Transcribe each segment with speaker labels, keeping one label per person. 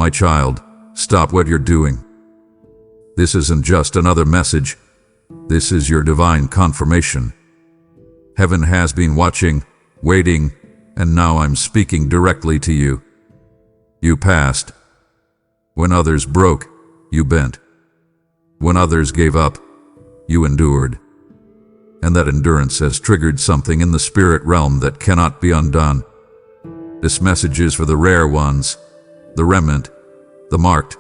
Speaker 1: My child, stop what you're doing. This isn't just another message. This is your divine confirmation. Heaven has been watching, waiting, and now I'm speaking directly to you. You passed. When others broke, you bent. When others gave up, you endured. And that endurance has triggered something in the spirit realm that cannot be undone. This message is for the rare ones, the remnant, the marked,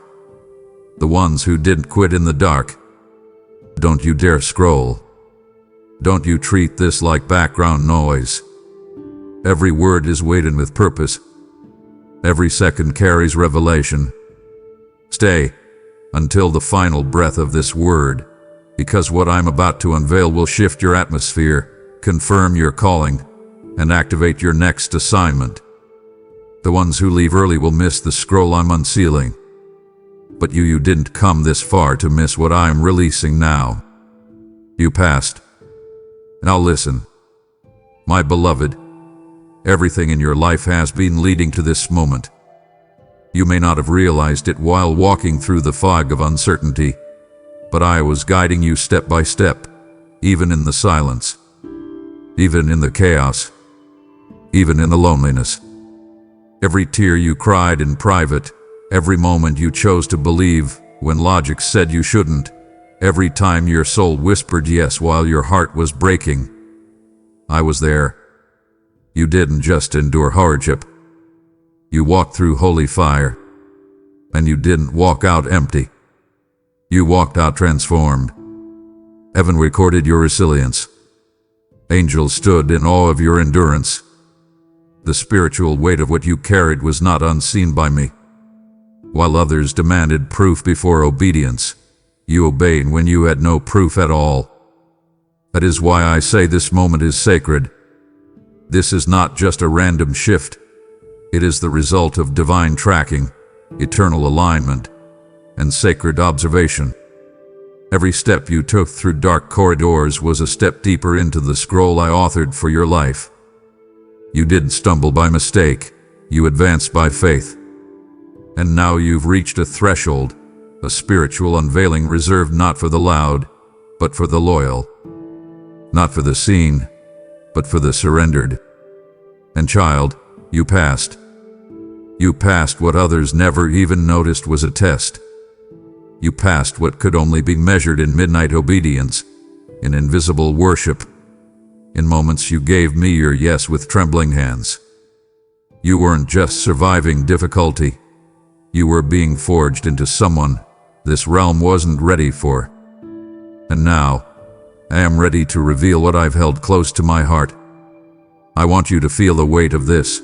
Speaker 1: the ones who didn't quit in the dark. Don't you dare scroll. Don't you treat this like background noise. Every word is weighted with purpose. Every second carries revelation. Stay until the final breath of this word, because what I'm about to unveil will shift your atmosphere, confirm your calling, and activate your next assignment. The ones who leave early will miss the scroll I'm unsealing. But you didn't come this far to miss what I'm releasing now. You passed. Now listen. My beloved, everything in your life has been leading to this moment. You may not have realized it while walking through the fog of uncertainty, but I was guiding you step by step, even in the silence, even in the chaos, even in the loneliness. Every tear you cried in private, every moment you chose to believe when logic said you shouldn't, every time your soul whispered yes while your heart was breaking, I was there. You didn't just endure hardship. You walked through holy fire. And you didn't walk out empty. You walked out transformed. Heaven recorded your resilience. Angels stood in awe of your endurance. The spiritual weight of what you carried was not unseen by me. While others demanded proof before obedience, you obeyed when you had no proof at all. That is why I say this moment is sacred. This is not just a random shift. It is the result of divine tracking, eternal alignment, and sacred observation. Every step you took through dark corridors was a step deeper into the scroll I authored for your life. You didn't stumble by mistake. You advanced by faith. And now you've reached a threshold, a spiritual unveiling reserved not for the loud, but for the loyal. Not for the seen, but for the surrendered. And child, you passed. You passed what others never even noticed was a test. You passed what could only be measured in midnight obedience, in invisible worship, in moments you gave me your yes with trembling hands. You weren't just surviving difficulty. You were being forged into someone this realm wasn't ready for. And now, I am ready to reveal what I've held close to my heart. I want you to feel the weight of this.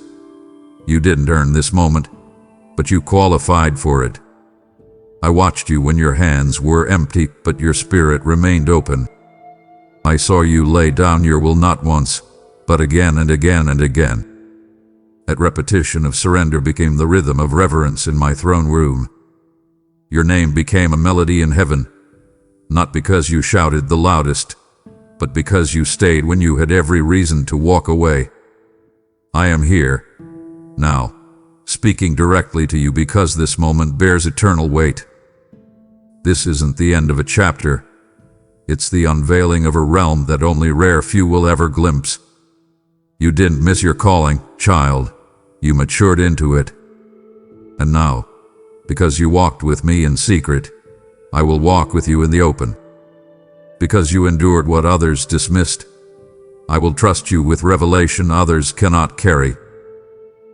Speaker 1: You didn't earn this moment, but you qualified for it. I watched you when your hands were empty, but your spirit remained open. I saw you lay down your will not once, but again and again and again. That repetition of surrender became the rhythm of reverence in my throne room. Your name became a melody in heaven, not because you shouted the loudest, but because you stayed when you had every reason to walk away. I am here, now, speaking directly to you because this moment bears eternal weight. This isn't the end of a chapter. It's the unveiling of a realm that only rare few will ever glimpse. You didn't miss your calling, child. You matured into it. And now, because you walked with me in secret, I will walk with you in the open. Because you endured what others dismissed, I will trust you with revelation others cannot carry.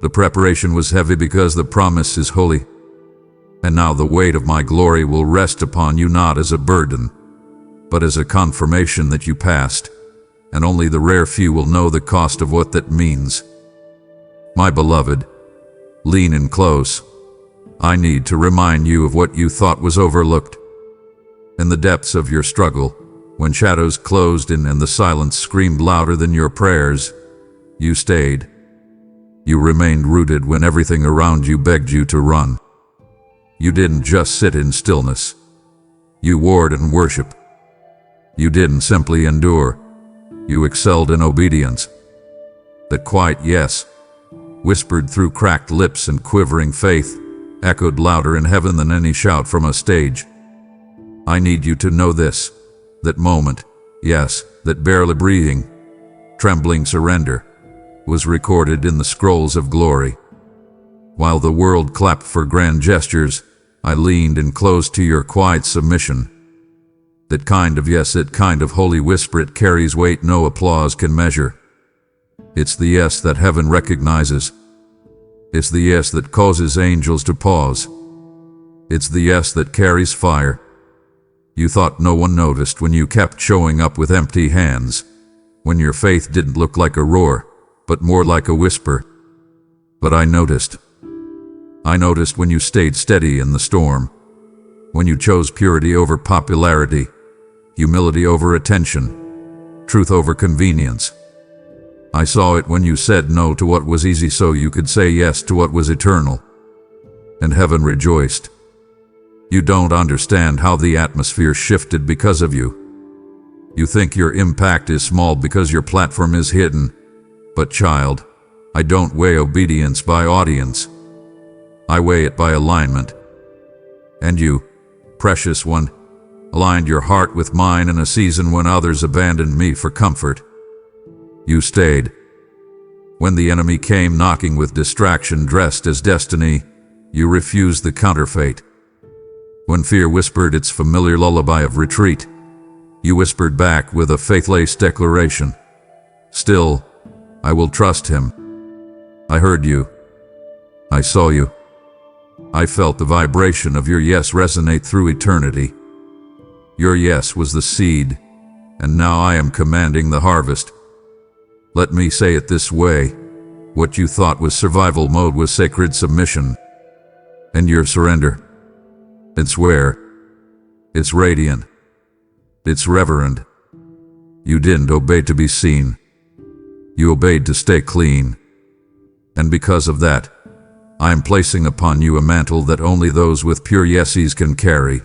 Speaker 1: The preparation was heavy because the promise is holy. And now the weight of my glory will rest upon you not as a burden, but as a confirmation that you passed, and only the rare few will know the cost of what that means. My beloved, lean in close. I need to remind you of what you thought was overlooked. In the depths of your struggle, when shadows closed in and the silence screamed louder than your prayers, you stayed. You remained rooted when everything around you begged you to run. You didn't just sit in stillness. You warred in worship. You didn't simply endure. You excelled in obedience. That quiet yes, whispered through cracked lips and quivering faith, echoed louder in heaven than any shout from a stage. I need you to know this. That moment, yes, that barely breathing, trembling surrender, was recorded in the scrolls of glory. While the world clapped for grand gestures, I leaned in close to your quiet submission. That kind of yes, that kind of holy whisper, it carries weight no applause can measure. It's the yes that heaven recognizes. It's the yes that causes angels to pause. It's the yes that carries fire. You thought no one noticed when you kept showing up with empty hands, when your faith didn't look like a roar, but more like a whisper. But I noticed. I noticed when you stayed steady in the storm, when you chose purity over popularity, humility over attention, truth over convenience. I saw it when you said no to what was easy so you could say yes to what was eternal. And heaven rejoiced. You don't understand how the atmosphere shifted because of you. You think your impact is small because your platform is hidden. But child, I don't weigh obedience by audience. I weigh it by alignment. And you, precious one, aligned your heart with mine in a season when others abandoned me for comfort. You stayed. When the enemy came knocking with distraction dressed as destiny, you refused the counterfeit. When fear whispered its familiar lullaby of retreat, you whispered back with a faith-laced declaration. Still, I will trust him. I heard you. I saw you. I felt the vibration of your yes resonate through eternity. Your yes was the seed, and now I am commanding the harvest. Let me say it this way. What you thought was survival mode was sacred submission. And your surrender, it's where? It's radiant. It's reverent. You didn't obey to be seen. You obeyed to stay clean. And because of that, I am placing upon you a mantle that only those with pure yeses can carry.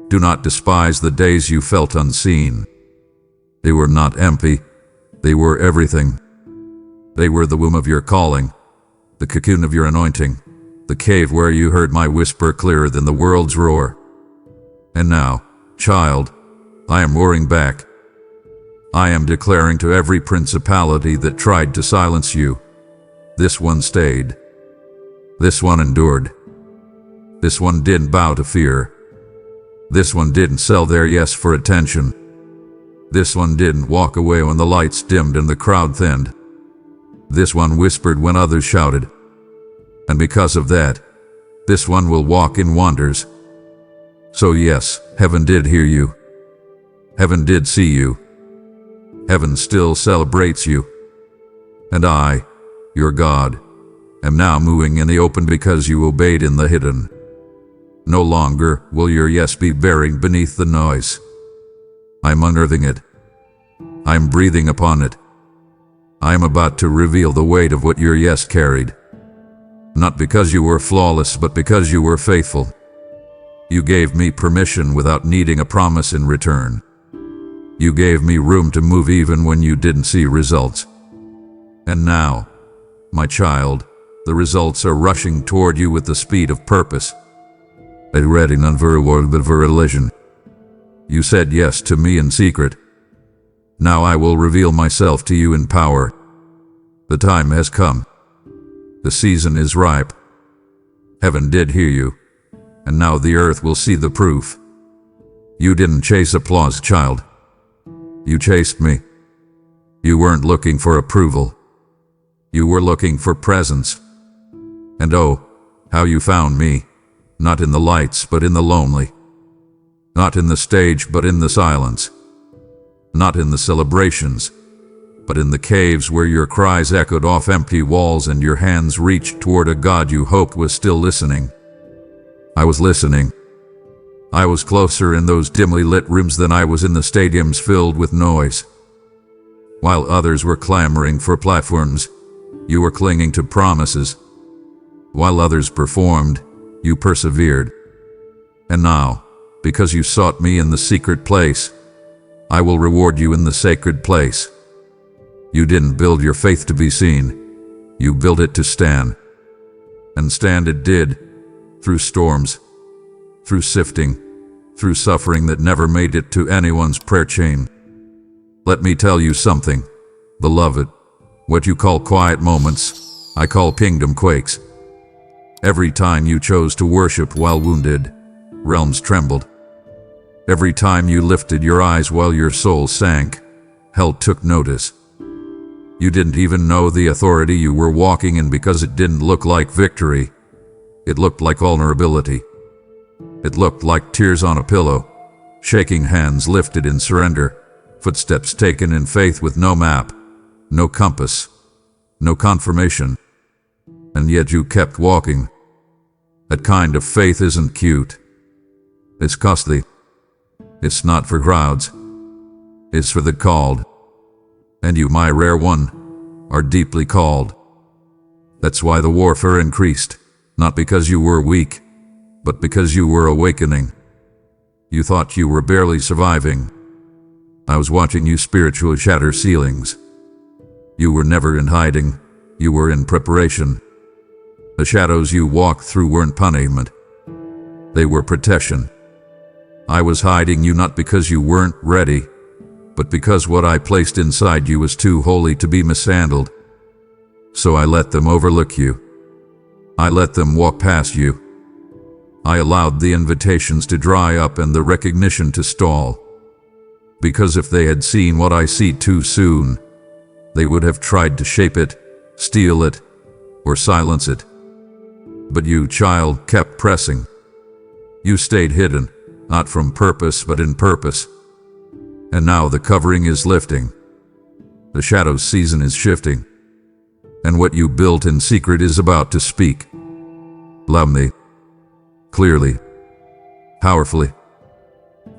Speaker 1: Do not despise the days you felt unseen. They were not empty. They were everything. They were the womb of your calling, the cocoon of your anointing, the cave where you heard my whisper clearer than the world's roar. And now, child, I am roaring back. I am declaring to every principality that tried to silence you, this one stayed. This one endured. This one didn't bow to fear. This one didn't sell their yes for attention. This one didn't walk away when the lights dimmed and the crowd thinned. This one whispered when others shouted. And because of that, this one will walk in wonders. So yes, heaven did hear you. Heaven did see you. Heaven still celebrates you. And I, your God, am now moving in the open because you obeyed in the hidden. No longer will your yes be buried beneath the noise. I'm unearthing it. I'm breathing upon it. I am about to reveal the weight of what your yes carried. Not because you were flawless, but because you were faithful. You gave me permission without needing a promise in return. You gave me room to move even when you didn't see results. And now, my child, the results are rushing toward you with the speed of purpose. A ready none for a word but for a religion. You said yes to me in secret. Now I will reveal myself to you in power. The time has come. The season is ripe. Heaven did hear you, and now the earth will see the proof. You didn't chase applause, child. You chased me. You weren't looking for approval. You were looking for presence. And oh, how you found me, not in the lights but in the lonely. Not in the stage but in the silence. Not in the celebrations, but in the caves where your cries echoed off empty walls and your hands reached toward a God you hoped was still listening. I was listening. I was closer in those dimly lit rooms than I was in the stadiums filled with noise. While others were clamoring for platforms, you were clinging to promises. While others performed, you persevered. And now, because you sought me in the secret place, I will reward you in the sacred place. You didn't build your faith to be seen. You built it to stand. And stand it did, through storms, through sifting, through suffering that never made it to anyone's prayer chain. Let me tell you something, beloved. What you call quiet moments, I call kingdom quakes. Every time you chose to worship while wounded, realms trembled. Every time you lifted your eyes while your soul sank, hell took notice. You didn't even know the authority you were walking in because it didn't look like victory. It looked like vulnerability. It looked like tears on a pillow, shaking hands lifted in surrender, footsteps taken in faith with no map, no compass, no confirmation. And yet you kept walking. That kind of faith isn't cute. It's costly. It's not for crowds. It's for the called. And you, my rare one, are deeply called. That's why the warfare increased, not because you were weak, but because you were awakening. You thought you were barely surviving. I was watching you spiritually shatter ceilings. You were never in hiding. You were in preparation. The shadows you walked through weren't punishment. They were protection. I was hiding you not because you weren't ready, but because what I placed inside you was too holy to be mishandled. So I let them overlook you. I let them walk past you. I allowed the invitations to dry up and the recognition to stall. Because if they had seen what I see too soon, they would have tried to shape it, steal it, or silence it. But you, child, kept pressing. You stayed hidden, not from purpose but in purpose. And now the covering is lifting. The shadow season is shifting. And what you built in secret is about to speak. Love me. Clearly. Powerfully.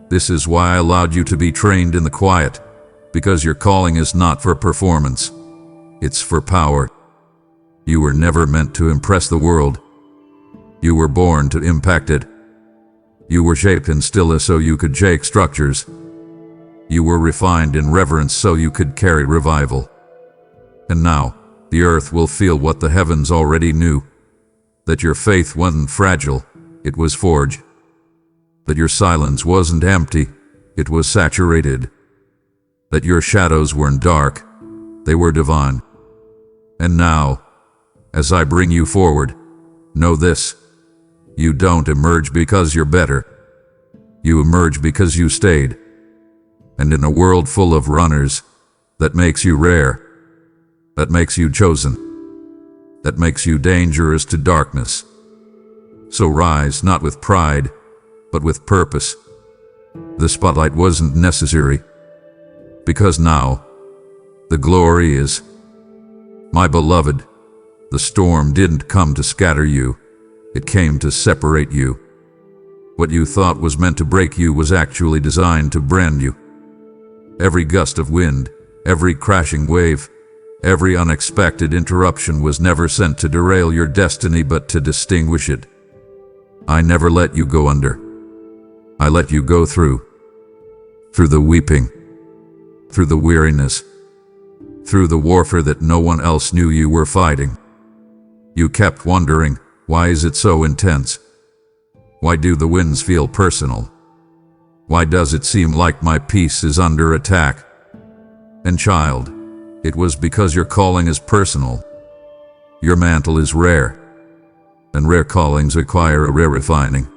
Speaker 1: This is why I allowed you to be trained in the quiet, because your calling is not for performance. It's for power. You were never meant to impress the world. You were born to impact it. You were shaped in stillness so you could shake structures. You were refined in reverence so you could carry revival. And now, the earth will feel what the heavens already knew. That your faith wasn't fragile, it was forged. That your silence wasn't empty, it was saturated. That your shadows weren't dark, they were divine. And now, as I bring you forward, know this. You don't emerge because you're better. You emerge because you stayed. And in a world full of runners, that makes you rare. That makes you chosen. That makes you dangerous to darkness. So rise not with pride, but with purpose. The spotlight wasn't necessary, because now, the glory is. My beloved, the storm didn't come to scatter you, it came to separate you. What you thought was meant to break you was actually designed to brand you. Every gust of wind, every crashing wave, every unexpected interruption was never sent to derail your destiny but to distinguish it. I never let you go under. I let you go through the weeping, through the weariness, through the warfare that no one else knew you were fighting. You kept wondering, why is it so intense? Why do the winds feel personal? Why does it seem like my peace is under attack? And child, it was because your calling is personal. Your mantle is rare, and rare callings require a rare refining.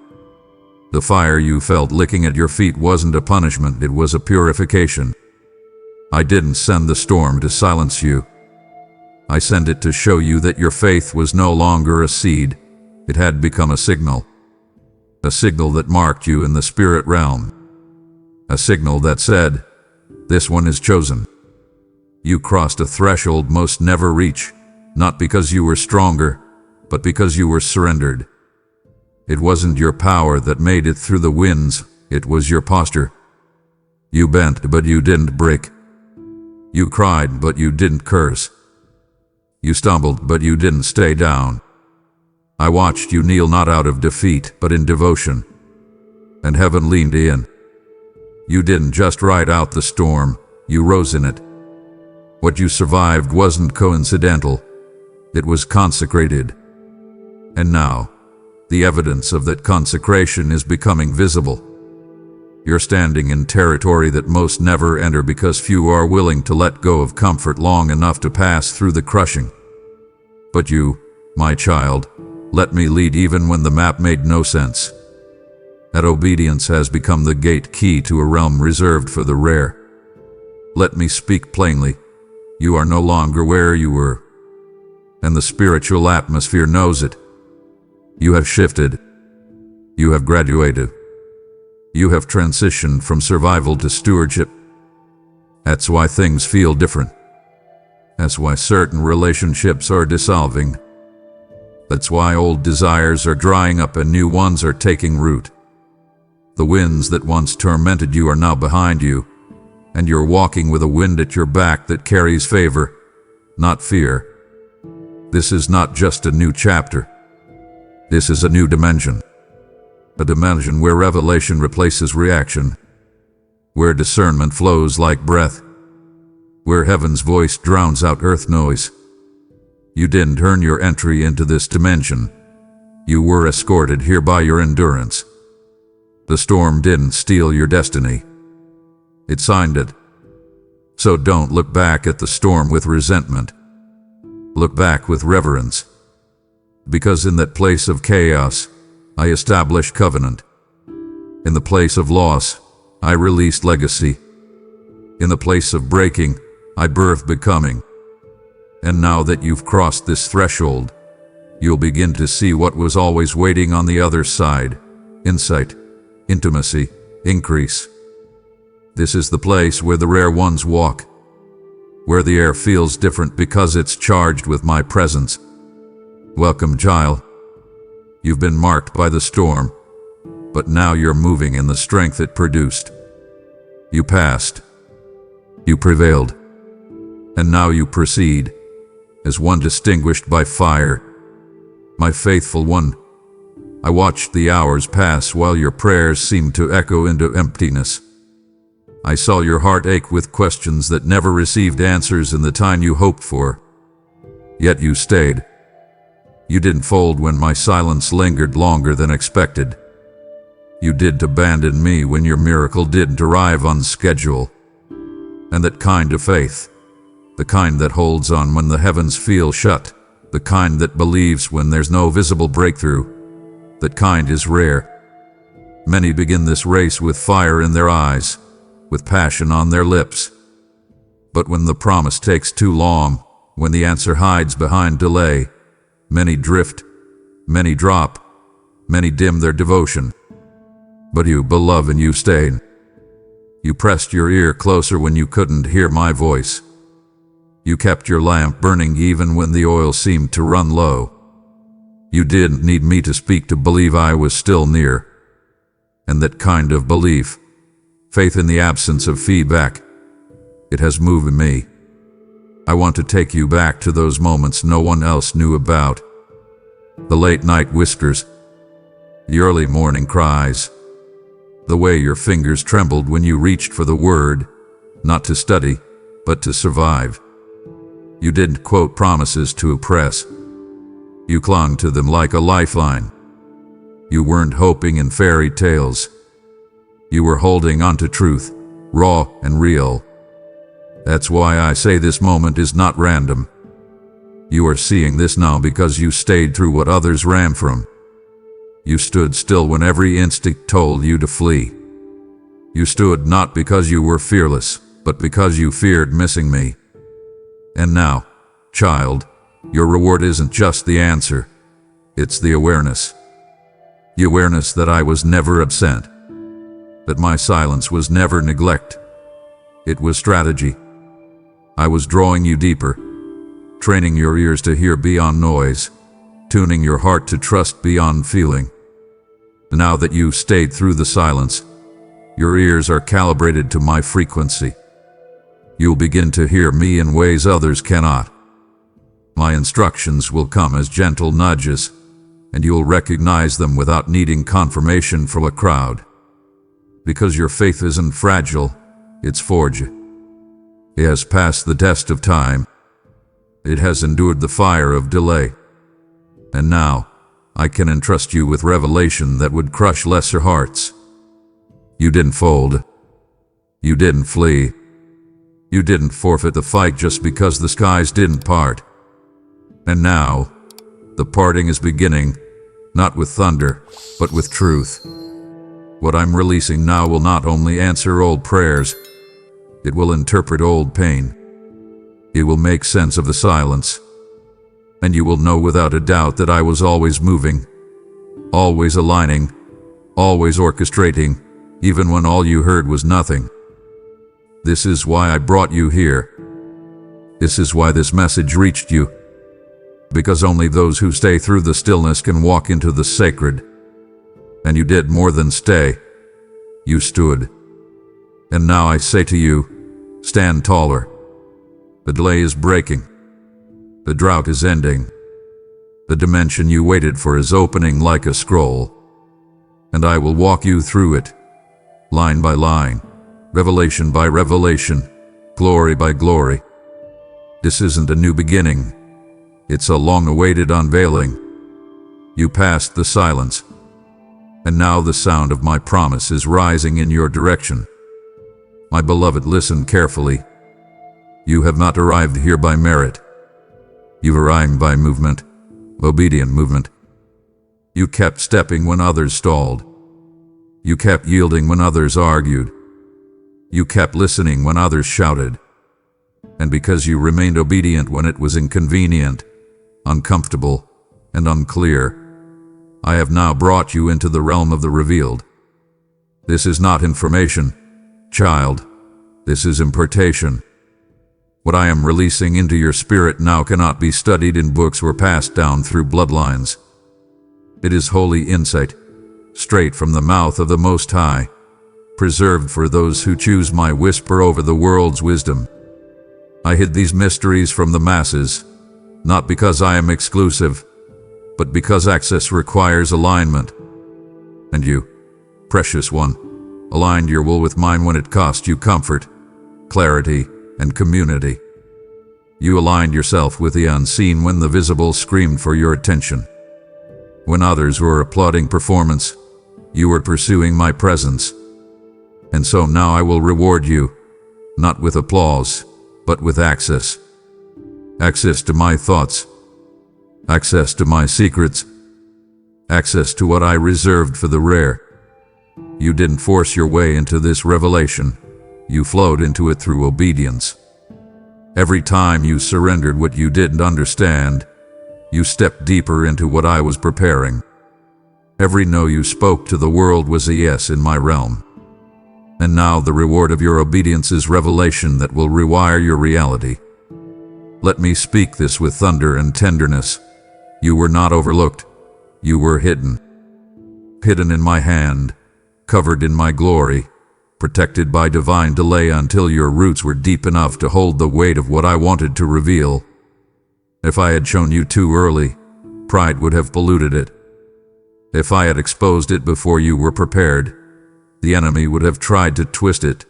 Speaker 1: The fire you felt licking at your feet wasn't a punishment, it was a purification. I didn't send the storm to silence you. I sent it to show you that your faith was no longer a seed, it had become a signal. A signal that marked you in the spirit realm. A signal that said, this one is chosen. You crossed a threshold most never reach, not because you were stronger, but because you were surrendered. It wasn't your power that made it through the winds, it was your posture. You bent, but you didn't break. You cried, but you didn't curse. You stumbled, but you didn't stay down. I watched you kneel not out of defeat, but in devotion. And heaven leaned in. You didn't just ride out the storm, you rose in it. What you survived wasn't coincidental, it was consecrated. And now, the evidence of that consecration is becoming visible. You're standing in territory that most never enter because few are willing to let go of comfort long enough to pass through the crushing. But you, my child, let me lead even when the map made no sense. That obedience has become the gate key to a realm reserved for the rare. Let me speak plainly. You are no longer where you were, and the spiritual atmosphere knows it. You have shifted. You have graduated. You have transitioned from survival to stewardship. That's why things feel different. That's why certain relationships are dissolving. That's why old desires are drying up and new ones are taking root. The winds that once tormented you are now behind you, and you're walking with a wind at your back that carries favor, not fear. This is not just a new chapter. This is a new dimension. A dimension where revelation replaces reaction, where discernment flows like breath, where heaven's voice drowns out earth noise. You didn't earn your entry into this dimension. You were escorted here by your endurance. The storm didn't steal your destiny. It signed it. So don't look back at the storm with resentment. Look back with reverence. Because in that place of chaos, I established covenant. In the place of loss, I released legacy. In the place of breaking, I birthed becoming. And now that you've crossed this threshold, you'll begin to see what was always waiting on the other side. Insight, intimacy, increase. This is the place where the rare ones walk, where the air feels different because it's charged with my presence. Welcome, child. You've been marked by the storm, but now you're moving in the strength it produced. You passed. You prevailed. And now you proceed, as one distinguished by fire. My faithful one, I watched the hours pass while your prayers seemed to echo into emptiness. I saw your heart ache with questions that never received answers in the time you hoped for. Yet you stayed. You didn't fold when my silence lingered longer than expected. You didn't abandon me when your miracle didn't arrive on schedule. And that kind of faith, the kind that holds on when the heavens feel shut, the kind that believes when there's no visible breakthrough, that kind is rare. Many begin this race with fire in their eyes, with passion on their lips. But when the promise takes too long, when the answer hides behind delay, many drift, many drop, many dim their devotion. But you, beloved, you stayed. You pressed your ear closer when you couldn't hear my voice. You kept your lamp burning even when the oil seemed to run low. You didn't need me to speak to believe I was still near. And that kind of belief, faith in the absence of feedback, it has moved me. I want to take you back to those moments no one else knew about. The late night whispers, the early morning cries, the way your fingers trembled when you reached for the word, not to study, but to survive. You didn't quote promises to oppress. You clung to them like a lifeline. You weren't hoping in fairy tales. You were holding on to truth, raw and real. That's why I say this moment is not random. You are seeing this now because you stayed through what others ran from. You stood still when every instinct told you to flee. You stood not because you were fearless, but because you feared missing me. And now, child, your reward isn't just the answer. It's the awareness. The awareness that I was never absent. That my silence was never neglect. It was strategy. I was drawing you deeper, training your ears to hear beyond noise, tuning your heart to trust beyond feeling. Now that you've stayed through the silence, your ears are calibrated to my frequency. You'll begin to hear me in ways others cannot. My instructions will come as gentle nudges, and you'll recognize them without needing confirmation from a crowd. Because your faith isn't fragile, it's forged. It has passed the test of time. It has endured the fire of delay. And now, I can entrust you with revelation that would crush lesser hearts. You didn't fold. You didn't flee. You didn't forfeit the fight just because the skies didn't part. And now, the parting is beginning, not with thunder, but with truth. What I'm releasing now will not only answer old prayers, it will interpret old pain. It will make sense of the silence. And you will know without a doubt that I was always moving, always aligning, always orchestrating, even when all you heard was nothing. This is why I brought you here. This is why this message reached you. Because only those who stay through the stillness can walk into the sacred. And you did more than stay. You stood. And now I say to you, stand taller. The delay is breaking. The drought is ending. The dimension you waited for is opening like a scroll. And I will walk you through it, line by line, revelation by revelation, glory by glory. This isn't a new beginning. It's a long-awaited unveiling. You passed the silence, and now the sound of my promise is rising in your direction. My beloved, listen carefully. You have not arrived here by merit. You've arrived by movement, obedient movement. You kept stepping when others stalled. You kept yielding when others argued. You kept listening when others shouted. And because you remained obedient when it was inconvenient, uncomfortable, and unclear, I have now brought you into the realm of the revealed. This is not information, child. This is impartation. What I am releasing into your spirit now cannot be studied in books or passed down through bloodlines. It is holy insight, straight from the mouth of the Most High, preserved for those who choose my whisper over the world's wisdom. I hid these mysteries from the masses, not because I am exclusive, but because access requires alignment. And you, precious one, aligned your will with mine when it cost you comfort, clarity, and community. You aligned yourself with the unseen when the visible screamed for your attention. When others were applauding performance, you were pursuing my presence. And so now I will reward you, not with applause, but with access. Access to my thoughts, access to my secrets, access to what I reserved for the rare. You didn't force your way into this revelation. You flowed into it through obedience. Every time you surrendered what you didn't understand, you stepped deeper into what I was preparing. Every no you spoke to the world was a yes in my realm. And now the reward of your obedience is revelation that will rewire your reality. Let me speak this with thunder and tenderness. You were not overlooked. You were hidden. Hidden in my hand, covered in my glory, protected by divine delay until your roots were deep enough to hold the weight of what I wanted to reveal. If I had shown you too early, pride would have polluted it. If I had exposed it before you were prepared, the enemy would have tried to twist it.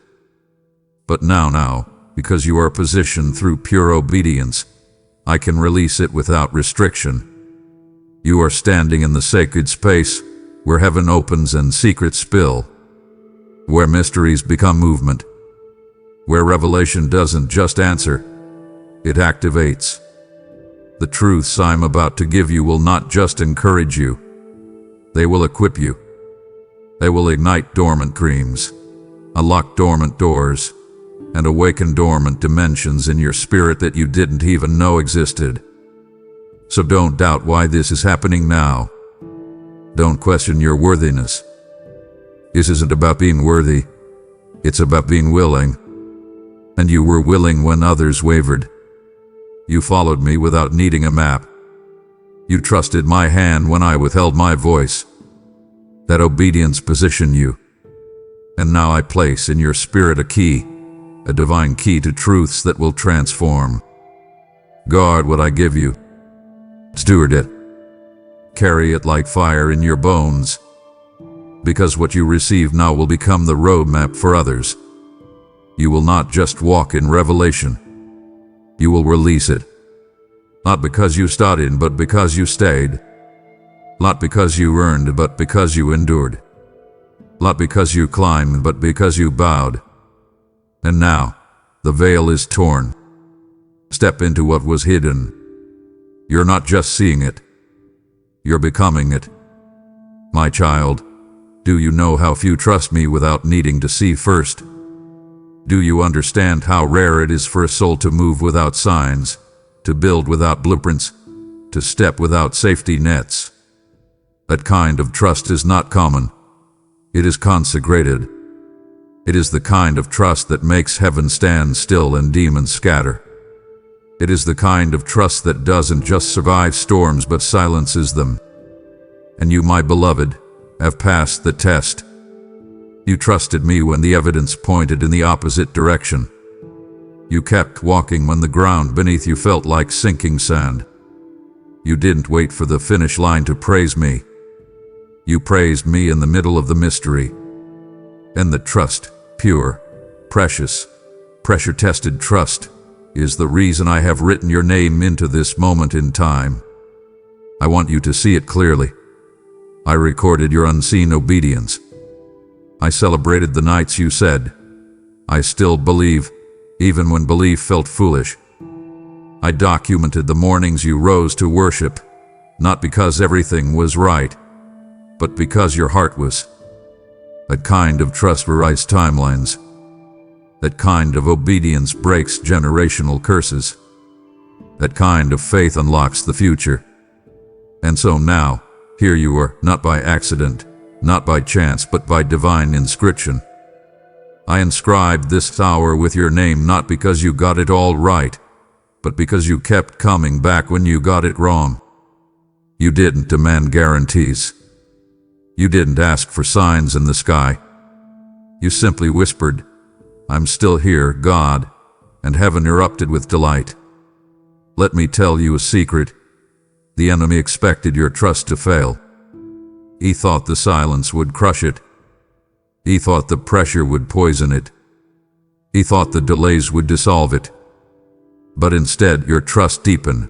Speaker 1: But now, because you are positioned through pure obedience, I can release it without restriction. You are standing in the sacred space where heaven opens and secrets spill, where mysteries become movement, where revelation doesn't just answer, it activates. The truths I'm about to give you will not just encourage you, they will equip you. They will ignite dormant dreams, unlock dormant doors, and awaken dormant dimensions in your spirit that you didn't even know existed. So don't doubt why this is happening now. Don't question your worthiness. This isn't about being worthy, it's about being willing. And you were willing when others wavered. You followed me without needing a map. You trusted my hand when I withheld my voice. That obedience positioned you. And now I place in your spirit a key, a divine key to truths that will transform. Guard what I give you. Steward it. Carry it like fire in your bones. Because what you receive now will become the roadmap for others. You will not just walk in revelation. You will release it. Not because you studied, but because you stayed. Not because you earned, but because you endured. Not because you climbed, but because you bowed. And now, the veil is torn. Step into what was hidden. You're not just seeing it. You're becoming it. My child, do you know how few trust me without needing to see first? Do you understand how rare it is for a soul to move without signs, to build without blueprints, to step without safety nets? That kind of trust is not common. It is consecrated. It is the kind of trust that makes heaven stand still and demons scatter. It is the kind of trust that doesn't just survive storms but silences them. And you, my beloved, have passed the test. You trusted me when the evidence pointed in the opposite direction. You kept walking when the ground beneath you felt like sinking sand. You didn't wait for the finish line to praise me. You praised me in the middle of the mystery. And the trust, pure, precious, pressure-tested trust, is the reason I have written your name into this moment in time. I want you to see it clearly. I recorded your unseen obedience. I celebrated the nights you said, "I still believe," even when belief felt foolish. I documented the mornings you rose to worship, not because everything was right, but because your heart was. That kind of trust rewrites timelines. That kind of obedience breaks generational curses. That kind of faith unlocks the future. And so now, here you are, not by accident, not by chance, but by divine inscription. I inscribed this hour with your name not because you got it all right, but because you kept coming back when you got it wrong. You didn't demand guarantees. You didn't ask for signs in the sky. You simply whispered, "I'm still here, God," and heaven erupted with delight. Let me tell you a secret. The enemy expected your trust to fail. He thought the silence would crush it. He thought the pressure would poison it. He thought the delays would dissolve it. But instead, your trust deepened.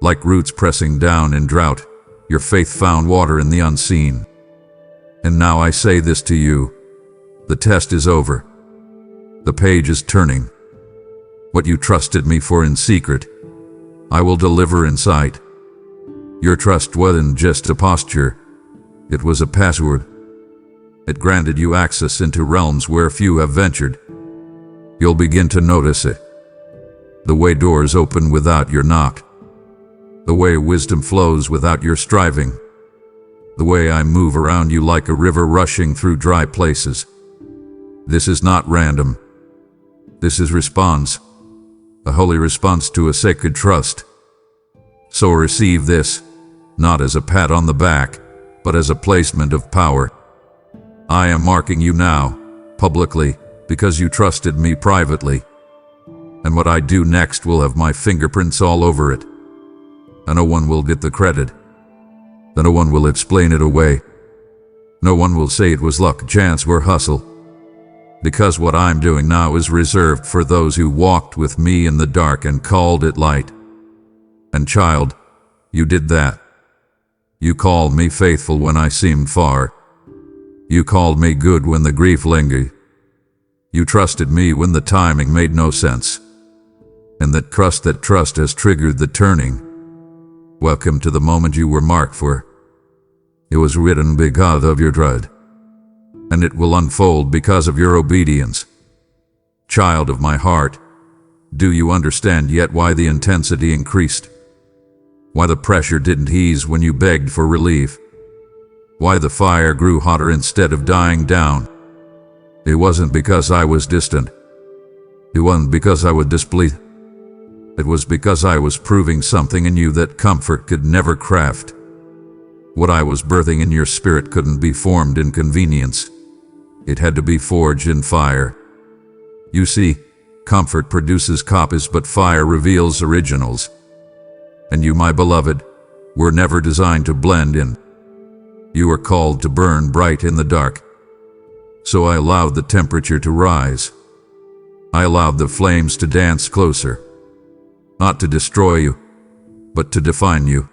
Speaker 1: Like roots pressing down in drought, your faith found water in the unseen. And now I say this to you. The test is over. The page is turning. What you trusted me for in secret, I will deliver in sight. Your trust wasn't just a posture. It was a password. It granted you access into realms where few have ventured. You'll begin to notice it. The way doors open without your knock. The way wisdom flows without your striving. The way I move around you like a river rushing through dry places. This is not random. This is response. A holy response to a sacred trust. So receive this, not as a pat on the back, but as a placement of power. I am marking you now, publicly, because you trusted me privately. And what I do next will have my fingerprints all over it. And no one will get the credit. And no one will explain it away. No one will say it was luck, chance, or hustle. Because what I'm doing now is reserved for those who walked with me in the dark and called it light. And child, you did that. You called me faithful when I seemed far. You called me good when the grief lingered. You trusted me when the timing made no sense. And that trust has triggered the turning. Welcome to the moment you were marked for. It was written because of your dread. And it will unfold because of your obedience. Child of my heart, do you understand yet why the intensity increased? Why the pressure didn't ease when you begged for relief? Why the fire grew hotter instead of dying down? It wasn't because I was distant. It wasn't because I was displeased. It was because I was proving something in you that comfort could never craft. What I was birthing in your spirit couldn't be formed in convenience. It had to be forged in fire. You see, comfort produces copies, but fire reveals originals. And you, my beloved, were never designed to blend in. You were called to burn bright in the dark. So I allowed the temperature to rise. I allowed the flames to dance closer. Not to destroy you, but to define you.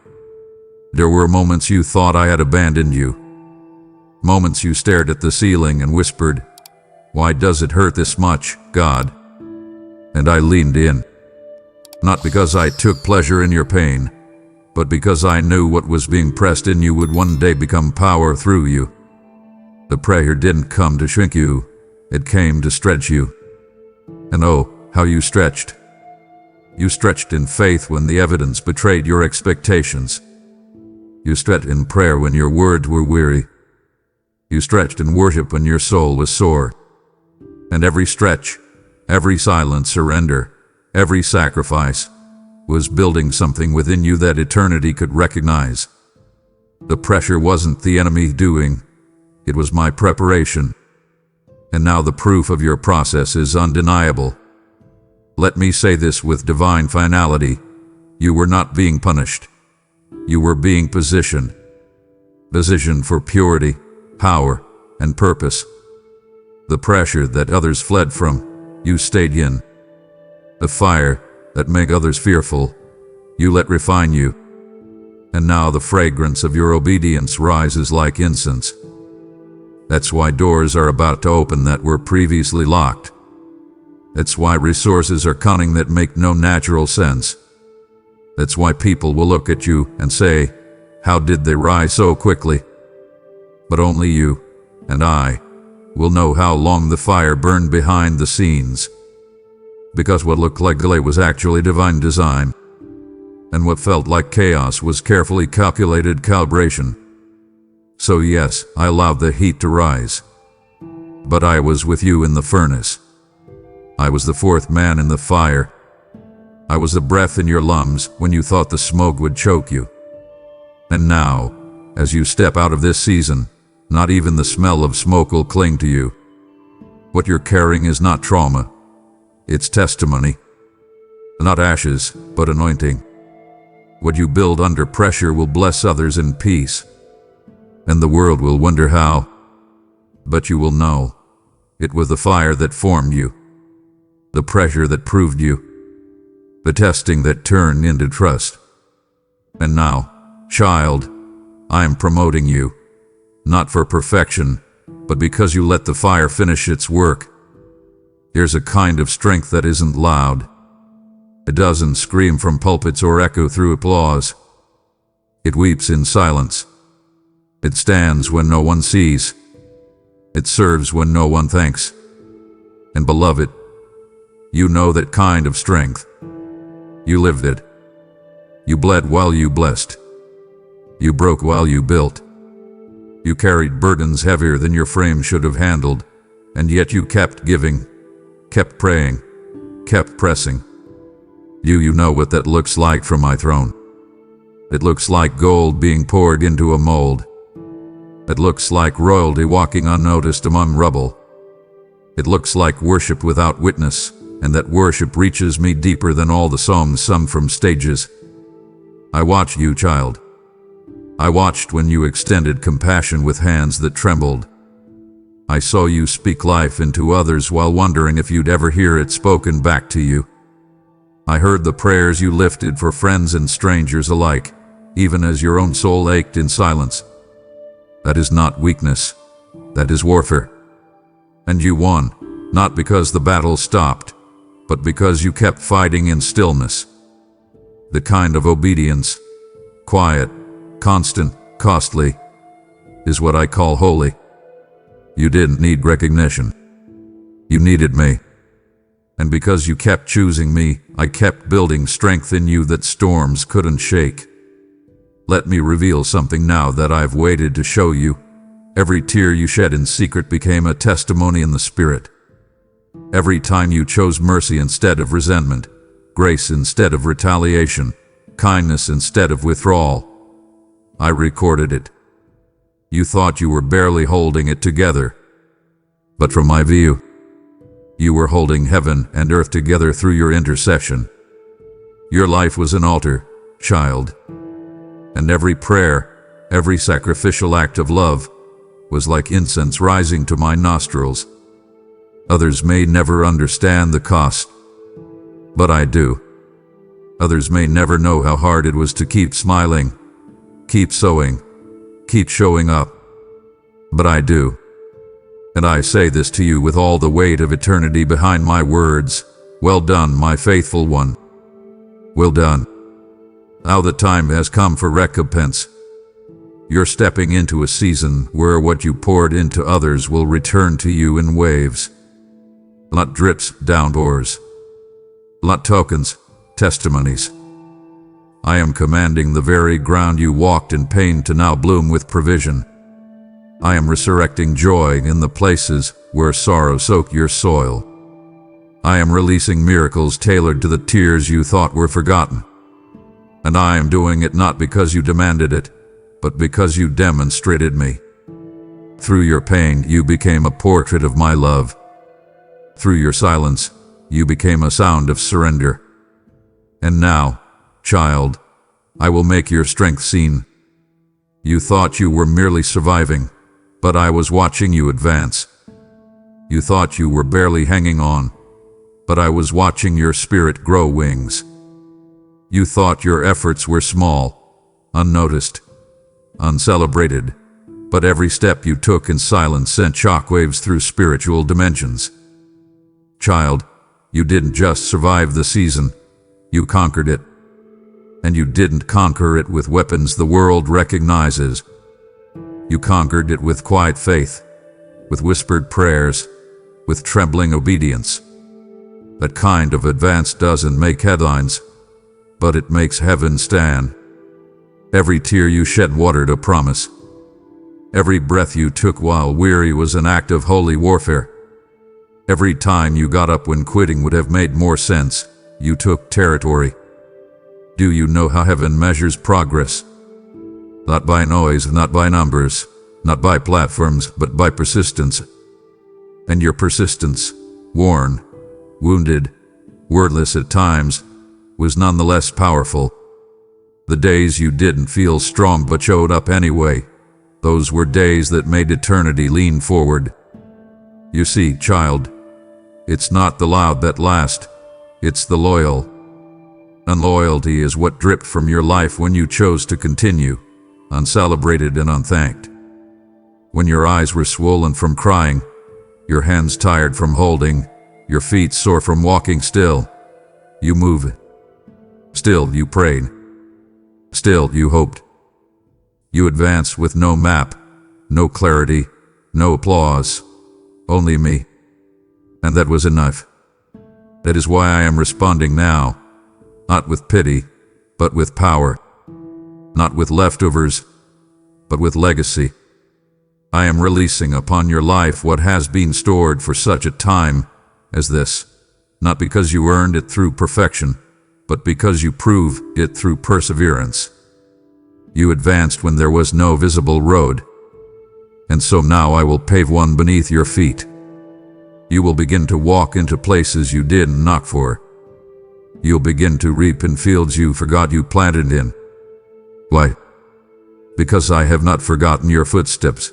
Speaker 1: There were moments you thought I had abandoned you. Moments you stared at the ceiling and whispered, "Why does it hurt this much, God?" And I leaned in. Not because I took pleasure in your pain, but because I knew what was being pressed in you would one day become power through you. The prayer didn't come to shrink you, it came to stretch you. And oh, how you stretched. You stretched in faith when the evidence betrayed your expectations. You stretched in prayer when your words were weary. You stretched in worship when your soul was sore. And every stretch, every silent surrender, every sacrifice was building something within you that eternity could recognize. The pressure wasn't the enemy doing, it was my preparation. And now the proof of your process is undeniable. Let me say this with divine finality. You were not being punished. You were being positioned. Positioned for purity, power, and purpose. The pressure that others fled from, you stayed in. The fire that made others fearful, you let refine you. And now the fragrance of your obedience rises like incense. That's why doors are about to open that were previously locked. That's why resources are coming that make no natural sense. That's why people will look at you and say, "How did they rise so quickly?" But only you and I will know how long the fire burned behind the scenes. Because what looked like delay was actually divine design. And what felt like chaos was carefully calculated calibration. So yes, I allowed the heat to rise. But I was with you in the furnace. I was the fourth man in the fire. I was the breath in your lungs when you thought the smoke would choke you. And now, as you step out of this season, not even the smell of smoke will cling to you. What you're carrying is not trauma. It's testimony. Not ashes, but anointing. What you build under pressure will bless others in peace. And the world will wonder how. But you will know. It was the fire that formed you. The pressure that proved you. The testing that turned into trust. And now, child, I am promoting you. Not for perfection, but because you let the fire finish its work. There's a kind of strength that isn't loud. It doesn't scream from pulpits or echo through applause. It weeps in silence. It stands when no one sees. It serves when no one thanks. And beloved, you know that kind of strength. You lived it. You bled while you blessed. You broke while you built. You carried burdens heavier than your frame should have handled, and yet you kept giving, kept praying, kept pressing. You know what that looks like from my throne. It looks like gold being poured into a mold. It looks like royalty walking unnoticed among rubble. It looks like worship without witness, and that worship reaches me deeper than all the songs sung from stages. I watched you, child. I watched when you extended compassion with hands that trembled. I saw you speak life into others while wondering if you'd ever hear it spoken back to you. I heard the prayers you lifted for friends and strangers alike, even as your own soul ached in silence. That is not weakness. That is warfare. And you won, not because the battle stopped, but because you kept fighting in stillness. The kind of obedience, quiet, constant, costly, is what I call holy. You didn't need recognition. You needed me. And because you kept choosing me, I kept building strength in you that storms couldn't shake. Let me reveal something now that I've waited to show you. Every tear you shed in secret became a testimony in the spirit. Every time you chose mercy instead of resentment, grace instead of retaliation, kindness instead of withdrawal, I recorded it. You thought you were barely holding it together. But from my view, you were holding heaven and earth together through your intercession. Your life was an altar, child. And every prayer, every sacrificial act of love, was like incense rising to my nostrils. Others may never understand the cost, but I do. Others may never know how hard it was to keep smiling, Keep sowing. Keep showing up. But I do. And I say this to you with all the weight of eternity behind my words. Well done, my faithful one. Well done. Now the time has come for recompense. You're stepping into a season where what you poured into others will return to you in waves. Not drips, downpours. Not tokens, testimonies. I am commanding the very ground you walked in pain to now bloom with provision. I am resurrecting joy in the places where sorrow soaked your soil. I am releasing miracles tailored to the tears you thought were forgotten. And I am doing it not because you demanded it, but because you demonstrated me. Through your pain, you became a portrait of my love. Through your silence, you became a sound of surrender. And now, child, I will make your strength seen. You thought you were merely surviving, but I was watching you advance. You thought you were barely hanging on, but I was watching your spirit grow wings. You thought your efforts were small, unnoticed, uncelebrated, but every step you took in silence sent shockwaves through spiritual dimensions. Child, you didn't just survive the season, you conquered it. And you didn't conquer it with weapons the world recognizes. You conquered it with quiet faith, with whispered prayers, with trembling obedience. That kind of advance doesn't make headlines, but it makes heaven stand. Every tear you shed watered a promise. Every breath you took while weary was an act of holy warfare. Every time you got up when quitting would have made more sense, you took territory. Do you know how heaven measures progress? Not by noise, not by numbers, not by platforms, but by persistence. And your persistence, worn, wounded, wordless at times, was nonetheless powerful. The days you didn't feel strong but showed up anyway, those were days that made eternity lean forward. You see, child, it's not the loud that last, it's the loyal. And loyalty is what dripped from your life when you chose to continue, uncelebrated and unthanked. When your eyes were swollen from crying, your hands tired from holding, your feet sore from walking still, you moved. Still you prayed. Still you hoped. You advanced with no map, no clarity, no applause, only me. And that was enough. That is why I am responding now, not with pity, but with power. Not with leftovers, but with legacy. I am releasing upon your life what has been stored for such a time as this, not because you earned it through perfection, but because you prove it through perseverance. You advanced when there was no visible road, and so now I will pave one beneath your feet. You will begin to walk into places you didn't knock for. You'll begin to reap in fields you forgot you planted in. Why? Because I have not forgotten your footsteps.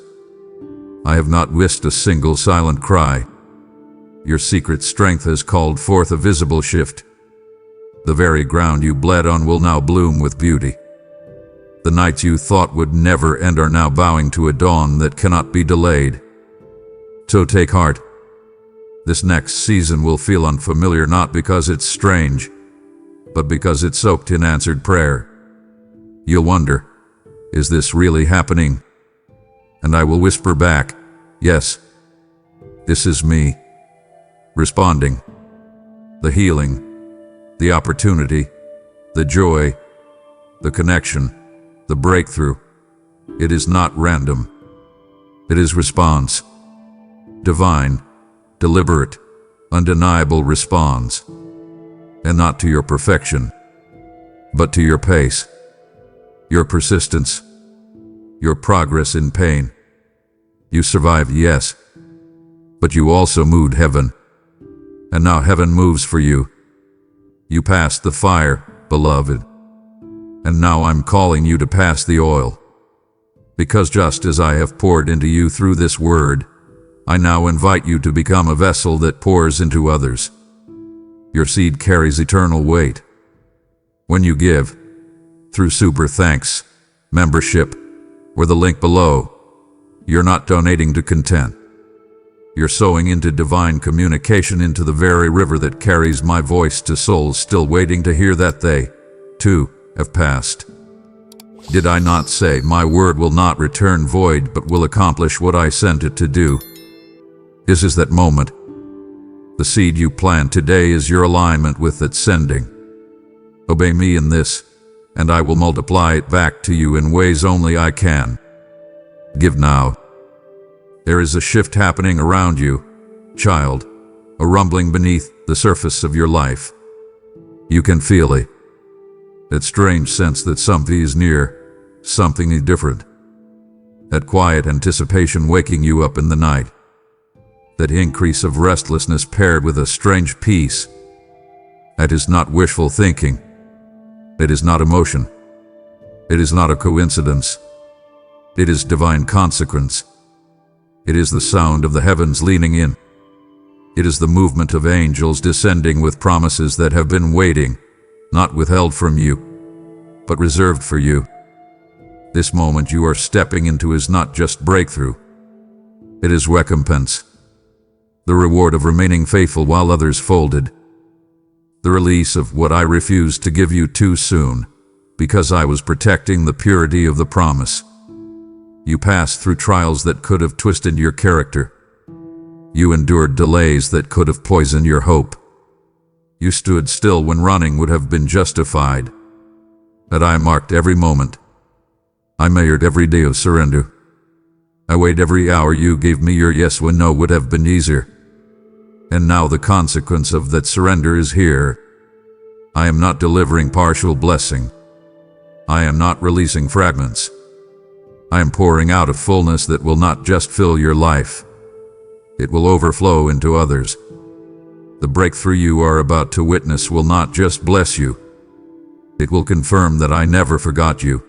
Speaker 1: I have not missed a single silent cry. Your secret strength has called forth a visible shift. The very ground you bled on will now bloom with beauty. The nights you thought would never end are now bowing to a dawn that cannot be delayed. So take heart. This next season will feel unfamiliar not because it's strange, but because it's soaked in answered prayer. You'll wonder, is this really happening? And I will whisper back, yes, this is me. Responding. The healing, the opportunity, the joy, the connection, the breakthrough. It is not random. It is response. Divine, deliberate, undeniable response. And not to your perfection, but to your pace, your persistence, your progress in pain. You survived, yes, but you also moved heaven. And now heaven moves for you. You passed the fire, beloved. And now I'm calling you to pass the oil. Because just as I have poured into you through this word, I now invite you to become a vessel that pours into others. Your seed carries eternal weight. When you give, through super thanks, membership, or the link below. You're not donating to content. You're sowing into divine communication, into the very river that carries my voice to souls still waiting to hear that they, too, have passed. Did I not say my word will not return void but will accomplish what I sent it to do? This is that moment. The seed you plant today is your alignment with its sending. Obey me in this, and I will multiply it back to you in ways only I can. Give now. There is a shift happening around you, child, a rumbling beneath the surface of your life. You can feel it. That strange sense that something is near, something is different. That quiet anticipation waking you up in the night. That increase of restlessness paired with a strange peace. That is not wishful thinking. It is not emotion. It is not a coincidence. It is divine consequence. It is the sound of the heavens leaning in. It is the movement of angels descending with promises that have been waiting, not withheld from you, but reserved for you. This moment you are stepping into is not just breakthrough. It is recompense. The reward of remaining faithful while others folded. The release of what I refused to give you too soon, because I was protecting the purity of the promise. You passed through trials that could have twisted your character. You endured delays that could have poisoned your hope. You stood still when running would have been justified. But I marked every moment. I measured every day of surrender. I weighed every hour you gave me your yes when no would have been easier. And now the consequence of that surrender is here. I am not delivering partial blessing. I am not releasing fragments. I am pouring out a fullness that will not just fill your life. It will overflow into others. The breakthrough you are about to witness will not just bless you. It will confirm that I never forgot you.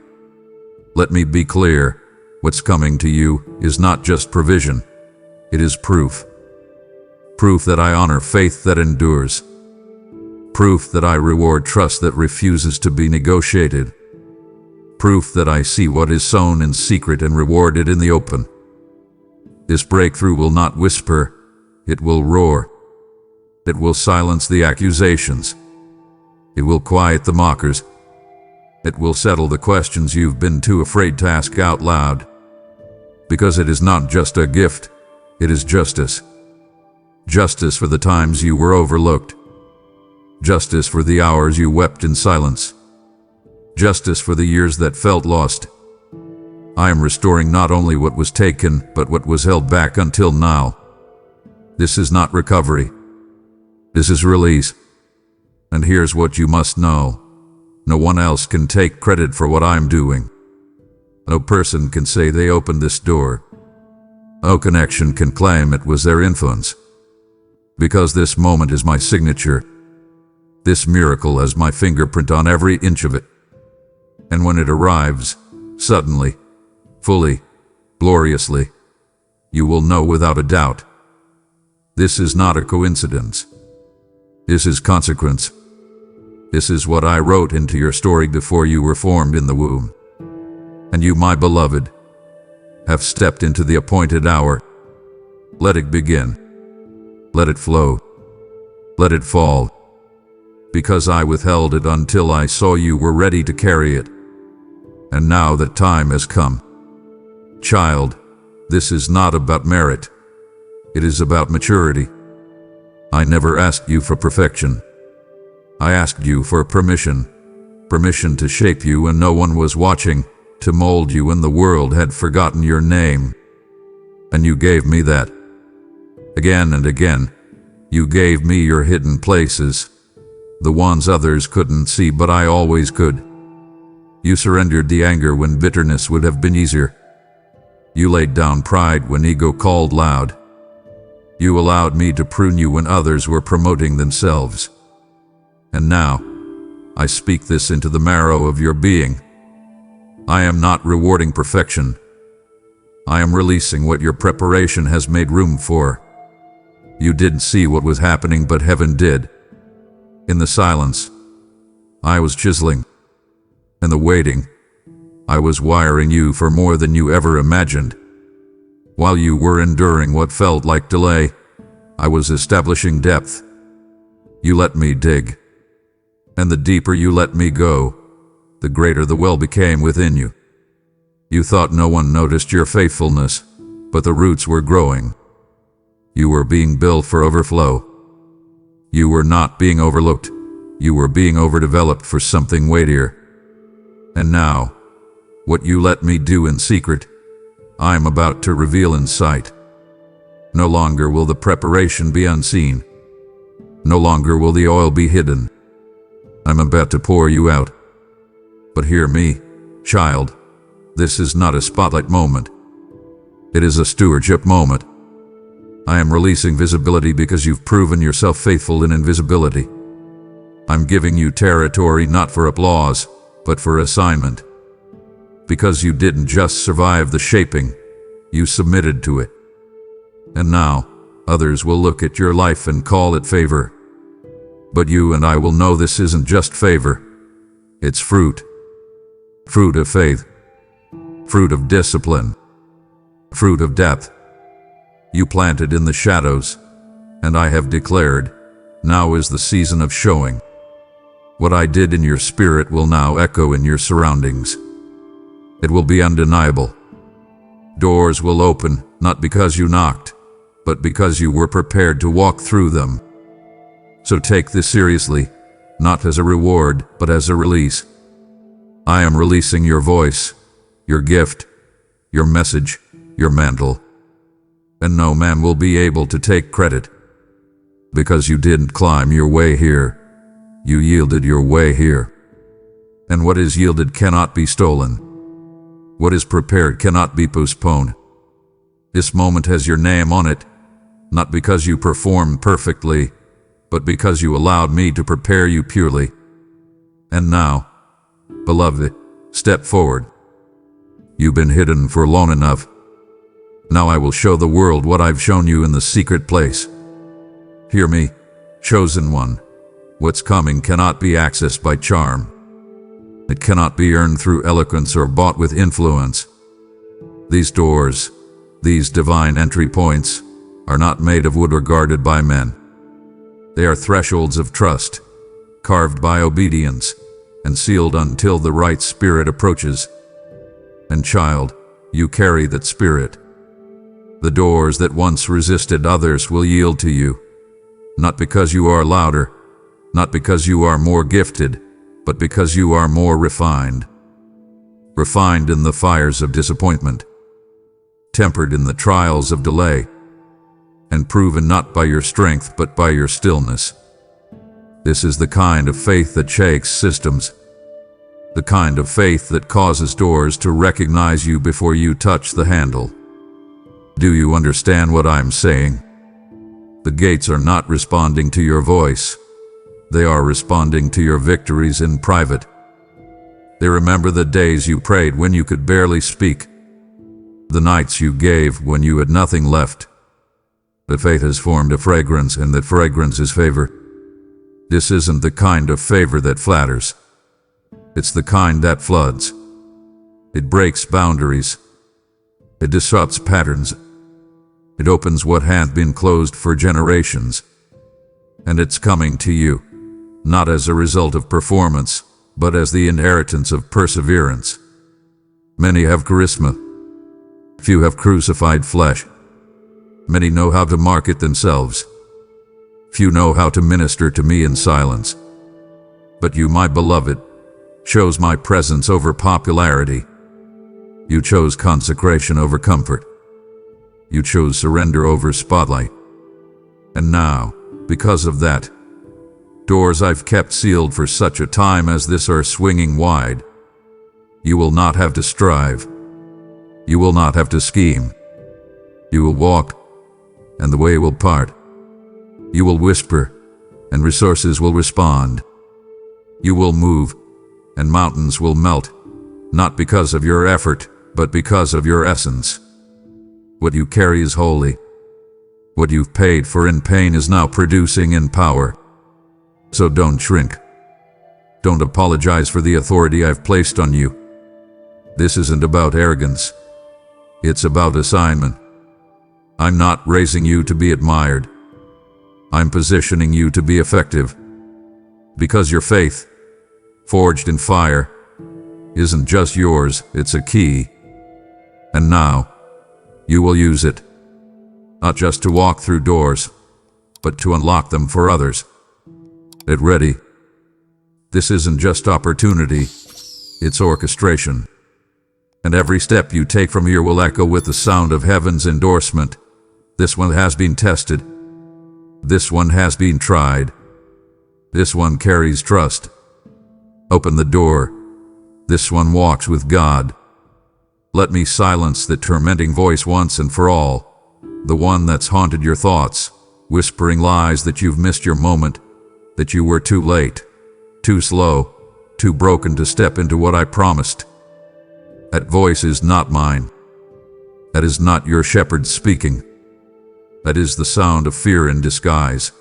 Speaker 1: Let me be clear. What's coming to you is not just provision. It is proof. Proof that I honor faith that endures. Proof that I reward trust that refuses to be negotiated. Proof that I see what is sown in secret and rewarded in the open. This breakthrough will not whisper, it will roar. It will silence the accusations. It will quiet the mockers. It will settle the questions you've been too afraid to ask out loud. Because it is not just a gift, it is justice. Justice for the times you were overlooked. Justice for the hours you wept in silence. Justice for the years that felt lost. I am restoring not only what was taken, but what was held back until now. This is not recovery. This is release. And here's what you must know. No one else can take credit for what I'm doing. No person can say they opened this door. No connection can claim it was their influence. Because this moment is my signature. This miracle has my fingerprint on every inch of it. And when it arrives, suddenly, fully, gloriously, you will know without a doubt. This is not a coincidence. This is consequence. This is what I wrote into your story before you were formed in the womb. And you, my beloved, have stepped into the appointed hour. Let it begin. Let it flow. Let it fall. Because I withheld it until I saw you were ready to carry it. And now that time has come. Child, this is not about merit. It is about maturity. I never asked you for perfection. I asked you for permission. Permission to shape you when no one was watching, to mold you when the world had forgotten your name. And you gave me that. Again and again, you gave me your hidden places. The ones others couldn't see, but I always could. You surrendered the anger when bitterness would have been easier. You laid down pride when ego called loud. You allowed me to prune you when others were promoting themselves. And now, I speak this into the marrow of your being. I am not rewarding perfection. I am releasing what your preparation has made room for. You didn't see what was happening, but heaven did. In the silence, I was chiseling. In the waiting, I was wiring you for more than you ever imagined. While you were enduring what felt like delay, I was establishing depth. You let me dig. And the deeper you let me go, the greater the well became within you. You thought no one noticed your faithfulness, but the roots were growing. You were being built for overflow. You were not being overlooked. You were being overdeveloped for something weightier. And now, what you let me do in secret, I am about to reveal in sight. No longer will the preparation be unseen. No longer will the oil be hidden. I'm about to pour you out. But hear me, child, this is not a spotlight moment. It is a stewardship moment. I am releasing visibility because you've proven yourself faithful in invisibility. I'm giving you territory not for applause, but for assignment. Because you didn't just survive the shaping, you submitted to it. And now, others will look at your life and call it favor. But you and I will know this isn't just favor. It's fruit. Fruit of faith. Fruit of discipline. Fruit of depth. You planted in the shadows, and I have declared, now is the season of showing. What I did in your spirit will now echo in your surroundings. It will be undeniable. Doors will open, not because you knocked, but because you were prepared to walk through them. So take this seriously, not as a reward, but as a release. I am releasing your voice, your gift, your message, your mantle. And no man will be able to take credit. Because you didn't climb your way here, you yielded your way here. And what is yielded cannot be stolen. What is prepared cannot be postponed. This moment has your name on it, not because you performed perfectly, but because you allowed me to prepare you purely. And now, beloved, step forward. You've been hidden for long enough. Now I will show the world what I've shown you in the secret place. Hear me, chosen one. What's coming cannot be accessed by charm. It cannot be earned through eloquence or bought with influence. These doors, these divine entry points, are not made of wood or guarded by men. They are thresholds of trust, carved by obedience, and sealed until the right spirit approaches. And child, you carry that spirit. The doors that once resisted others will yield to you, not because you are louder, not because you are more gifted, but because you are more refined. Refined in the fires of disappointment, tempered in the trials of delay, and proven not by your strength but by your stillness. This is the kind of faith that shakes systems, the kind of faith that causes doors to recognize you before you touch the handle. Do you understand what I'm saying? The gates are not responding to your voice. They are responding to your victories in private. They remember the days you prayed when you could barely speak, the nights you gave when you had nothing left. That faith has formed a fragrance, and that fragrance is favor. This isn't the kind of favor that flatters. It's the kind that floods. It breaks boundaries. It disrupts patterns. It opens what hath been closed for generations. And it's coming to you, not as a result of performance, but as the inheritance of perseverance. Many have charisma. Few have crucified flesh. Many know how to market themselves. Few know how to minister to me in silence. But you, my beloved, chose my presence over popularity. You chose consecration over comfort. You chose surrender over spotlight. And now, because of that, doors I've kept sealed for such a time as this are swinging wide. You will not have to strive. You will not have to scheme. You will walk, and the way will part. You will whisper, and resources will respond. You will move, and mountains will melt, not because of your effort, but because of your essence. What you carry is holy. What you've paid for in pain is now producing in power. So don't shrink. Don't apologize for the authority I've placed on you. This isn't about arrogance. It's about assignment. I'm not raising you to be admired. I'm positioning you to be effective. Because your faith, forged in fire, isn't just yours, it's a key. And now, you will use it, not just to walk through doors, but to unlock them for others. Get ready. This isn't just opportunity, it's orchestration. And every step you take from here will echo with the sound of heaven's endorsement. This one has been tested. This one has been tried. This one carries trust. Open the door. This one walks with God. Let me silence the tormenting voice once and for all, the one that's haunted your thoughts, whispering lies that you've missed your moment, that you were too late, too slow, too broken to step into what I promised. That voice is not mine. That is not your shepherd speaking. That is the sound of fear in disguise,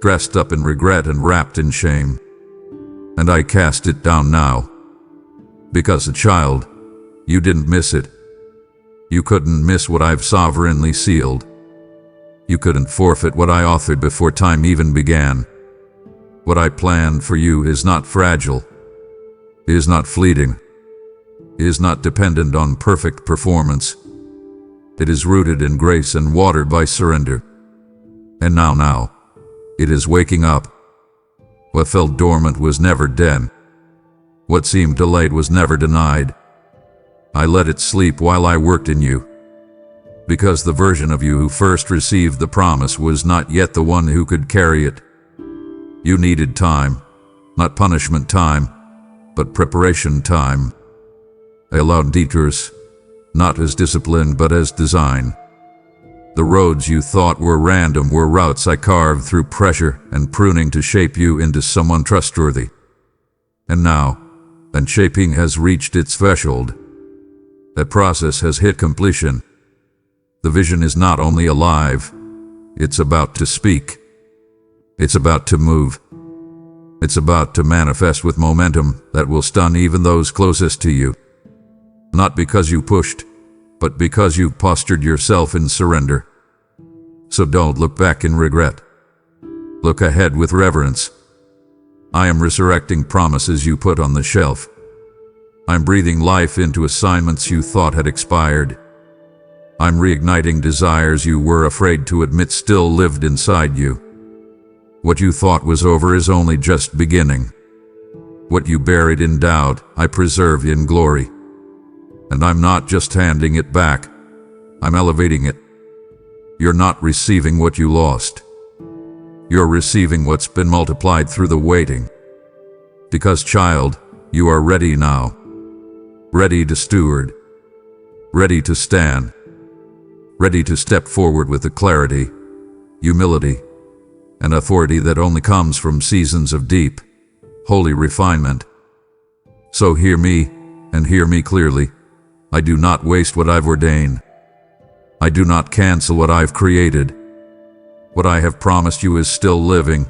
Speaker 1: dressed up in regret and wrapped in shame. And I cast it down now. Because a child, you didn't miss it. You couldn't miss what I've sovereignly sealed. You couldn't forfeit what I authored before time even began. What I planned for you is not fragile, is not fleeting, is not dependent on perfect performance. It is rooted in grace and watered by surrender. And now, it is waking up. What felt dormant was never dead. What seemed delayed was never denied. I let it sleep while I worked in you. Because the version of you who first received the promise was not yet the one who could carry it. You needed time, not punishment time, but preparation time. I allowed detours, not as discipline but as design. The roads you thought were random were routes I carved through pressure and pruning to shape you into someone trustworthy. And now, that shaping has reached its threshold. That process has hit completion. The vision is not only alive, it's about to speak. It's about to move. It's about to manifest with momentum that will stun even those closest to you. Not because you pushed, but because you postured yourself in surrender. So don't look back in regret. Look ahead with reverence. I am resurrecting promises you put on the shelf. I'm breathing life into assignments you thought had expired. I'm reigniting desires you were afraid to admit still lived inside you. What you thought was over is only just beginning. What you buried in doubt, I preserve in glory. And I'm not just handing it back, I'm elevating it. You're not receiving what you lost. You're receiving what's been multiplied through the waiting. Because, child, you are ready now. Ready to steward. Ready to stand. Ready to step forward with the clarity, humility, and authority that only comes from seasons of deep, holy refinement. So hear me, and hear me clearly. I do not waste what I've ordained. I do not cancel what I've created. What I have promised you is still living,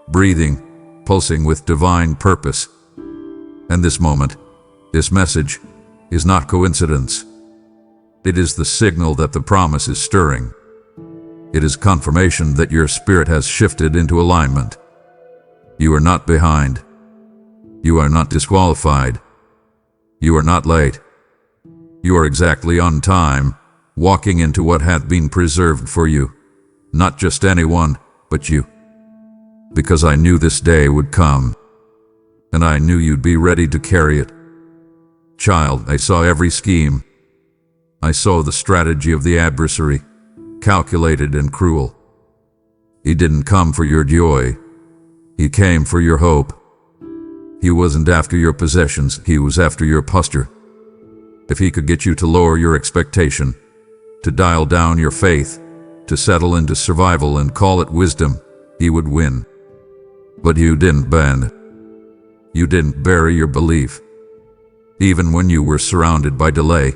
Speaker 1: breathing, pulsing with divine purpose. And this moment, this message, is not coincidence. It is the signal that the promise is stirring. It is confirmation that your spirit has shifted into alignment. You are not behind. You are not disqualified. You are not late. You are exactly on time, walking into what hath been preserved for you. Not just anyone, but you. Because I knew this day would come, and I knew you'd be ready to carry it. Child, I saw every scheme. I saw the strategy of the adversary, calculated and cruel. He didn't come for your joy. He came for your hope. He wasn't after your possessions, he was after your posture. If he could get you to lower your expectation, to dial down your faith, to settle into survival and call it wisdom, he would win. But you didn't bend. You didn't bury your belief. Even when you were surrounded by delay,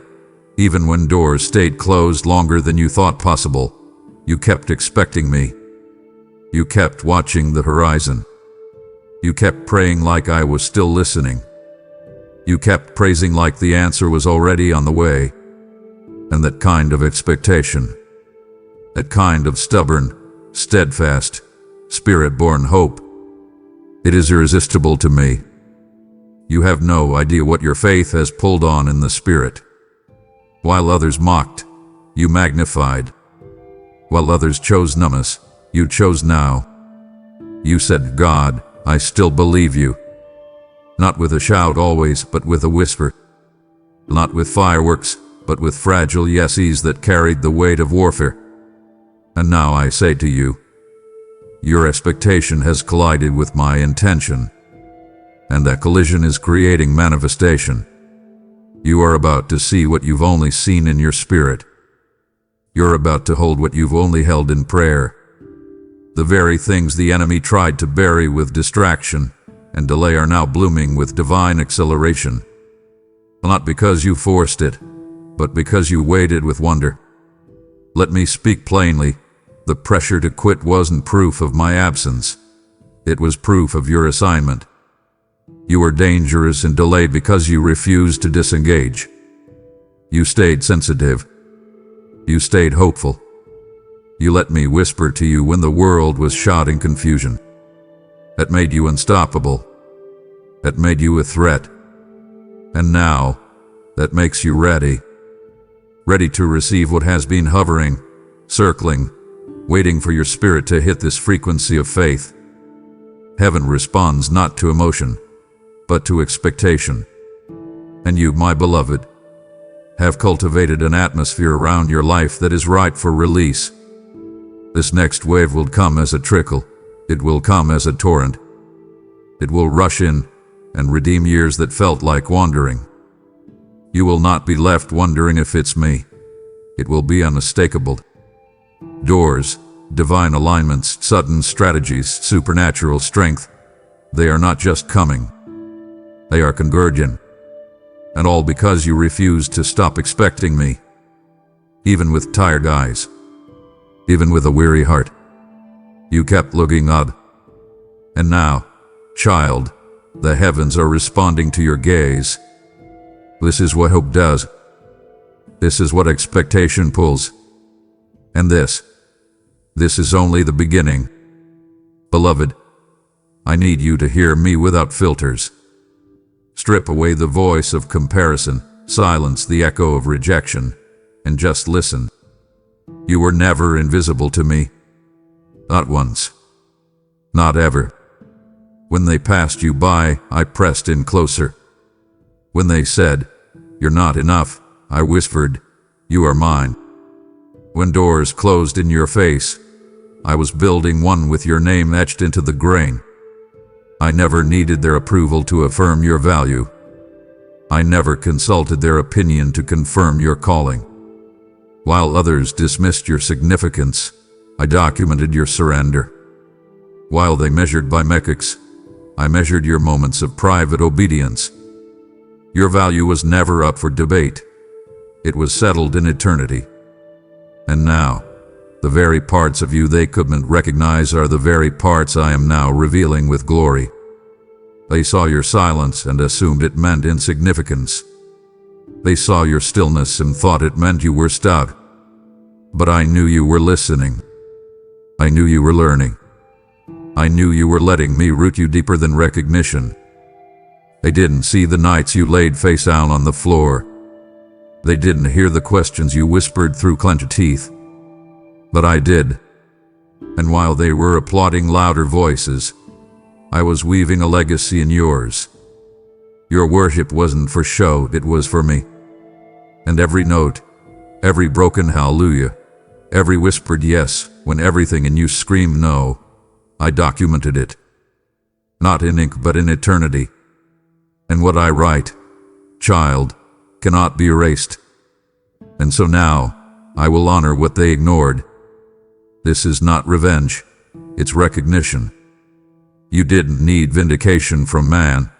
Speaker 1: even when doors stayed closed longer than you thought possible, you kept expecting me. You kept watching the horizon. You kept praying like I was still listening. You kept praising like the answer was already on the way. And that kind of expectation, that kind of stubborn, steadfast, spirit-born hope, it is irresistible to me. You have no idea what your faith has pulled on in the spirit. While others mocked, you magnified. While others chose numbness, you chose now. You said, God, I still believe you. Not with a shout always, but with a whisper. Not with fireworks, but with fragile yeses that carried the weight of warfare. And now I say to you, your expectation has collided with my intention, and that collision is creating manifestation. You are about to see what you've only seen in your spirit. You're about to hold what you've only held in prayer. The very things the enemy tried to bury with distraction and delay are now blooming with divine acceleration. Not because you forced it, but because you waited with wonder. Let me speak plainly. The pressure to quit wasn't proof of my absence. It was proof of your assignment. You were dangerous and delayed because you refused to disengage. You stayed sensitive. You stayed hopeful. You let me whisper to you when the world was shouting confusion. That made you unstoppable. That made you a threat. And now, that makes you ready. Ready to receive what has been hovering, circling, waiting for your spirit to hit this frequency of faith. Heaven responds not to emotion, but to expectation. And you, my beloved, have cultivated an atmosphere around your life that is ripe for release. This next wave will come as a trickle. It will come as a torrent. It will rush in and redeem years that felt like wandering. You will not be left wondering if it's me. It will be unmistakable. Doors, divine alignments, sudden strategies, supernatural strength, they are not just coming. They are converging. And all because you refused to stop expecting me. Even with tired eyes. Even with a weary heart. You kept looking up. And now, child, the heavens are responding to your gaze. This is what hope does. This is what expectation pulls. And this is only the beginning. Beloved, I need you to hear me without filters. Strip away the voice of comparison, silence the echo of rejection, and just listen. You were never invisible to me. Not once. Not ever. When they passed you by, I pressed in closer. When they said, "You're not enough," I whispered, "You are mine." When doors closed in your face, I was building one with your name etched into the grain. I never needed their approval to affirm your value. I never consulted their opinion to confirm your calling. While others dismissed your significance, I documented your surrender. While they measured by metrics, I measured your moments of private obedience. Your value was never up for debate. It was settled in eternity. And now, the very parts of you they couldn't recognize are the very parts I am now revealing with glory. They saw your silence and assumed it meant insignificance. They saw your stillness and thought it meant you were stuck. But I knew you were listening. I knew you were learning. I knew you were letting me root you deeper than recognition. They didn't see the nights you laid face down on the floor. They didn't hear the questions you whispered through clenched teeth. But I did. And while they were applauding louder voices, I was weaving a legacy in yours. Your worship wasn't for show, it was for me. And every note, every broken hallelujah, every whispered yes, when everything in you screamed no, I documented it. Not in ink, but in eternity. And what I write, child, cannot be erased. And so now, I will honor what they ignored. This is not revenge, it's recognition. You didn't need vindication from man,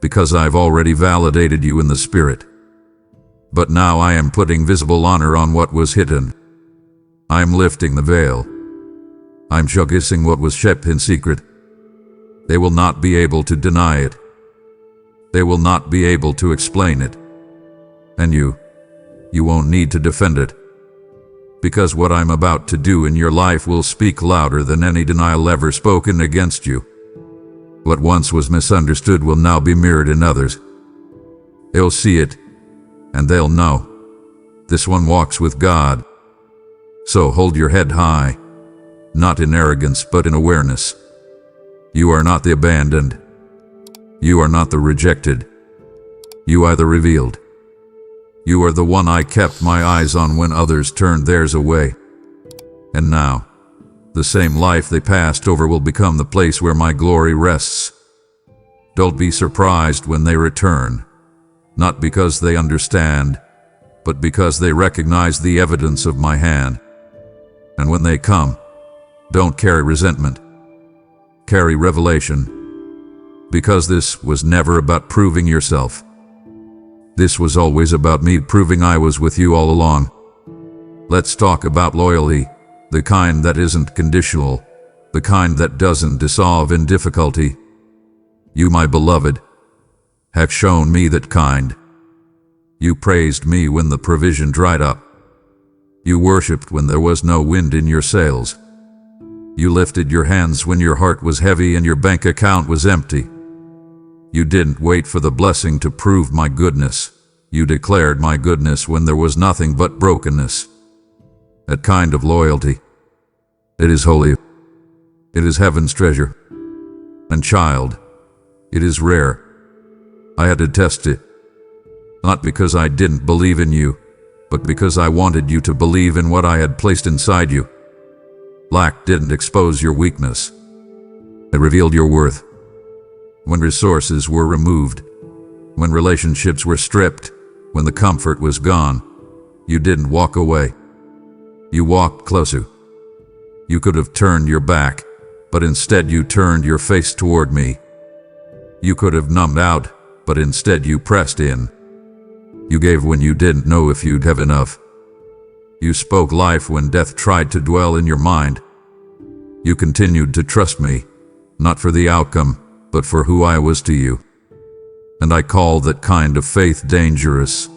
Speaker 1: because I've already validated you in the spirit. But now I am putting visible honor on what was hidden. I'm lifting the veil. I'm showcasing what was kept in secret. They will not be able to deny it. They will not be able to explain it. And you won't need to defend it. Because what I'm about to do in your life will speak louder than any denial ever spoken against you. What once was misunderstood will now be mirrored in others. They'll see it, and they'll know. This one walks with God. So hold your head high, not in arrogance but in awareness. You are not the abandoned. You are not the rejected. You are the revealed. You are the one I kept my eyes on when others turned theirs away. And now, the same life they passed over will become the place where my glory rests. Don't be surprised when they return, not because they understand, but because they recognize the evidence of my hand. And when they come, don't carry resentment. Carry revelation. Because this was never about proving yourself. This was always about me proving I was with you all along. Let's talk about loyalty, the kind that isn't conditional, the kind that doesn't dissolve in difficulty. You, my beloved, have shown me that kind. You praised me when the provision dried up. You worshipped when there was no wind in your sails. You lifted your hands when your heart was heavy and your bank account was empty. You didn't wait for the blessing to prove my goodness. You declared my goodness when there was nothing but brokenness. That kind of loyalty, it is holy. It is heaven's treasure. And child, it is rare. I had to test it. Not because I didn't believe in you, but because I wanted you to believe in what I had placed inside you. Lack didn't expose your weakness. It revealed your worth. When resources were removed, when relationships were stripped, when the comfort was gone, you didn't walk away. You walked closer. You could have turned your back, but instead you turned your face toward me. You could have numbed out, but instead you pressed in. You gave when you didn't know if you'd have enough. You spoke life when death tried to dwell in your mind. You continued to trust me, not for the outcome, but for who I was to you. And I call that kind of faith dangerous.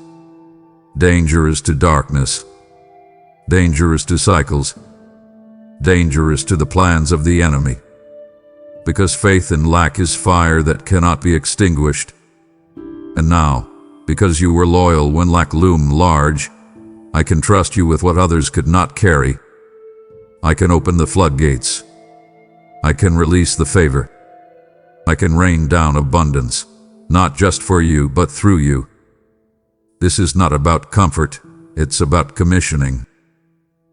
Speaker 1: Dangerous to darkness. Dangerous to cycles. Dangerous to the plans of the enemy. Because faith in lack is fire that cannot be extinguished. And now, because you were loyal when lack loomed large, I can trust you with what others could not carry. I can open the floodgates. I can release the favor. I can rain down abundance, not just for you, but through you. This is not about comfort, it's about commissioning.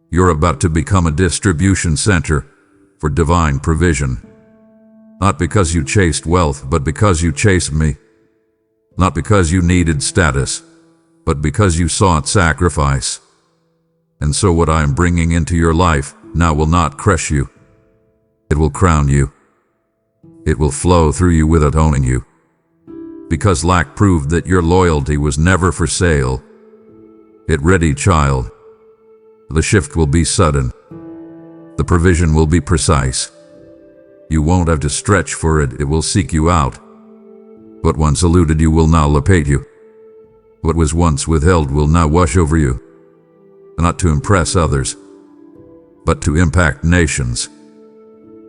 Speaker 1: You're about to become a distribution center for divine provision. Not because you chased wealth, but because you chased me. Not because you needed status, but because you sought sacrifice. And so what I am bringing into your life now will not crush you. It will crown you. It will flow through you without owning you. Because lack proved that your loyalty was never for sale. Get ready, child. The shift will be sudden. The provision will be precise. You won't have to stretch for it, it will seek you out. What once eluded you will now locate you. What was once withheld will now wash over you. Not to impress others, but to impact nations.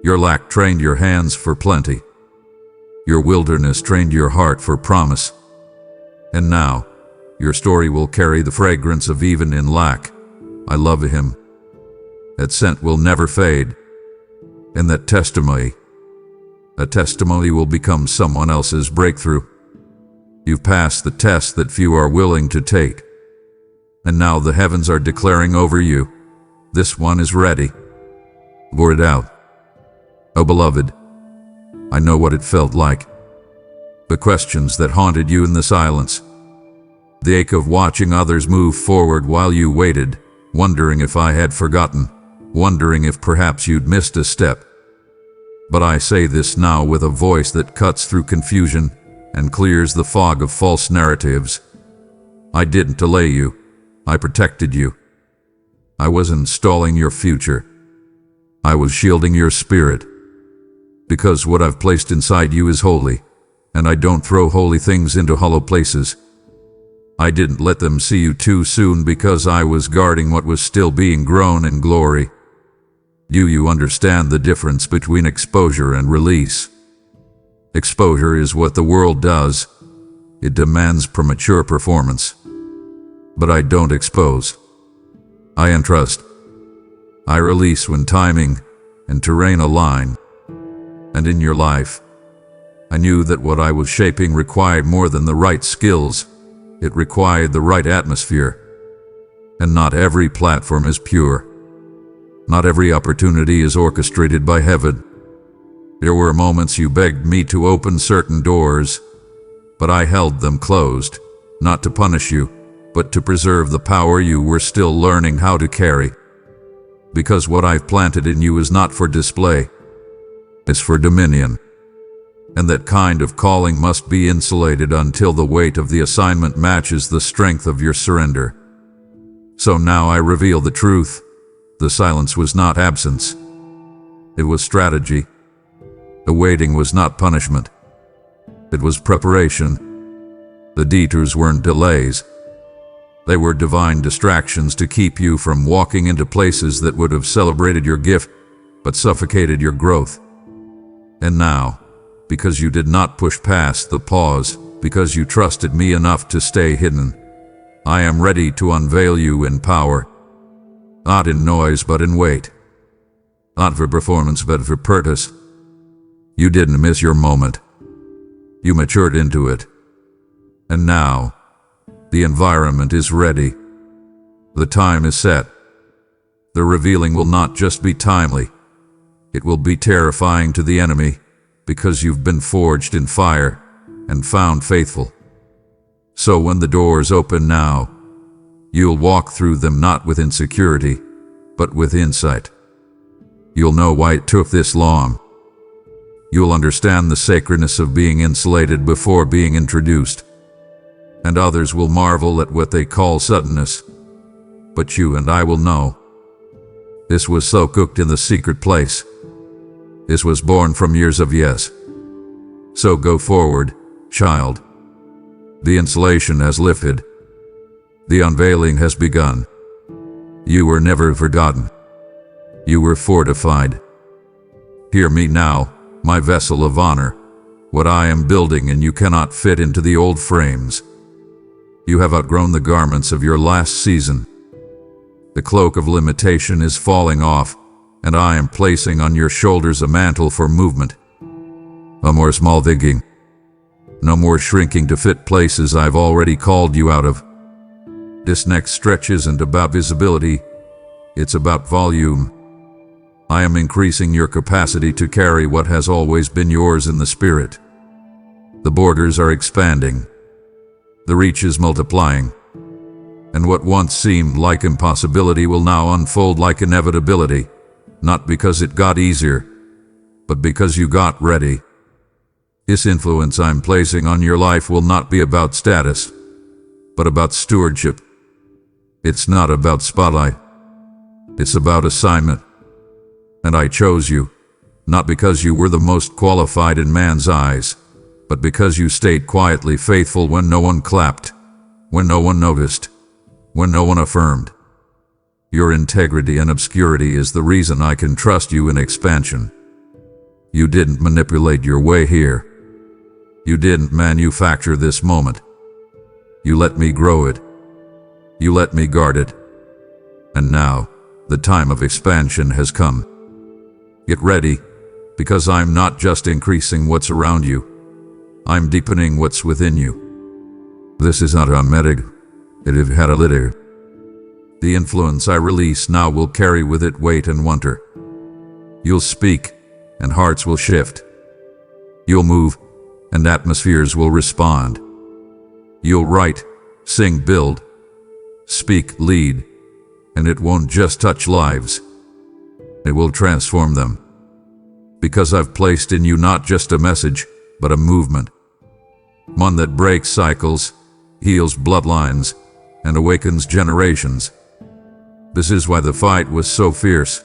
Speaker 1: Your lack trained your hands for plenty. Your wilderness trained your heart for promise. And now, your story will carry the fragrance of even in lack. I love him. That scent will never fade. And that testimony will become someone else's breakthrough. You've passed the test that few are willing to take. And now the heavens are declaring over you, this one is ready. Pour it out. Oh beloved, I know what it felt like. The questions that haunted you in the silence. The ache of watching others move forward while you waited, wondering if I had forgotten, wondering if perhaps you'd missed a step. But I say this now with a voice that cuts through confusion and clears the fog of false narratives. I didn't delay you. I protected you. I was installing your future. I was shielding your spirit. Because what I've placed inside you is holy. And I don't throw holy things into hollow places. I didn't let them see you too soon because I was guarding what was still being grown in glory. Do you understand the difference between exposure and release? Exposure is what the world does. It demands premature performance. But I don't expose. I entrust. I release when timing and terrain align. And in your life, I knew that what I was shaping required more than the right skills. It required the right atmosphere. And not every platform is pure. Not every opportunity is orchestrated by heaven. There were moments you begged me to open certain doors, but I held them closed, not to punish you, but to preserve the power you were still learning how to carry. Because what I've planted in you is not for display, it's for dominion. And that kind of calling must be insulated until the weight of the assignment matches the strength of your surrender. So now I reveal the truth. The silence was not absence. It was strategy. The waiting was not punishment. It was preparation. The detours weren't delays. They were divine distractions to keep you from walking into places that would have celebrated your gift, but suffocated your growth. And now, because you did not push past the pause, because you trusted me enough to stay hidden, I am ready to unveil you in power. Not in noise, but in weight. Not for performance, but for purpose. You didn't miss your moment. You matured into it. And now, the environment is ready. The time is set. The revealing will not just be timely. It will be terrifying to the enemy, because you've been forged in fire and found faithful. So when the doors open now, you'll walk through them not with insecurity, but with insight. You'll know why it took this long. You'll understand the sacredness of being insulated before being introduced. And others will marvel at what they call suddenness. But you and I will know. This was so cooked in the secret place. This was born from years of yes. So go forward, child. The insulation has lifted. The unveiling has begun. You were never forgotten. You were fortified. Hear me now, my vessel of honor. What I am building and you cannot fit into the old frames. You have outgrown the garments of your last season. The cloak of limitation is falling off, and I am placing on your shoulders a mantle for movement. No more small thinking. No more shrinking to fit places I've already called you out of. This next stretch isn't about visibility, it's about volume. I am increasing your capacity to carry what has always been yours in the spirit. The borders are expanding. The reach is multiplying. And what once seemed like impossibility will now unfold like inevitability, not because it got easier, but because you got ready. This influence I'm placing on your life will not be about status, but about stewardship. It's not about spotlight. It's about assignment. And I chose you, not because you were the most qualified in man's eyes, but because you stayed quietly faithful when no one clapped, when no one noticed, when no one affirmed. Your integrity and obscurity is the reason I can trust you in expansion. You didn't manipulate your way here. You didn't manufacture this moment. You let me grow it. You let me guard it. And now, the time of expansion has come. Get ready, because I'm not just increasing what's around you. I'm deepening what's within you. This is not unmetic. It have had a litter. The influence I release now will carry with it weight and wonder. You'll speak, and hearts will shift. You'll move, and atmospheres will respond. You'll write, sing, build, speak, lead, and it won't just touch lives. It will transform them. Because I've placed in you not just a message, but a movement. One that breaks cycles, heals bloodlines, and awakens generations. This is why the fight was so fierce.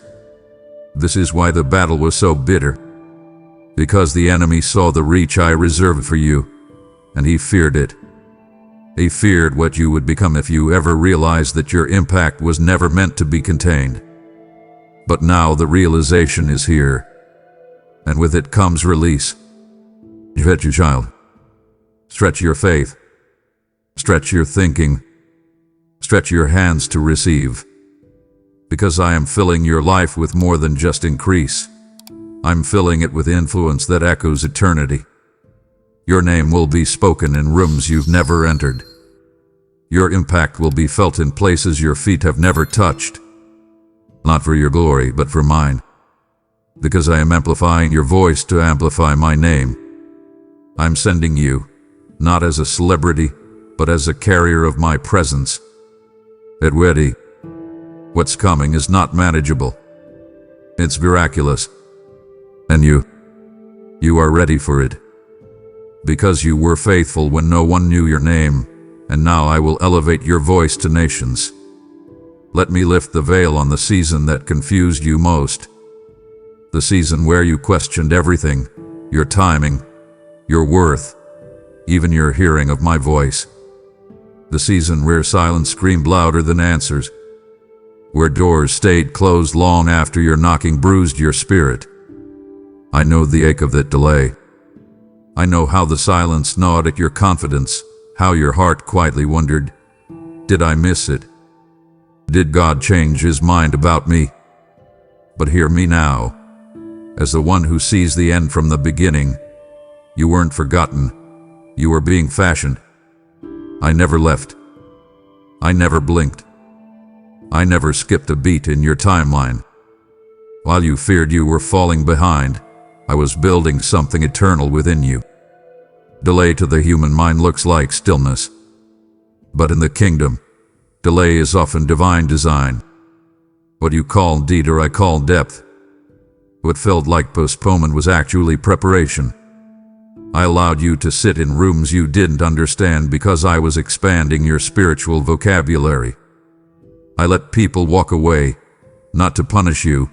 Speaker 1: This is why the battle was so bitter. because the enemy saw the reach I reserved for you, and he feared it. He feared what you would become if you ever realized that your impact was never meant to be contained. But now the realization is here, and with it comes release. Stretch your child. Stretch your faith. Stretch your thinking. Stretch your hands to receive. Because I am filling your life with more than just increase. I'm filling it with influence that echoes eternity. Your name will be spoken in rooms you've never entered. Your impact will be felt in places your feet have never touched. Not for your glory, but for mine. Because I am amplifying your voice to amplify my name. I'm sending you, not as a celebrity, but as a carrier of my presence. Get ready. What's coming is not manageable. It's miraculous. And you are ready for it. Because you were faithful when no one knew your name, and now I will elevate your voice to nations. Let me lift the veil on the season that confused you most. The season where you questioned everything, your timing, your worth, even your hearing of my voice. The season where silence screamed louder than answers, where doors stayed closed long after your knocking bruised your spirit. I know the ache of that delay. I know how the silence gnawed at your confidence, how your heart quietly wondered, did I miss it? Did God change his mind about me? But hear me now, as the one who sees the end from the beginning. You weren't forgotten. You were being fashioned. I never left. I never blinked. I never skipped a beat in your timeline. While you feared you were falling behind, I was building something eternal within you. Delay to the human mind looks like stillness. But in the kingdom, delay is often divine design. What you call detour, I call depth. What felt like postponement was actually preparation. I allowed you to sit in rooms you didn't understand because I was expanding your spiritual vocabulary. I let people walk away, not to punish you,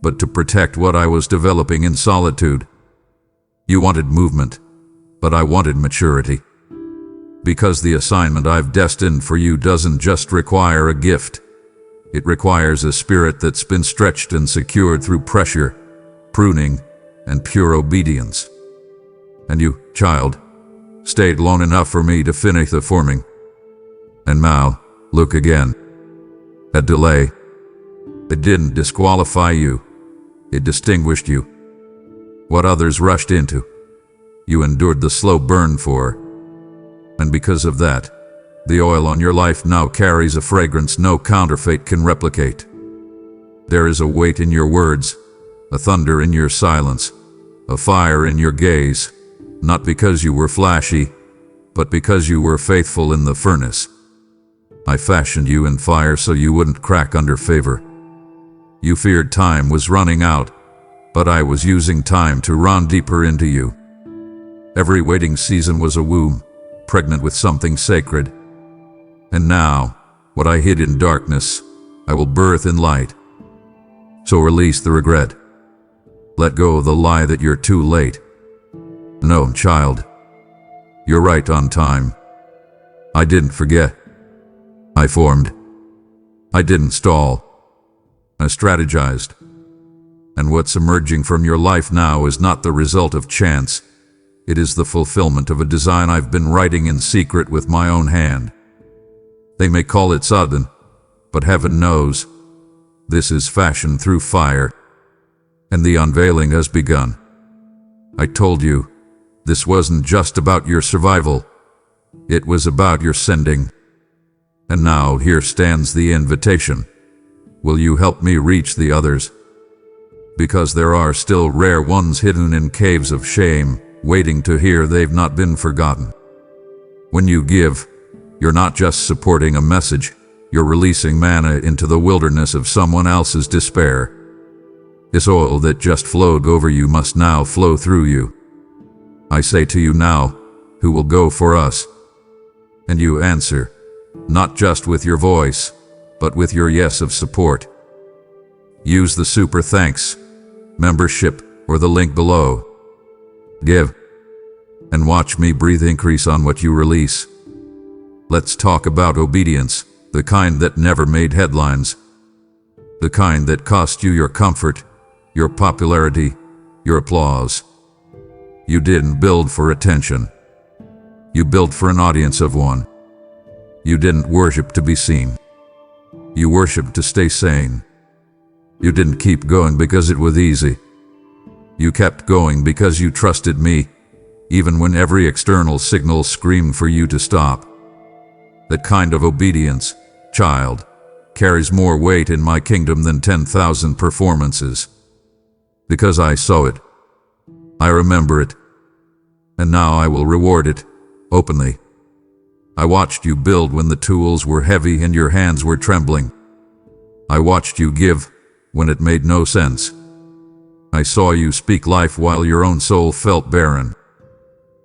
Speaker 1: but to protect what I was developing in solitude. You wanted movement, but I wanted maturity. Because the assignment I've destined for you doesn't just require a gift. It requires a spirit that's been stretched and secured through pressure, pruning, and pure obedience. And you, child, stayed long enough for me to finish the forming. And now, look again. A delay. It didn't disqualify you. It distinguished you. What others rushed into, you endured the slow burn for. And because of that, the oil on your life now carries a fragrance no counterfeit can replicate. There is a weight in your words, a thunder in your silence, a fire in your gaze, not because you were flashy, but because you were faithful in the furnace. I fashioned you in fire so you wouldn't crack under favor. You feared time was running out, but I was using time to run deeper into you. Every waiting season was a womb, pregnant with something sacred. And now, what I hid in darkness, I will birth in light. So release the regret. Let go of the lie that you're too late. No, child. You're right on time. I didn't forget. I formed. I didn't stall. I strategized. And what's emerging from your life now is not the result of chance. It is the fulfillment of a design I've been writing in secret with my own hand. They may call it sudden, but heaven knows, this is fashioned through fire. And the unveiling has begun. I told you, this wasn't just about your survival. It was about your sending. And now here stands the invitation. Will you help me reach the others? Because there are still rare ones hidden in caves of shame, waiting to hear they've not been forgotten. When you give, you're not just supporting a message, you're releasing manna into the wilderness of someone else's despair. This oil that just flowed over you must now flow through you. I say to you now, who will go for us? And you answer, not just with your voice, but with your yes of support. Use the super thanks, membership, or the link below. Give. And watch me breathe increase on what you release. Let's talk about obedience, the kind that never made headlines. The kind that cost you your comfort, your popularity, your applause. You didn't build for attention. You built for an audience of one. You didn't worship to be seen. You worshiped to stay sane. You didn't keep going because it was easy. You kept going because you trusted me, even when every external signal screamed for you to stop. That kind of obedience, child, carries more weight in my kingdom than 10,000 performances. Because I saw it. I remember it. And now I will reward it, openly. I watched you build when the tools were heavy and your hands were trembling. I watched you give when it made no sense. I saw you speak life while your own soul felt barren.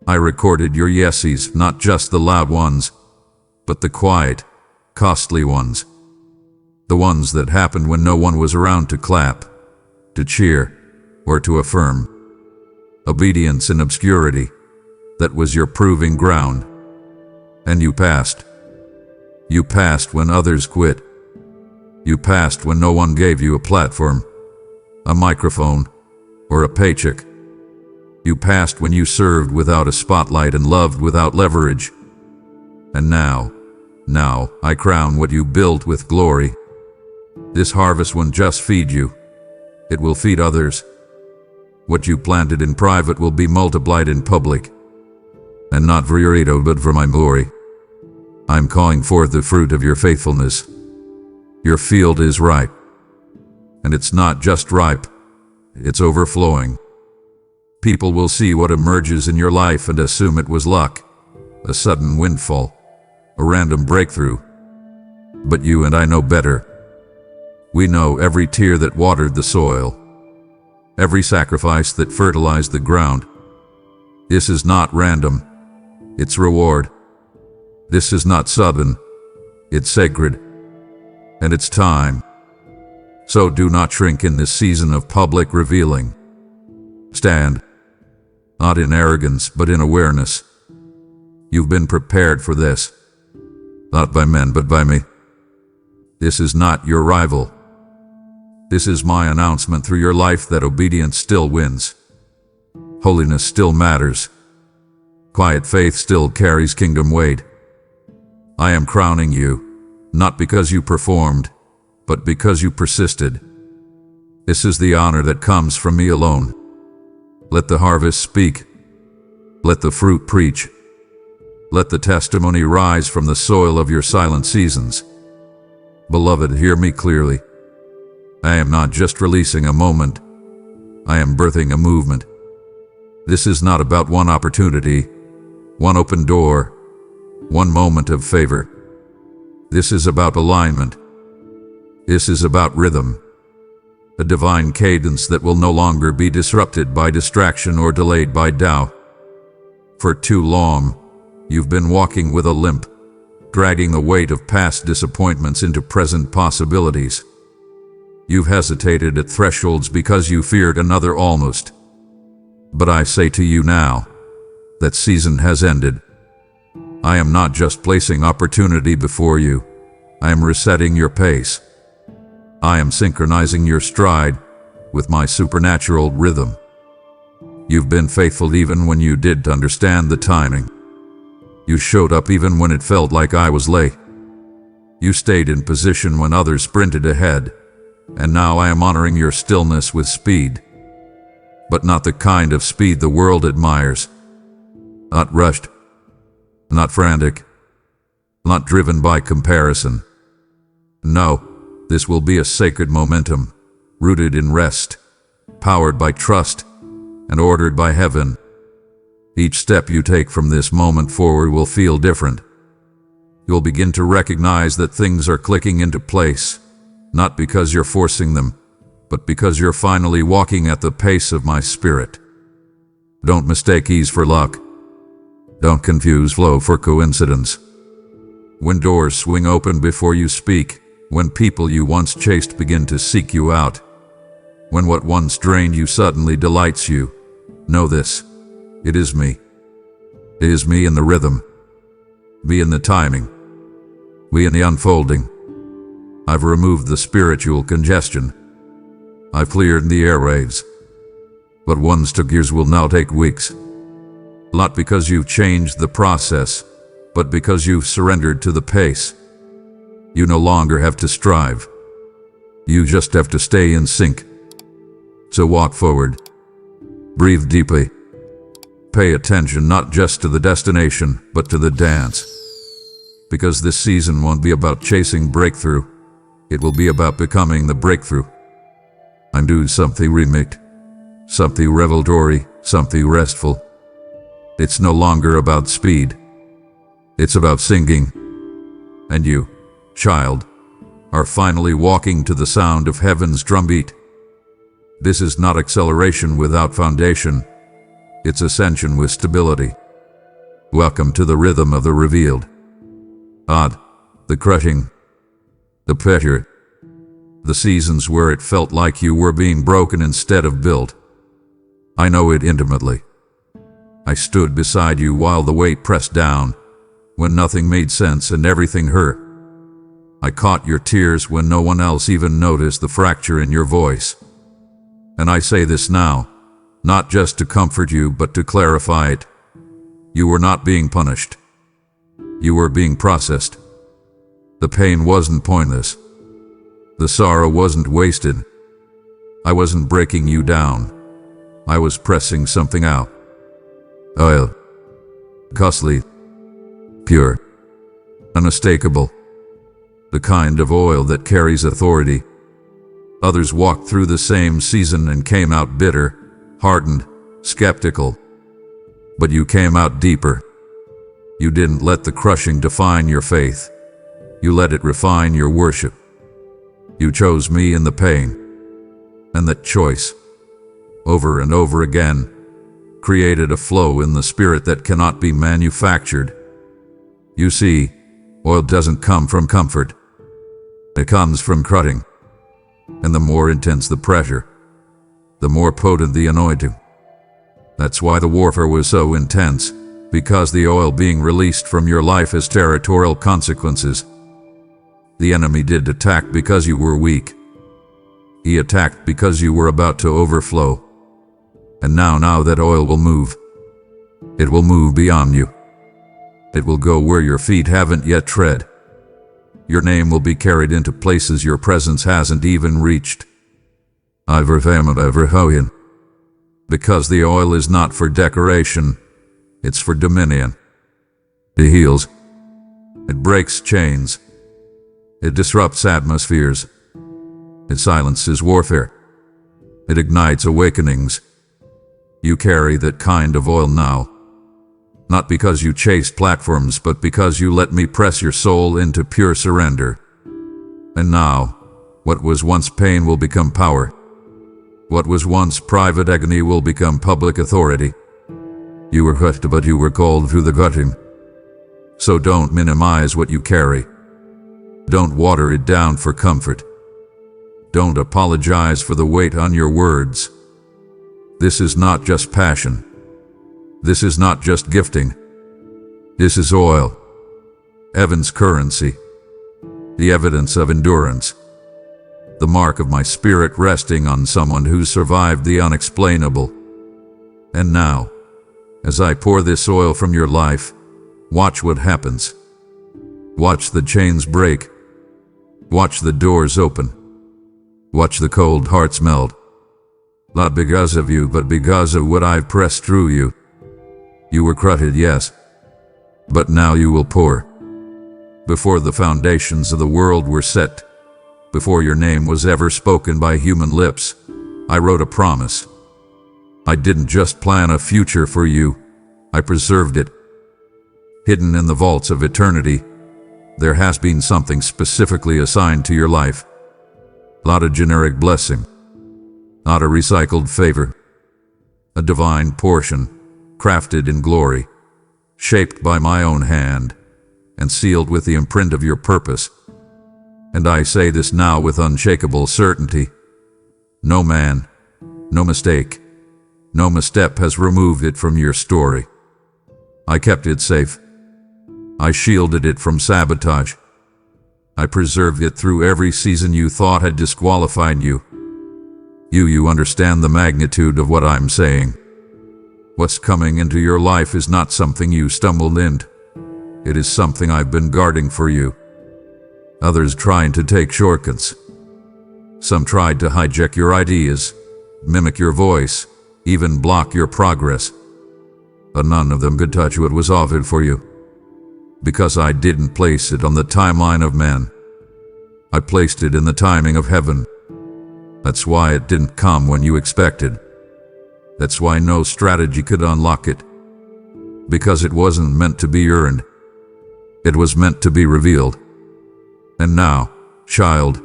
Speaker 1: I recorded your yeses, not just the loud ones, but the quiet, costly ones. The ones that happened when no one was around to clap, to cheer, or to affirm. Obedience in obscurity, that was your proving ground. And you passed. You passed when others quit. You passed when no one gave you a platform, a microphone, or a paycheck. You passed when you served without a spotlight and loved without leverage. And now I crown what you built with glory. This harvest won't just feed you. It will feed others. What you planted in private will be multiplied in public. And not for your ego, but for my glory. I'm calling forth the fruit of your faithfulness. Your field is ripe. And it's not just ripe, it's overflowing. People will see what emerges in your life and assume it was luck, a sudden windfall, a random breakthrough. But you and I know better. We know every tear that watered the soil, every sacrifice that fertilized the ground. This is not random, it's reward. This is not sudden, it's sacred. And it's time. So do not shrink in this season of public revealing. Stand, not in arrogance, but in awareness. You've been prepared for this, not by men, but by me. This is not your rival. This is my announcement through your life that obedience still wins. Holiness still matters. Quiet faith still carries kingdom weight. I am crowning you, not because you performed, but because you persisted. This is the honor that comes from me alone. Let the harvest speak. Let the fruit preach. Let the testimony rise from the soil of your silent seasons. Beloved, hear me clearly. I am not just releasing a moment. I am birthing a movement. This is not about one opportunity, one open door, one moment of favor. This is about alignment. This is about rhythm. A divine cadence that will no longer be disrupted by distraction or delayed by doubt. For too long, you've been walking with a limp, dragging the weight of past disappointments into present possibilities. You've hesitated at thresholds because you feared another almost. But I say to you now, that season has ended. I am not just placing opportunity before you. I am resetting your pace. I am synchronizing your stride with my supernatural rhythm. You've been faithful even when you didn't understand the timing. You showed up even when it felt like I was late. You stayed in position when others sprinted ahead. And now I am honoring your stillness with speed. But not the kind of speed the world admires. Not rushed. Not frantic. Not driven by comparison. No, this will be a sacred momentum, rooted in rest, powered by trust, and ordered by heaven. Each step you take from this moment forward will feel different. You'll begin to recognize that things are clicking into place, not because you're forcing them, but because you're finally walking at the pace of my spirit. Don't mistake ease for luck. Don't confuse flow for coincidence. When doors swing open before you speak, when people you once chased begin to seek you out, when what once drained you suddenly delights you, know this: It is me. It is me in the rhythm, me in the timing, we in the unfolding. I've removed the spiritual congestion. I've cleared the airwaves. What once took years will now take weeks. Not because you've changed the process, but because you've surrendered to the pace. You no longer have to strive. You just have to stay in sync. So walk forward. Breathe deeply. Pay attention not just to the destination, but to the dance. Because this season won't be about chasing breakthrough. It will be about becoming the breakthrough. I'm doing something remixed, something revelatory, something restful. It's no longer about speed. It's about singing. And you, child, are finally walking to the sound of heaven's drumbeat. This is not acceleration without foundation. It's ascension with stability. Welcome to the rhythm of the revealed. Odd, the crushing, the pressure, the seasons where it felt like you were being broken instead of built. I know it intimately. I stood beside you while the weight pressed down, when nothing made sense and everything hurt. I caught your tears when no one else even noticed the fracture in your voice. And I say this now, not just to comfort you, but to clarify it. You were not being punished. You were being processed. The pain wasn't pointless. The sorrow wasn't wasted. I wasn't breaking you down. I was pressing something out. Oil. Costly. Pure. Unmistakable. The kind of oil that carries authority. Others walked through the same season and came out bitter, hardened, skeptical. But you came out deeper. You didn't let the crushing define your faith. You let it refine your worship. You chose me in the pain. And that choice, over and over again, created a flow in the spirit that cannot be manufactured. You see, oil doesn't come from comfort. It comes from cutting. And the more intense the pressure, the more potent the anointing. That's why the warfare was so intense, because the oil being released from your life has territorial consequences. The enemy did attack because you were weak. He attacked because you were about to overflow. And now that oil will move. It will move beyond you. It will go where your feet haven't yet tread. Your name will be carried into places your presence hasn't even reached. Because the oil is not for decoration, it's for dominion. It heals. It breaks chains. It disrupts atmospheres. It silences warfare. It ignites awakenings. You carry that kind of oil now. Not because you chased platforms, but because you let me press your soul into pure surrender. And now, what was once pain will become power. What was once private agony will become public authority. You were cut, but you were called through the cutting. So don't minimize what you carry. Don't water it down for comfort. Don't apologize for the weight on your words. This is not just passion. This is not just gifting. This is oil. Heaven's currency. The evidence of endurance. The mark of my spirit resting on someone who survived the unexplainable. And now, as I pour this oil from your life, watch what happens. Watch the chains break. Watch the doors open. Watch the cold hearts melt. Not because of you, but because of what I've pressed through you. You were crutted, yes. But now you will pour. Before the foundations of the world were set, before your name was ever spoken by human lips, I wrote a promise. I didn't just plan a future for you, I preserved it. Hidden in the vaults of eternity, there has been something specifically assigned to your life. Not a generic blessing, not a recycled favor. A divine portion, crafted in glory, shaped by my own hand, and sealed with the imprint of your purpose. And I say this now with unshakable certainty. No man, no mistake, No misstep has removed it from your story. I kept it safe. I shielded it from sabotage. I preserved it through every season you thought had disqualified you. You understand the magnitude of what I'm saying. What's coming into your life is not something you stumbled into. It is something I've been guarding for you. Others trying to take shortcuts. Some tried to hijack your ideas, mimic your voice, even block your progress. But none of them could touch what was offered for you. Because I didn't place it on the timeline of men. I placed it in the timing of heaven. That's why it didn't come when you expected. That's why no strategy could unlock it. Because it wasn't meant to be earned. It was meant to be revealed. And now, child,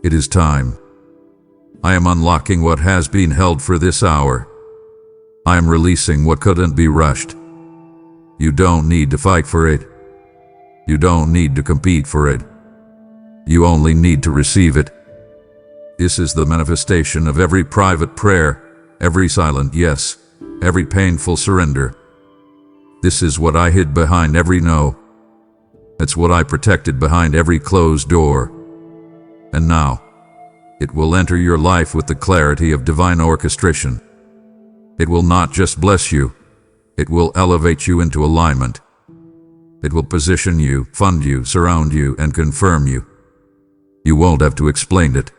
Speaker 1: it is time. I am unlocking what has been held for this hour. I am releasing what couldn't be rushed. You don't need to fight for it. You don't need to compete for it. You only need to receive it. This is the manifestation of every private prayer, every silent yes, every painful surrender. This is what I hid behind every no. It's what I protected behind every closed door. And now, it will enter your life with the clarity of divine orchestration. It will not just bless you, it will elevate you into alignment. It will position you, fund you, surround you, and confirm you. You won't have to explain it.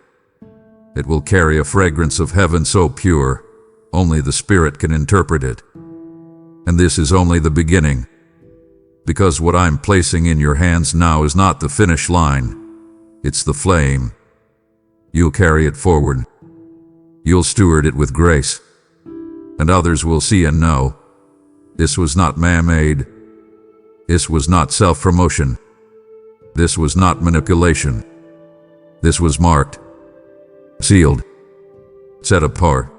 Speaker 1: It will carry a fragrance of heaven so pure, only the Spirit can interpret it. And this is only the beginning. Because what I'm placing in your hands now is not the finish line, it's the flame. You'll carry it forward. You'll steward it with grace. And others will see and know. This was not man-made. This was not self-promotion. This was not manipulation. This was marked, sealed, set apart,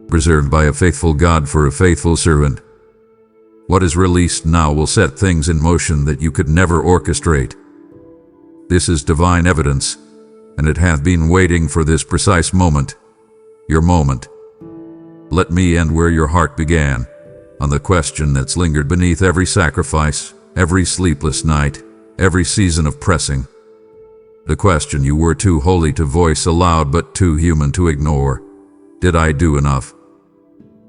Speaker 1: preserved by a faithful God for a faithful servant. What is released now will set things in motion that you could never orchestrate. This is divine evidence, and it hath been waiting for this precise moment, your moment. Let me end where your heart began, on the question that's lingered beneath every sacrifice, every sleepless night, every season of pressing. The question you were too holy to voice aloud but too human to ignore. Did I do enough?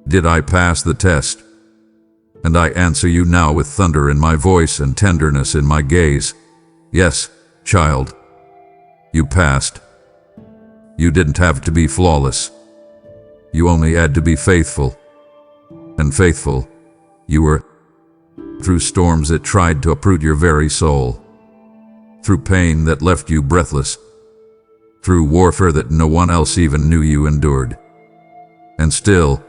Speaker 1: Did I pass the test? And I answer you now with thunder in my voice and tenderness in my gaze. Yes, child. You passed. You didn't have to be flawless. You only had to be faithful. And faithful, you were. Through storms that tried to uproot your very soul. Through pain that left you breathless. Through warfare that no one else even knew you endured. And still,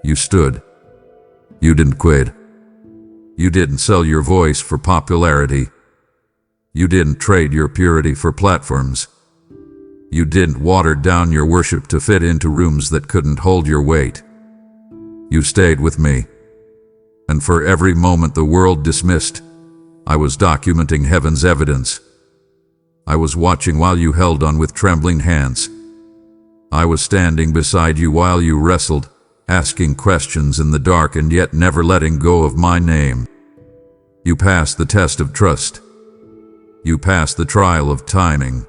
Speaker 1: you stood. You didn't quit. You didn't sell your voice for popularity. You didn't trade your purity for platforms. You didn't water down your worship to fit into rooms that couldn't hold your weight. You stayed with me. And for every moment the world dismissed, I was documenting heaven's evidence. I was watching while you held on with trembling hands. I was standing beside you while you wrestled, asking questions in the dark and yet never letting go of my name. You passed the test of trust. You passed the trial of timing.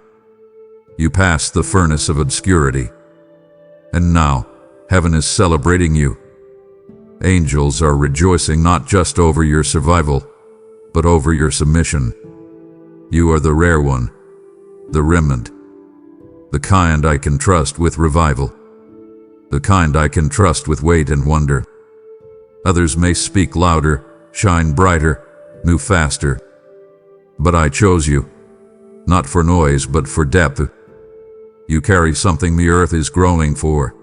Speaker 1: You passed the furnace of obscurity. And now, heaven is celebrating you. Angels are rejoicing not just over your survival, but over your submission. You are the rare one, the remnant, the kind I can trust with revival, the kind I can trust with weight and wonder. Others may speak louder, shine brighter, move faster. But I chose you, not for noise but for depth. You carry something the earth is groaning for.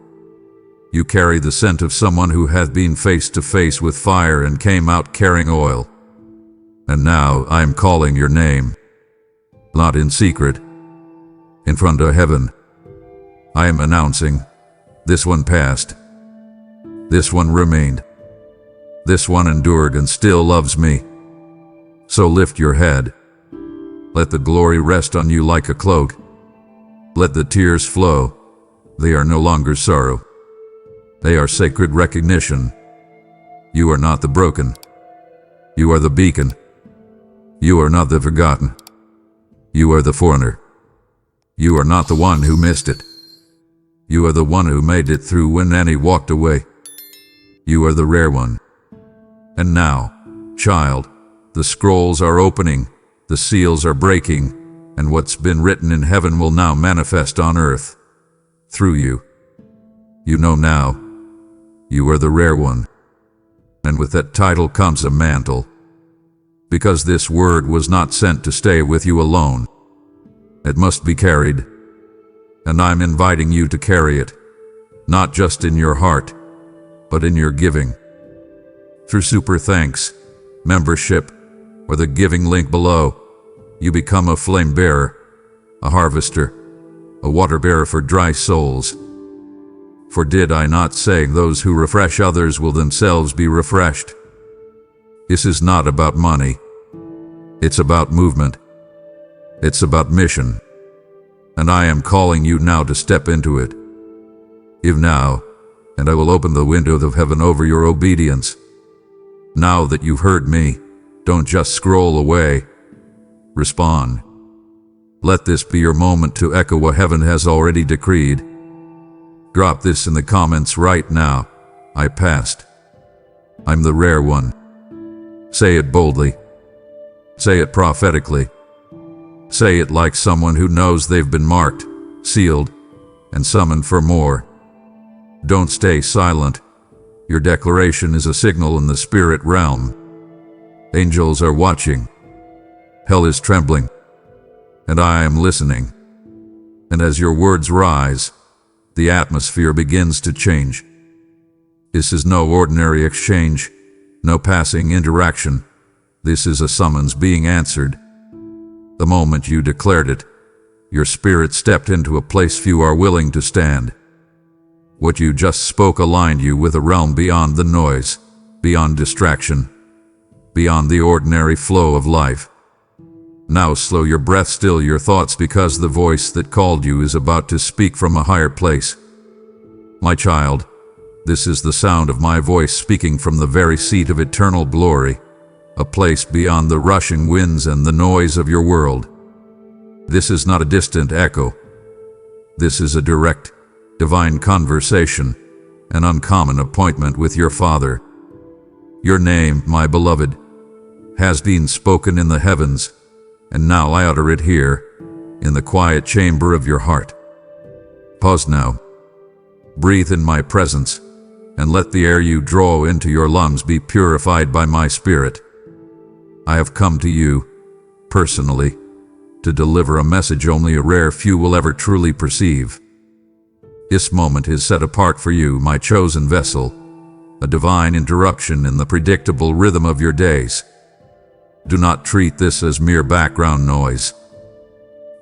Speaker 1: You carry the scent of someone who hath been face to face with fire and came out carrying oil. And now I am calling your name, not in secret, in front of heaven. I am announcing, this one passed, this one remained, this one endured and still loves me. So lift your head. Let the glory rest on you like a cloak. Let the tears flow. They are no longer sorrow. They are sacred recognition. You are not the broken. You are the beacon. You are not the forgotten. You are the foreigner. You are not the one who missed it. You are the one who made it through when Annie walked away. You are the rare one. And now, child, the scrolls are opening, the seals are breaking, and what's been written in heaven will now manifest on earth. Through you. You know now, you are the rare one. And with that title comes a mantle. Because this word was not sent to stay with you alone. It must be carried. And I'm inviting you to carry it, not just in your heart, but in your giving. Through super thanks, membership, or the giving link below, you become a flame bearer, a harvester, a water bearer for dry souls. For did I not say those who refresh others will themselves be refreshed? This is not about money. It's about movement. It's about mission. And I am calling you now to step into it. Give now, and I will open the windows of heaven over your obedience. Now that you've heard me, don't just scroll away. Respond. Let this be your moment to echo what heaven has already decreed. Drop this in the comments right now. I passed. I'm the rare one. Say it boldly. Say it prophetically. Say it like someone who knows they've been marked, sealed, and summoned for more. Don't stay silent. Your declaration is a signal in the spirit realm. Angels are watching. Hell is trembling. And I am listening. And as your words rise, the atmosphere begins to change. This is no ordinary exchange, no passing interaction. This is a summons being answered. The moment you declared it, your spirit stepped into a place few are willing to stand. What you just spoke aligned you with a realm beyond the noise, beyond distraction, beyond the ordinary flow of life. Now slow your breath, still your thoughts, because the voice that called you is about to speak from a higher place. My child, this is the sound of my voice speaking from the very seat of eternal glory, a place beyond the rushing winds and the noise of your world. This is not a distant echo. This is a direct, divine conversation, an uncommon appointment with your Father. Your name, my beloved, has been spoken in the heavens, and now I utter it here, in the quiet chamber of your heart. Pause now. Breathe in my presence, and let the air you draw into your lungs be purified by my Spirit. I have come to you, personally, to deliver a message only a rare few will ever truly perceive. This moment is set apart for you, my chosen vessel, a divine interruption in the predictable rhythm of your days. Do not treat this as mere background noise.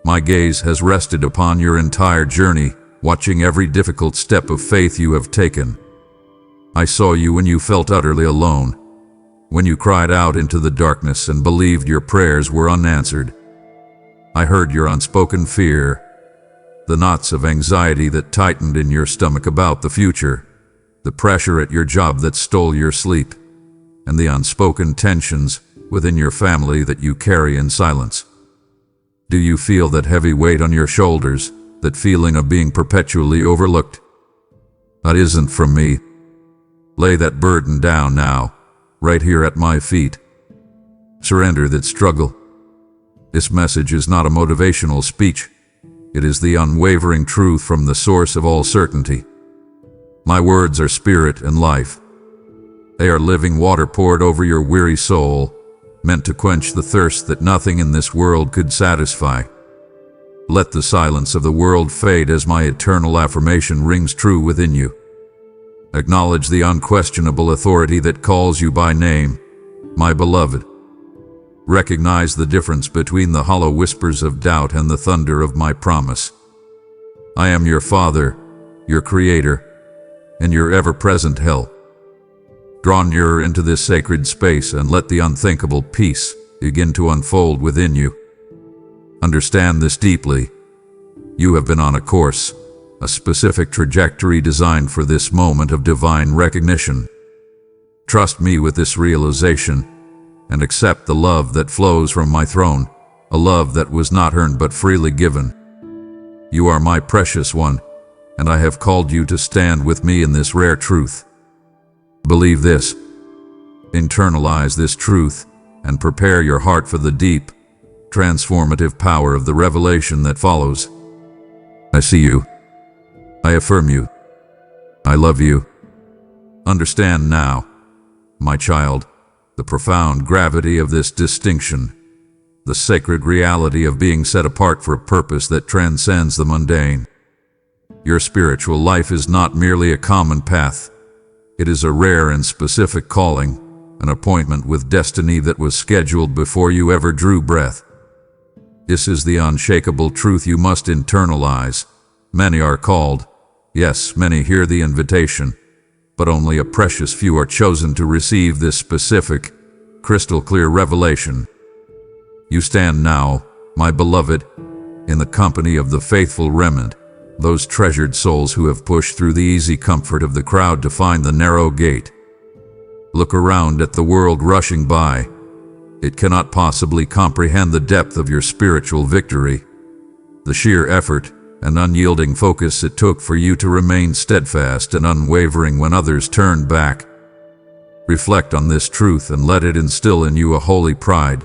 Speaker 1: My gaze has rested upon your entire journey, watching every difficult step of faith you have taken. I saw you when you felt utterly alone, when you cried out into the darkness and believed your prayers were unanswered. I heard your unspoken fear, the knots of anxiety that tightened in your stomach about the future, the pressure at your job that stole your sleep, and the unspoken tensions within your family that you carry in silence. Do you feel that heavy weight on your shoulders, that feeling of being perpetually overlooked? That isn't from me. Lay that burden down now, right here at my feet. Surrender that struggle. This message is not a motivational speech. It is the unwavering truth from the source of all certainty. My words are spirit and life. They are living water poured over your weary soul, meant to quench the thirst that nothing in this world could satisfy. Let the silence of the world fade as my eternal affirmation rings true within you. Acknowledge the unquestionable authority that calls you by name, my beloved. Recognize the difference between the hollow whispers of doubt and the thunder of my promise. I am your Father, your Creator, and your ever-present help. Draw nearer into this sacred space and let the unthinkable peace begin to unfold within you. Understand this deeply. You have been on a course, a specific trajectory designed for this moment of divine recognition. Trust me with this realization and accept the love that flows from my throne, a love that was not earned but freely given. You are my precious one, and I have called you to stand with me in this rare truth. Believe this, internalize this truth, and prepare your heart for the deep, transformative power of the revelation that follows. I see you. I affirm you. I love you. Understand now, my child, the profound gravity of this distinction, the sacred reality of being set apart for a purpose that transcends the mundane. Your spiritual life is not merely a common path. It is a rare and specific calling, an appointment with destiny that was scheduled before you ever drew breath. This is the unshakable truth you must internalize. Many are called. Yes, many hear the invitation, but only a precious few are chosen to receive this specific, crystal-clear revelation. You stand now, my beloved, in the company of the faithful remnant, those treasured souls who have pushed through the easy comfort of the crowd to find the narrow gate. Look around at the world rushing by. It cannot possibly comprehend the depth of your spiritual victory, the sheer effort and unyielding focus it took for you to remain steadfast and unwavering when others turned back. Reflect on this truth and let it instill in you a holy pride.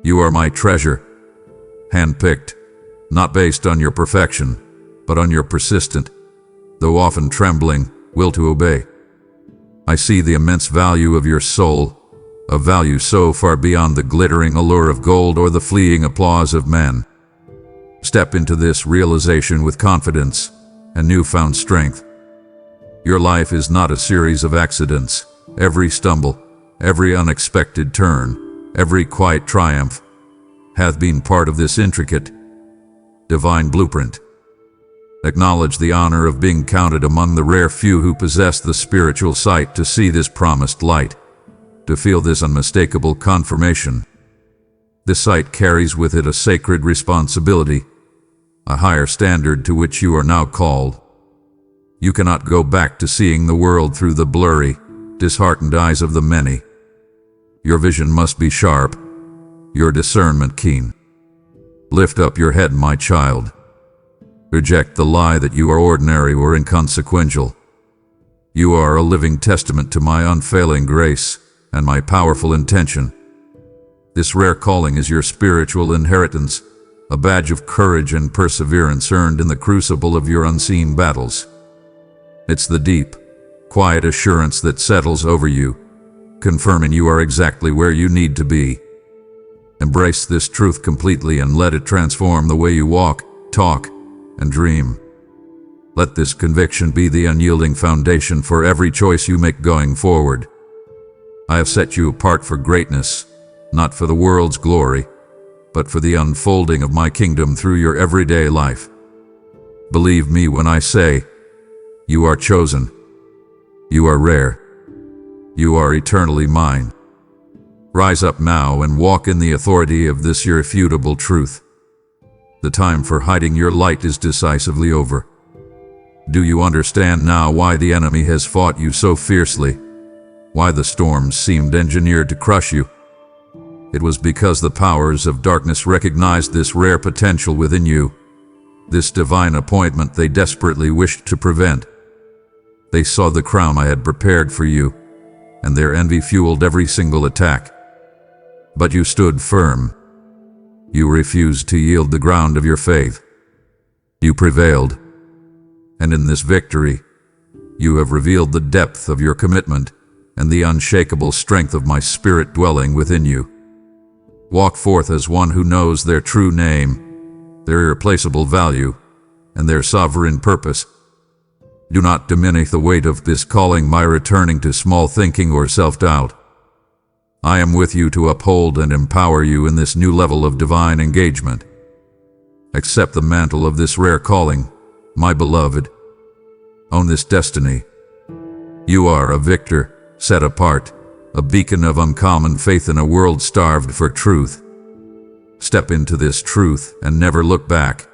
Speaker 1: You are my treasure, handpicked, not based on your perfection, but on your persistent, though often trembling, will to obey. I see the immense value of your soul, a value so far beyond the glittering allure of gold or the fleeting applause of men. Step into this realization with confidence and newfound strength. Your life is not a series of accidents. Every stumble, every unexpected turn, every quiet triumph hath been part of this intricate, divine blueprint. Acknowledge the honor of being counted among the rare few who possess the spiritual sight to see this promised light, to feel this unmistakable confirmation. This sight carries with it a sacred responsibility, a higher standard to which you are now called. You cannot go back to seeing the world through the blurry, disheartened eyes of the many. Your vision must be sharp, your discernment keen. Lift up your head, my child. Reject the lie that you are ordinary or inconsequential. You are a living testament to my unfailing grace and my powerful intention. This rare calling is your spiritual inheritance, a badge of courage and perseverance earned in the crucible of your unseen battles. It's the deep, quiet assurance that settles over you, confirming you are exactly where you need to be. Embrace this truth completely and let it transform the way you walk, talk, and dream. Let this conviction be the unyielding foundation for every choice you make going forward. I have set you apart for greatness, not for the world's glory, but for the unfolding of my kingdom through your everyday life. Believe me when I say, you are chosen. You are rare. You are eternally mine. Rise up now and walk in the authority of this irrefutable truth. The time for hiding your light is decisively over. Do you understand now why the enemy has fought you so fiercely? Why the storms seemed engineered to crush you? It was because the powers of darkness recognized this rare potential within you, this divine appointment they desperately wished to prevent. They saw the crown I had prepared for you, and their envy fueled every single attack. But you stood firm. You refused to yield the ground of your faith. You prevailed. And in this victory, you have revealed the depth of your commitment and the unshakable strength of my spirit dwelling within you. Walk forth as one who knows their true name, their irreplaceable value, and their sovereign purpose. Do not diminish the weight of this calling by returning to small thinking or self-doubt. I am with you to uphold and empower you in this new level of divine engagement. Accept the mantle of this rare calling, my beloved. Own this destiny. You are a victor, set apart, a beacon of uncommon faith in a world starved for truth. Step into this truth and never look back.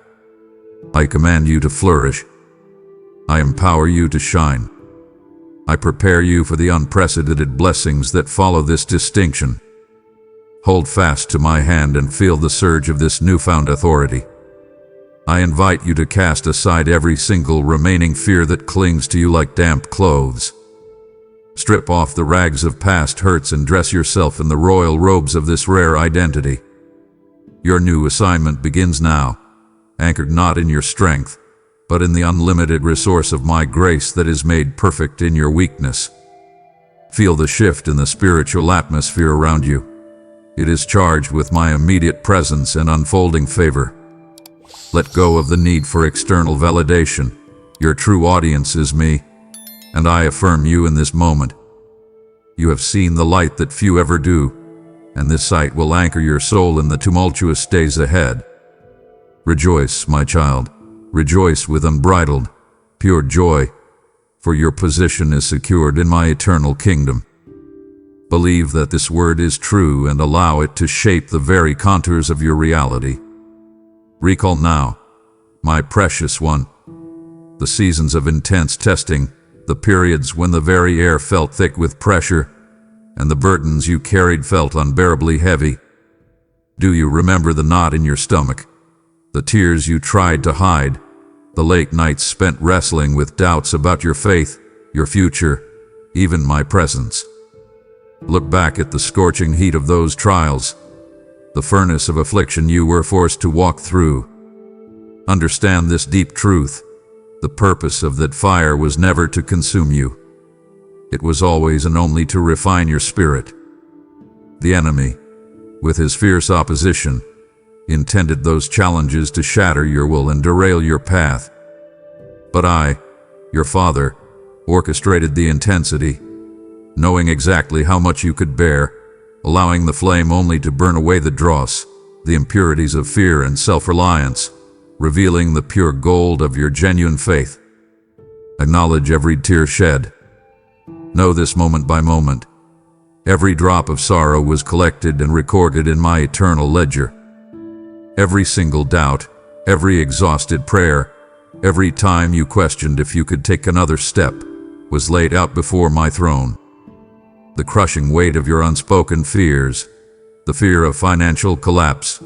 Speaker 1: I command you to flourish, I empower you to shine. I prepare you for the unprecedented blessings that follow this distinction. Hold fast to my hand and feel the surge of this newfound authority. I invite you to cast aside every single remaining fear that clings to you like damp clothes. Strip off the rags of past hurts and dress yourself in the royal robes of this rare identity. Your new assignment begins now, anchored not in your strength, but in the unlimited resource of my grace that is made perfect in your weakness. Feel the shift in the spiritual atmosphere around you. It is charged with my immediate presence and unfolding favor. Let go of the need for external validation. Your true audience is me, and I affirm you in this moment. You have seen the light that few ever do, and this sight will anchor your soul in the tumultuous days ahead. Rejoice, my child. Rejoice with unbridled, pure joy, for your position is secured in my eternal kingdom. Believe that this word is true and allow it to shape the very contours of your reality. Recall now, my precious one, the seasons of intense testing, the periods when the very air felt thick with pressure, and the burdens you carried felt unbearably heavy. Do you remember the knot in your stomach, the tears you tried to hide, the late nights spent wrestling with doubts about your faith, your future, even my presence? Look back at the scorching heat of those trials, the furnace of affliction you were forced to walk through. Understand this deep truth. The purpose of that fire was never to consume you. It was always and only to refine your spirit. The enemy, with his fierce opposition, intended those challenges to shatter your will and derail your path. But I, your father, orchestrated the intensity, knowing exactly how much you could bear, allowing the flame only to burn away the dross, the impurities of fear and self-reliance, revealing the pure gold of your genuine faith. Acknowledge every tear shed. Know this moment by moment. Every drop of sorrow was collected and recorded in my eternal ledger. Every single doubt, every exhausted prayer, every time you questioned if you could take another step, was laid out before my throne. The crushing weight of your unspoken fears, the fear of financial collapse,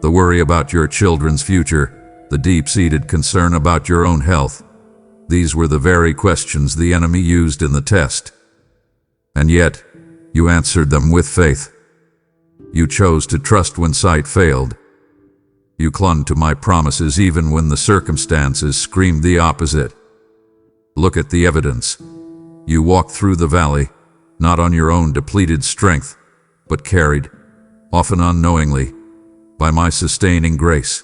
Speaker 1: the worry about your children's future, the deep-seated concern about your own health, these were the very questions the enemy used in the test. And yet, you answered them with faith. You chose to trust when sight failed. You clung to my promises even when the circumstances screamed the opposite. Look at the evidence. You walked through the valley, not on your own depleted strength, but carried, often unknowingly, by my sustaining grace.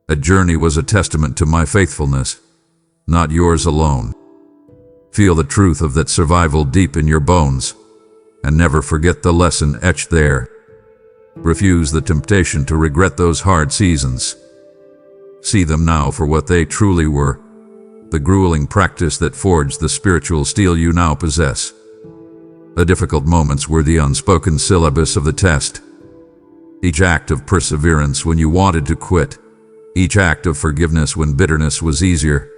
Speaker 1: That journey was a testament to my faithfulness, not yours alone. Feel the truth of that survival deep in your bones, and never forget the lesson etched there. Refuse the temptation to regret those hard seasons. See them now for what they truly were, the grueling practice that forged the spiritual steel you now possess. The difficult moments were the unspoken syllabus of the test. Each act of perseverance when you wanted to quit, each act of forgiveness when bitterness was easier,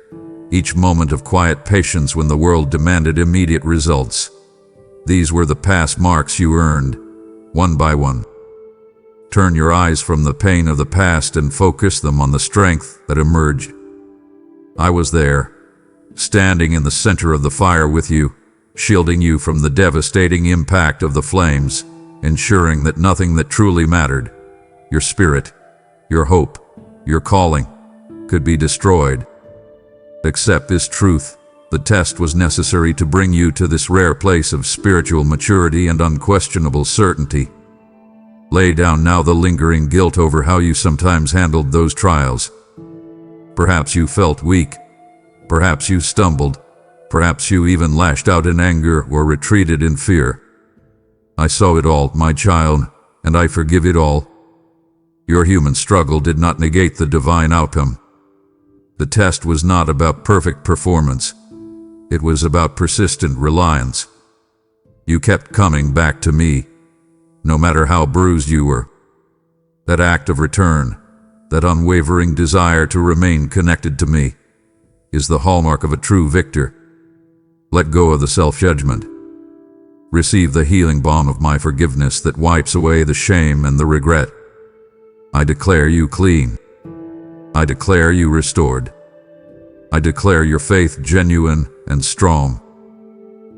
Speaker 1: each moment of quiet patience when the world demanded immediate results. These were the pass marks you earned, one by one. Turn your eyes from the pain of the past and focus them on the strength that emerged. I was there, standing in the center of the fire with you, shielding you from the devastating impact of the flames, ensuring that nothing that truly mattered, your spirit, your hope, your calling, could be destroyed. Accept this truth. The test was necessary to bring you to this rare place of spiritual maturity and unquestionable certainty. Lay down now the lingering guilt over how you sometimes handled those trials. Perhaps you felt weak. Perhaps you stumbled. Perhaps you even lashed out in anger or retreated in fear. I saw it all, my child, and I forgive it all. Your human struggle did not negate the divine outcome. The test was not about perfect performance. It was about persistent reliance. You kept coming back to me, no matter how bruised you were. That act of return, that unwavering desire to remain connected to me, is the hallmark of a true victor. Let go of the self-judgment. Receive the healing balm of my forgiveness that wipes away the shame and the regret. I declare you clean. I declare you restored. I declare your faith genuine and strong.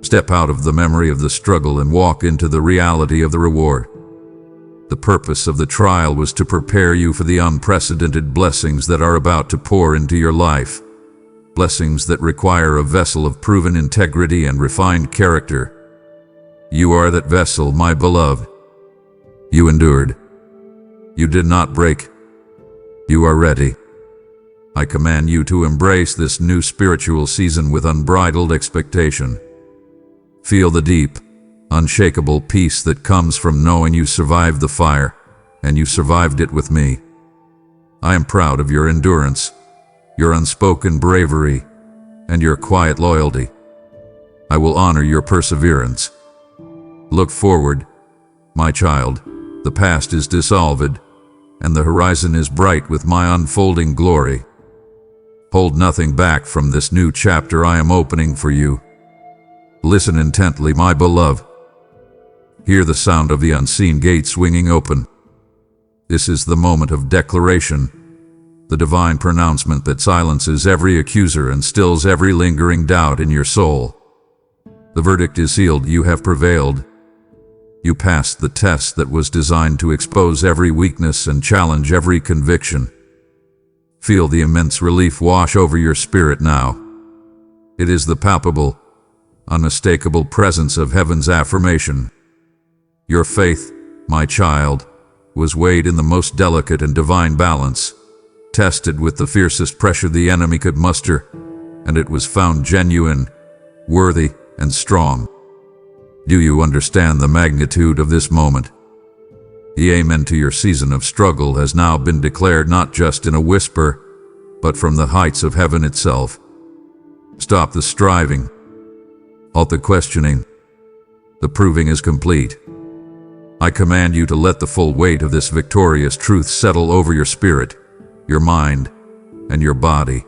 Speaker 1: Step out of the memory of the struggle and walk into the reality of the reward. The purpose of the trial was to prepare you for the unprecedented blessings that are about to pour into your life. Blessings that require a vessel of proven integrity and refined character. You are that vessel, my beloved. You endured. You did not break. You are ready. I command you to embrace this new spiritual season with unbridled expectation. Feel the deep, unshakable peace that comes from knowing you survived the fire, and you survived it with me. I am proud of your endurance, your unspoken bravery, and your quiet loyalty. I will honor your perseverance. Look forward, my child. The past is dissolved, and the horizon is bright with my unfolding glory. Hold nothing back from this new chapter I am opening for you. Listen intently, my beloved. Hear the sound of the unseen gate swinging open. This is the moment of declaration, the divine pronouncement that silences every accuser and stills every lingering doubt in your soul. The verdict is sealed. You have prevailed. You passed the test that was designed to expose every weakness and challenge every conviction. Feel the immense relief wash over your spirit now. It is the palpable, unmistakable presence of heaven's affirmation. Your faith, my child, was weighed in the most delicate and divine balance, tested with the fiercest pressure the enemy could muster, and it was found genuine, worthy, and strong. Do you understand the magnitude of this moment? The amen to your season of struggle has now been declared not just in a whisper, but from the heights of heaven itself. Stop the striving. Halt the questioning. The proving is complete. I command you to let the full weight of this victorious truth settle over your spirit, your mind, and your body.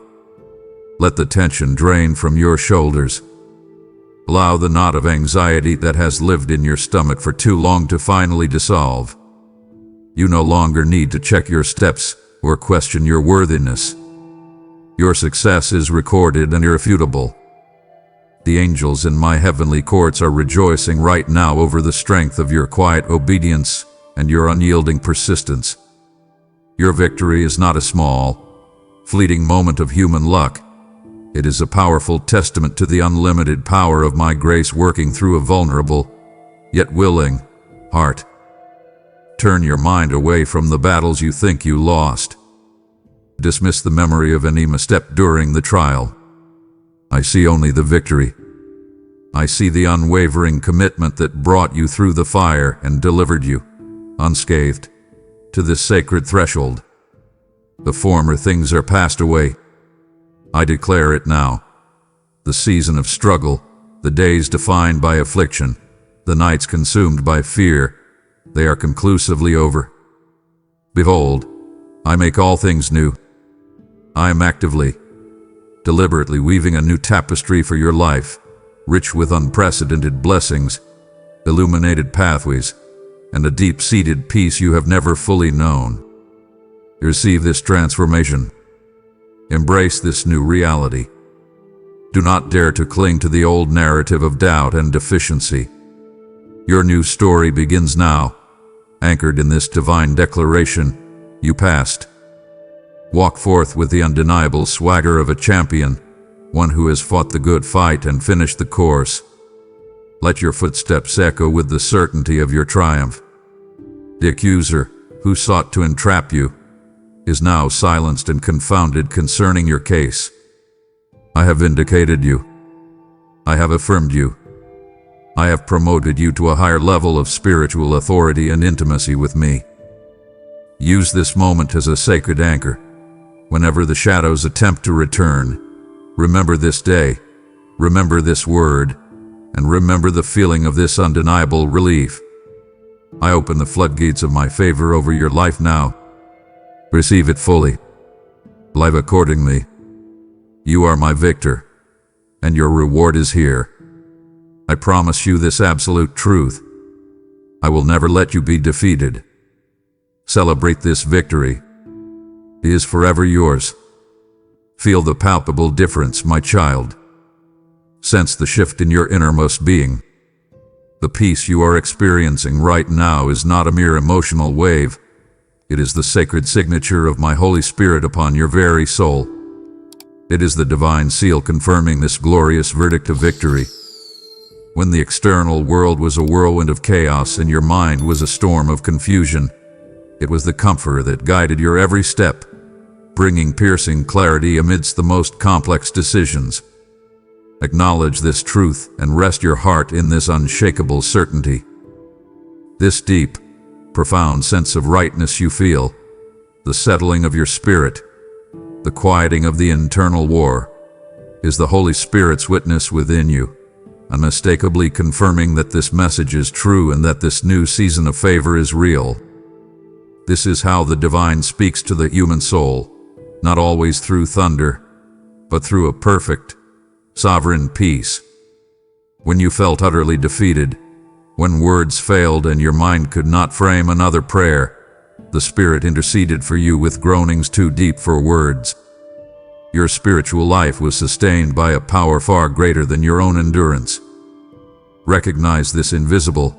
Speaker 1: Let the tension drain from your shoulders. Allow the knot of anxiety that has lived in your stomach for too long to finally dissolve. You no longer need to check your steps or question your worthiness. Your success is recorded and irrefutable. The angels in my heavenly courts are rejoicing right now over the strength of your quiet obedience and your unyielding persistence. Your victory is not a small, fleeting moment of human luck. It is a powerful testament to the unlimited power of my grace working through a vulnerable, yet willing, heart. Turn your mind away from the battles you think you lost. Dismiss the memory of any misstep during the trial. I see only the victory. I see the unwavering commitment that brought you through the fire and delivered you, unscathed, to this sacred threshold. The former things are passed away. I declare it now. The season of struggle, the days defined by affliction, the nights consumed by fear, they are conclusively over. Behold, I make all things new. I am actively, deliberately weaving a new tapestry for your life, rich with unprecedented blessings, illuminated pathways, and a deep-seated peace you have never fully known. Receive this transformation. Embrace this new reality. Do not dare to cling to the old narrative of doubt and deficiency. Your new story begins now, anchored in this divine declaration. You passed. Walk forth with the undeniable swagger of a champion, one who has fought the good fight and finished the course. Let your footsteps echo with the certainty of your triumph. The accuser, who sought to entrap you, is now silenced and confounded concerning your case. I have vindicated you. I have affirmed you. I have promoted you to a higher level of spiritual authority and intimacy with me. Use this moment as a sacred anchor. Whenever the shadows attempt to return, remember this day, remember this word, and remember the feeling of this undeniable relief. I open the floodgates of my favor over your life now. Receive it fully. Live accordingly. You are my victor, and your reward is here. I promise you this absolute truth. I will never let you be defeated. Celebrate this victory. It is forever yours. Feel the palpable difference, my child. Sense the shift in your innermost being. The peace you are experiencing right now is not a mere emotional wave. It is the sacred signature of my Holy Spirit upon your very soul. It is the divine seal confirming this glorious verdict of victory. When the external world was a whirlwind of chaos and your mind was a storm of confusion, it was the Comforter that guided your every step, bringing piercing clarity amidst the most complex decisions. Acknowledge this truth and rest your heart in this unshakable certainty. This deep, profound sense of rightness you feel, the settling of your spirit, the quieting of the internal war, is the Holy Spirit's witness within you, unmistakably confirming that this message is true and that this new season of favor is real. This is how the divine speaks to the human soul, not always through thunder, but through a perfect, sovereign peace. When you felt utterly defeated, when words failed and your mind could not frame another prayer, the Spirit interceded for you with groanings too deep for words. Your spiritual life was sustained by a power far greater than your own endurance. Recognize this invisible,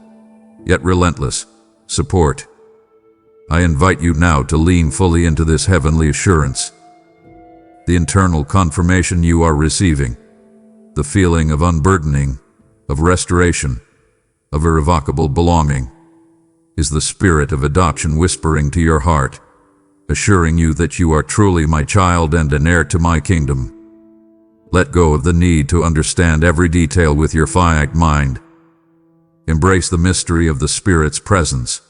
Speaker 1: yet relentless, support. I invite you now to lean fully into this heavenly assurance. The internal confirmation you are receiving, the feeling of unburdening, of restoration, of irrevocable belonging, is the Spirit of adoption whispering to your heart, assuring you that you are truly my child and an heir to my kingdom. Let go of the need to understand every detail with your finite mind. Embrace the mystery of the Spirit's presence,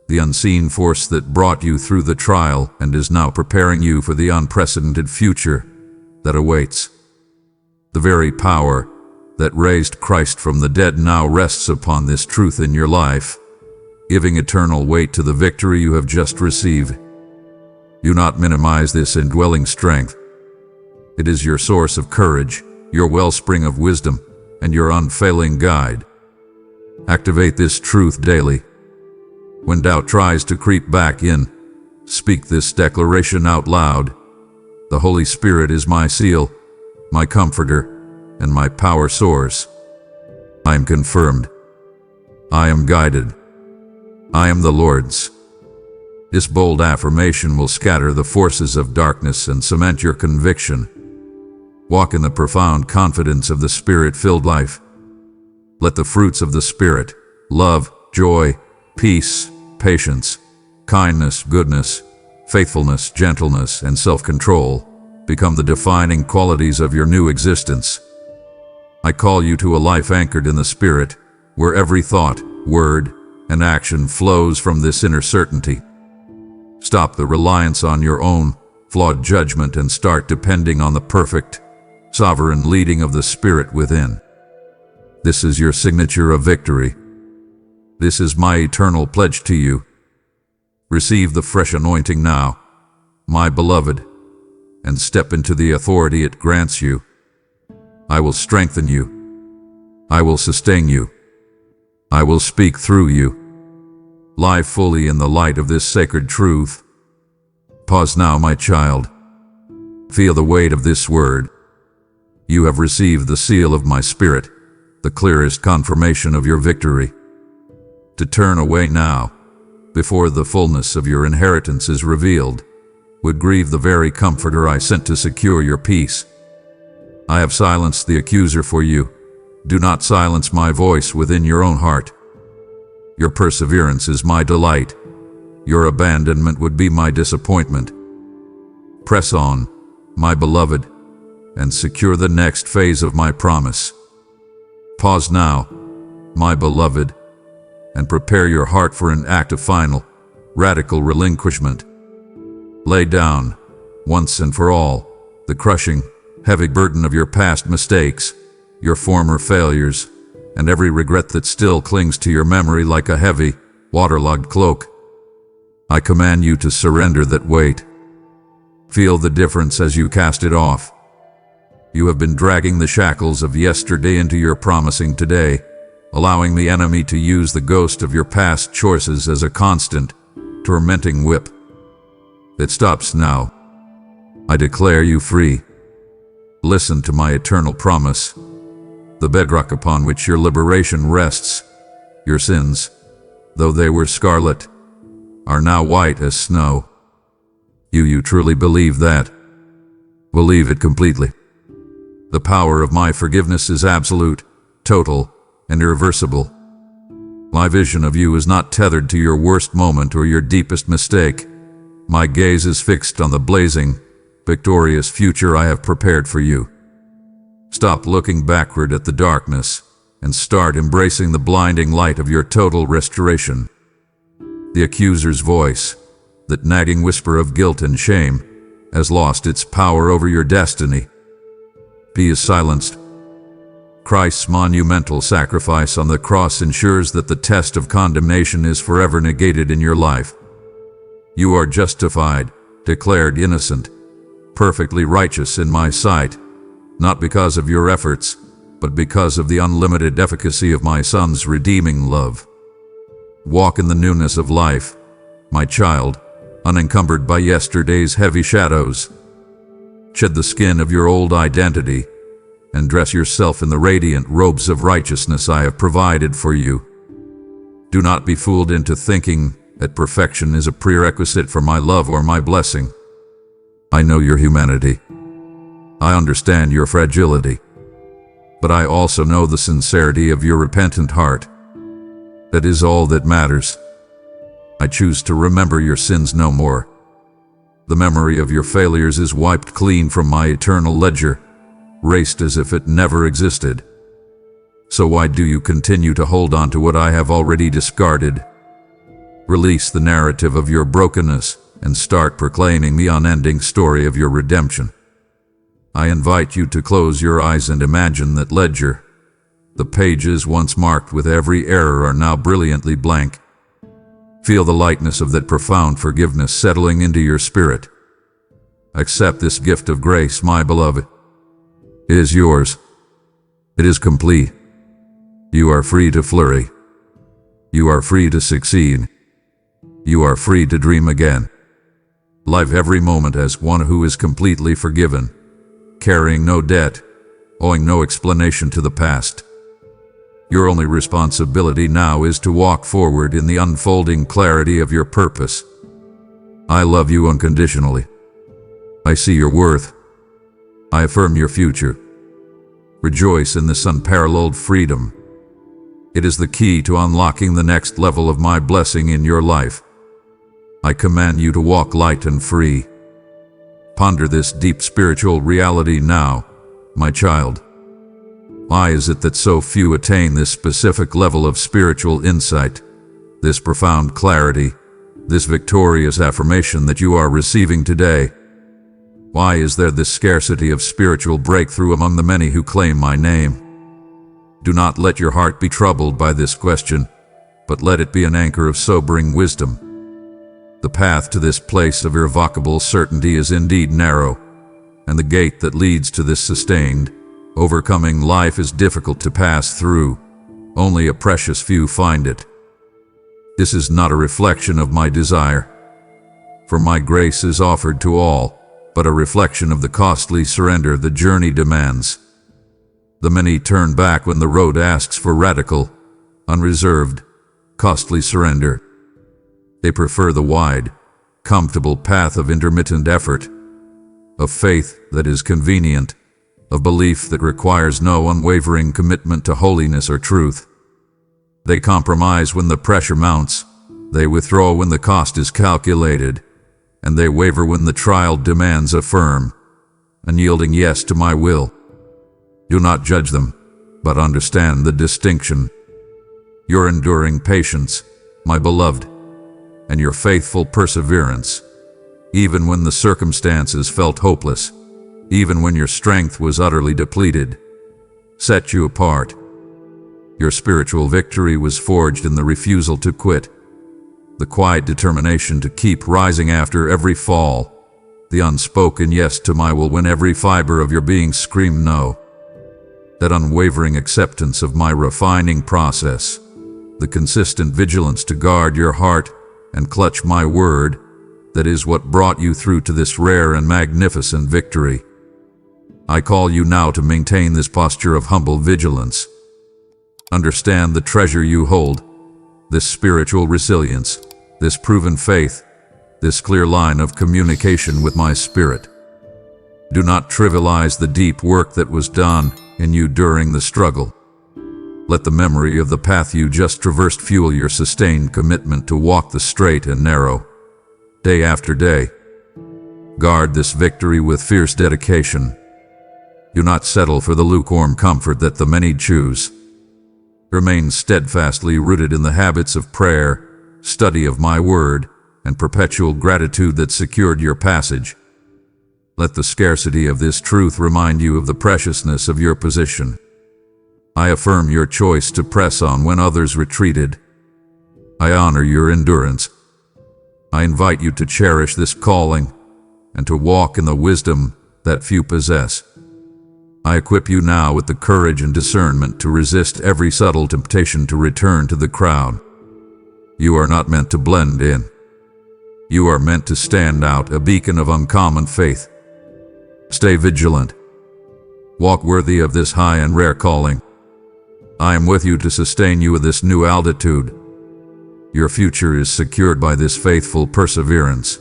Speaker 1: the unseen force that brought you through the trial and is now preparing you for the unprecedented future that awaits. The very power that raised Christ from the dead now rests upon this truth in your life, giving eternal weight to the victory you have just received. Do not minimize this indwelling strength. It is your source of courage, your wellspring of wisdom, and your unfailing guide. Activate this truth daily. When doubt tries to creep back in, speak this declaration out loud. The Holy Spirit is my seal, my comforter, and my power source. I am confirmed. I am guided. I am the Lord's. This bold affirmation will scatter the forces of darkness and cement your conviction. Walk in the profound confidence of the Spirit-filled life. Let the fruits of the Spirit, love, joy, peace, patience, kindness, goodness, faithfulness, gentleness, and self-control become the defining qualities of your new existence. I call you to a life anchored in the Spirit, where every thought, word, and action flows from this inner certainty. Stop the reliance on your own flawed judgment and start depending on the perfect, sovereign leading of the Spirit within. This is your signature of victory. This is my eternal pledge to you. Receive the fresh anointing now, my beloved, and step into the authority it grants you. I will strengthen you. I will sustain you. I will speak through you. Lie fully in the light of this sacred truth. Pause now, my child. Feel the weight of this word. You have received the seal of my Spirit, the clearest confirmation of your victory. To turn away now, before the fullness of your inheritance is revealed, would grieve the very Comforter I sent to secure your peace. I have silenced the accuser for you. Do not silence my voice within your own heart. Your perseverance is my delight. Your abandonment would be my disappointment. Press on, my beloved, and secure the next phase of my promise. Pause now, my beloved, and prepare your heart for an act of final, radical relinquishment. Lay down, once and for all, the crushing, heavy burden of your past mistakes, your former failures, and every regret that still clings to your memory like a heavy, waterlogged cloak. I command you to surrender that weight. Feel the difference as you cast it off. You have been dragging the shackles of yesterday into your promising today, allowing the enemy to use the ghost of your past choices as a constant, tormenting whip. It stops now. I declare you free. Listen to my eternal promise, the bedrock upon which your liberation rests. Your sins, though they were scarlet, are now white as snow. You truly believe that? Believe it completely. The power of my forgiveness is absolute, total, and irreversible. My vision of you is not tethered to your worst moment or your deepest mistake. My gaze is fixed on the blazing, victorious future I have prepared for you. Stop looking backward at the darkness and start embracing the blinding light of your total restoration. The accuser's voice, that nagging whisper of guilt and shame, has lost its power over your destiny. He is silenced. Christ's monumental sacrifice on the cross ensures that the test of condemnation is forever negated in your life. You are justified, declared innocent, perfectly righteous in my sight, not because of your efforts, but because of the unlimited efficacy of my Son's redeeming love. Walk in the newness of life, my child, unencumbered by yesterday's heavy shadows. Shed the skin of your old identity and dress yourself in the radiant robes of righteousness I have provided for you. Do not be fooled into thinking that perfection is a prerequisite for my love or my blessing. I know your humanity. I understand your fragility. But I also know the sincerity of your repentant heart. That is all that matters. I choose to remember your sins no more. The memory of your failures is wiped clean from my eternal ledger, erased as if it never existed. So why do you continue to hold on to what I have already discarded? Release the narrative of your brokenness and start proclaiming the unending story of your redemption. I invite you to close your eyes and imagine that ledger. The pages once marked with every error are now brilliantly blank. Feel the lightness of that profound forgiveness settling into your spirit. Accept this gift of grace, my beloved. It is yours. It is complete. You are free to flourish. You are free to succeed. You are free to dream again. Live every moment as one who is completely forgiven, carrying no debt, owing no explanation to the past. Your only responsibility now is to walk forward in the unfolding clarity of your purpose. I love you unconditionally. I see your worth. I affirm your future. Rejoice in this unparalleled freedom. It is the key to unlocking the next level of my blessing in your life. I command you to walk light and free. Ponder this deep spiritual reality now, my child. Why is it that so few attain this specific level of spiritual insight, this profound clarity, this victorious affirmation that you are receiving today? Why is there this scarcity of spiritual breakthrough among the many who claim my name? Do not let your heart be troubled by this question, but let it be an anchor of sobering wisdom. The path to this place of irrevocable certainty is indeed narrow, and the gate that leads to this sustained, overcoming life is difficult to pass through. Only a precious few find it. This is not a reflection of my desire, for my grace is offered to all, but a reflection of the costly surrender the journey demands. The many turn back when the road asks for radical, unreserved, costly surrender. They prefer the wide, comfortable path of intermittent effort, of faith that is convenient, of belief that requires no unwavering commitment to holiness or truth. They compromise when the pressure mounts, they withdraw when the cost is calculated, and they waver when the trial demands a firm, unyielding yes to my will. Do not judge them, but understand the distinction. Your enduring patience, my beloved, and your faithful perseverance, even when the circumstances felt hopeless, even when your strength was utterly depleted, set you apart. Your spiritual victory was forged in the refusal to quit, the quiet determination to keep rising after every fall, the unspoken yes to my will when every fiber of your being screamed no. That unwavering acceptance of my refining process, the consistent vigilance to guard your heart and clutch my word, that is what brought you through to this rare and magnificent victory. I call you now to maintain this posture of humble vigilance. Understand the treasure you hold, this spiritual resilience, this proven faith, this clear line of communication with my spirit. Do not trivialize the deep work that was done in you during the struggle. Let the memory of the path you just traversed fuel your sustained commitment to walk the straight and narrow, day after day. Guard this victory with fierce dedication. Do not settle for the lukewarm comfort that the many choose. Remain steadfastly rooted in the habits of prayer, study of my word, and perpetual gratitude that secured your passage. Let the scarcity of this truth remind you of the preciousness of your position. I affirm your choice to press on when others retreated. I honor your endurance. I invite you to cherish this calling and to walk in the wisdom that few possess. I equip you now with the courage and discernment to resist every subtle temptation to return to the crowd. You are not meant to blend in. You are meant to stand out, a beacon of uncommon faith. Stay vigilant. Walk worthy of this high and rare calling. I am with you to sustain you with this new altitude. Your future is secured by this faithful perseverance.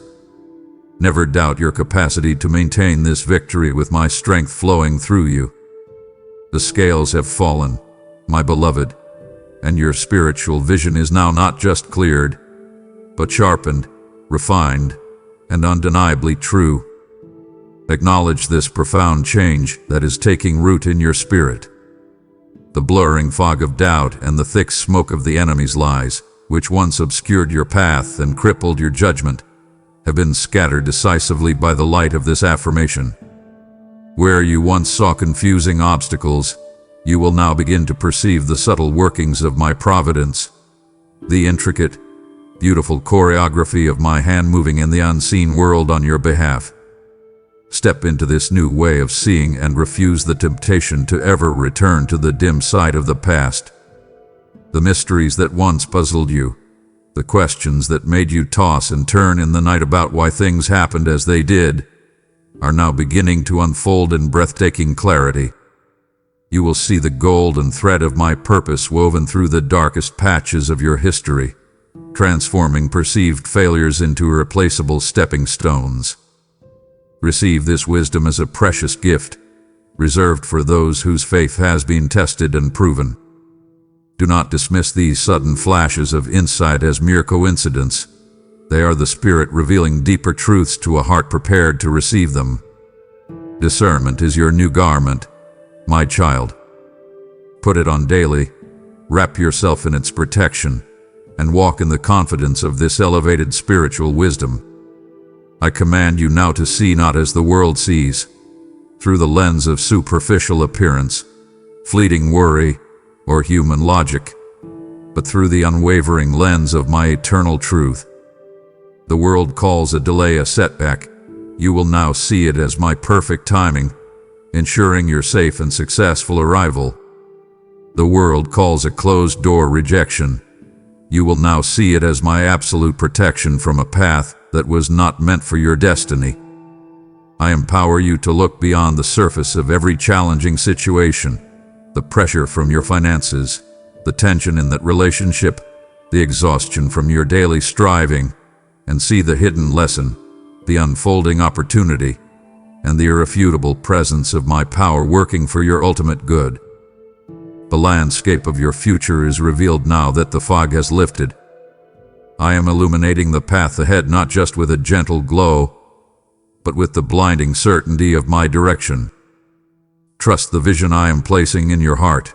Speaker 1: Never doubt your capacity to maintain this victory with my strength flowing through you. The scales have fallen, my beloved, and your spiritual vision is now not just cleared, but sharpened, refined, and undeniably true. Acknowledge this profound change that is taking root in your spirit. The blurring fog of doubt and the thick smoke of the enemy's lies, which once obscured your path and crippled your judgment, have been scattered decisively by the light of this affirmation. Where you once saw confusing obstacles, you will now begin to perceive the subtle workings of my providence, the intricate, beautiful choreography of my hand moving in the unseen world on your behalf. Step into this new way of seeing and refuse the temptation to ever return to the dim side of the past. The mysteries that once puzzled you, the questions that made you toss and turn in the night about why things happened as they did, are now beginning to unfold in breathtaking clarity. You will see the golden thread of my purpose woven through the darkest patches of your history, transforming perceived failures into irreplaceable stepping stones. Receive this wisdom as a precious gift, reserved for those whose faith has been tested and proven. Do not dismiss these sudden flashes of insight as mere coincidence. They are the Spirit revealing deeper truths to a heart prepared to receive them. Discernment is your new garment, my child. Put it on daily, wrap yourself in its protection, and walk in the confidence of this elevated spiritual wisdom. I command you now to see not as the world sees, through the lens of superficial appearance, fleeting worry, or human logic, but through the unwavering lens of my eternal truth. The world calls a delay a setback. You will now see it as my perfect timing, ensuring your safe and successful arrival. The world calls a closed door rejection. You will now see it as my absolute protection from a path that was not meant for your destiny. I empower you to look beyond the surface of every challenging situation, the pressure from your finances, the tension in that relationship, the exhaustion from your daily striving, and see the hidden lesson, the unfolding opportunity, and the irrefutable presence of my power working for your ultimate good. The landscape of your future is revealed now that the fog has lifted. I am illuminating the path ahead not just with a gentle glow, but with the blinding certainty of my direction. Trust the vision I am placing in your heart.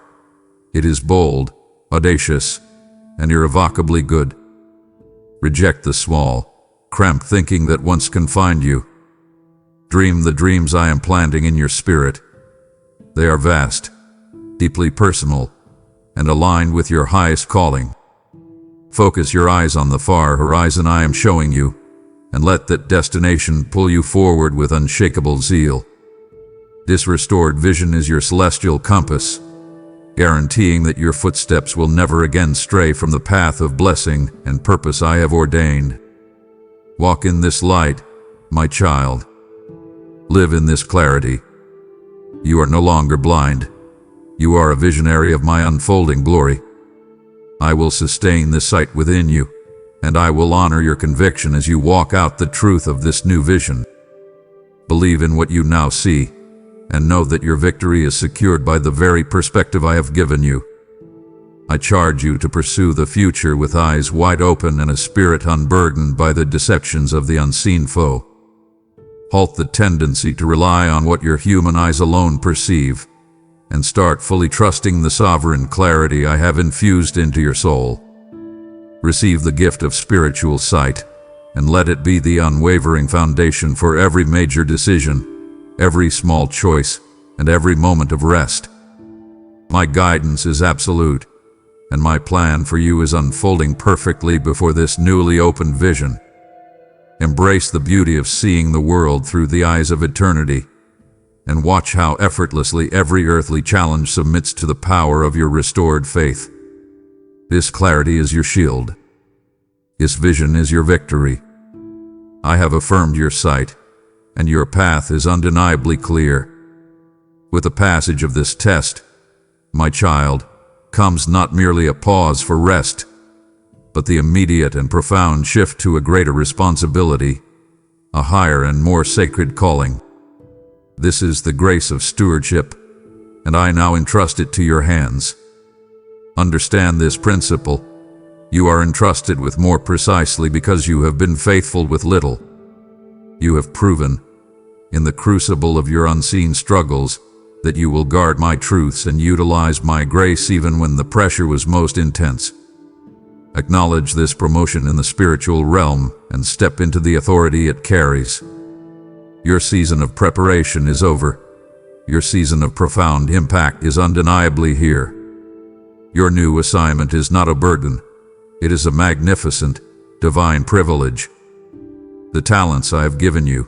Speaker 1: It is bold, audacious, and irrevocably good. Reject the small, cramped thinking that once confined you. Dream the dreams I am planting in your spirit. They are vast, deeply personal, and aligned with your highest calling. Focus your eyes on the far horizon I am showing you, and let that destination pull you forward with unshakable zeal. This restored vision is your celestial compass, guaranteeing that your footsteps will never again stray from the path of blessing and purpose I have ordained. Walk in this light, my child. Live in this clarity. You are no longer blind. You are a visionary of my unfolding glory. I will sustain the sight within you, and I will honor your conviction as you walk out the truth of this new vision. Believe in what you now see, and know that your victory is secured by the very perspective I have given you. I charge you to pursue the future with eyes wide open and a spirit unburdened by the deceptions of the unseen foe. Halt the tendency to rely on what your human eyes alone perceive, and start fully trusting the sovereign clarity I have infused into your soul. Receive the gift of spiritual sight, and let it be the unwavering foundation for every major decision, every small choice, and every moment of rest. My guidance is absolute, and my plan for you is unfolding perfectly before this newly opened vision. Embrace the beauty of seeing the world through the eyes of eternity, and watch how effortlessly every earthly challenge submits to the power of your restored faith. This clarity is your shield. This vision is your victory. I have affirmed your sight, and your path is undeniably clear. With the passage of this test, my child, comes not merely a pause for rest, but the immediate and profound shift to a greater responsibility, a higher and more sacred calling. This is the grace of stewardship, and I now entrust it to your hands. Understand this principle. You are entrusted with more precisely because you have been faithful with little. You have proven, in the crucible of your unseen struggles, that you will guard my truths and utilize my grace even when the pressure was most intense. Acknowledge this promotion in the spiritual realm and step into the authority it carries. Your season of preparation is over. Your season of profound impact is undeniably here. Your new assignment is not a burden. It is a magnificent, divine privilege. The talents I have given you,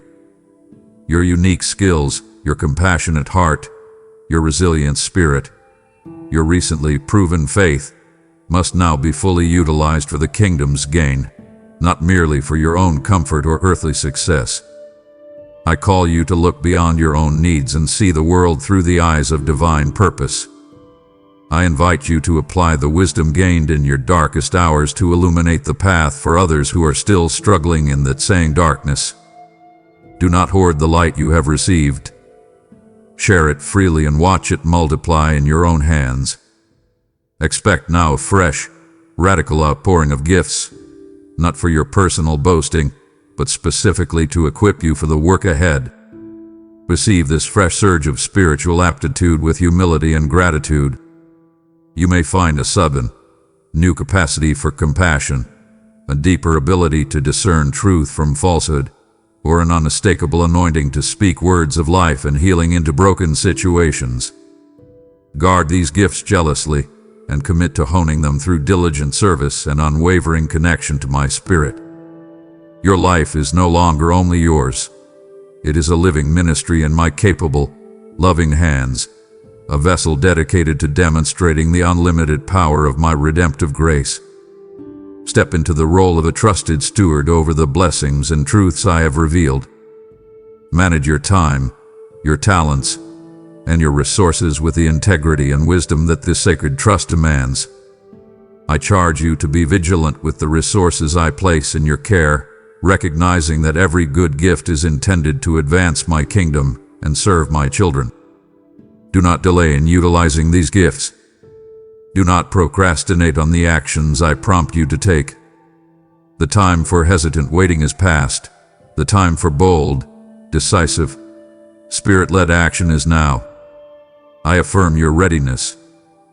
Speaker 1: your unique skills, your compassionate heart, your resilient spirit, your recently proven faith, must now be fully utilized for the kingdom's gain, not merely for your own comfort or earthly success. I call you to look beyond your own needs and see the world through the eyes of divine purpose. I invite you to apply the wisdom gained in your darkest hours to illuminate the path for others who are still struggling in that same darkness. Do not hoard the light you have received. Share it freely and watch it multiply in your own hands. Expect now a fresh, radical outpouring of gifts, not for your personal boasting, but specifically to equip you for the work ahead. Receive this fresh surge of spiritual aptitude with humility and gratitude. You may find a sudden, new capacity for compassion, a deeper ability to discern truth from falsehood, or an unmistakable anointing to speak words of life and healing into broken situations. Guard these gifts jealously, and commit to honing them through diligent service and unwavering connection to my spirit. Your life is no longer only yours. It is a living ministry in my capable, loving hands, a vessel dedicated to demonstrating the unlimited power of my redemptive grace. Step into the role of a trusted steward over the blessings and truths I have revealed. Manage your time, your talents, and your resources with the integrity and wisdom that this sacred trust demands. I charge you to be vigilant with the resources I place in your care, recognizing that every good gift is intended to advance my kingdom and serve my children. Do not delay in utilizing these gifts. Do not procrastinate on the actions I prompt you to take. The time for hesitant waiting is past. The time for bold, decisive, spirit-led action is now. I affirm your readiness,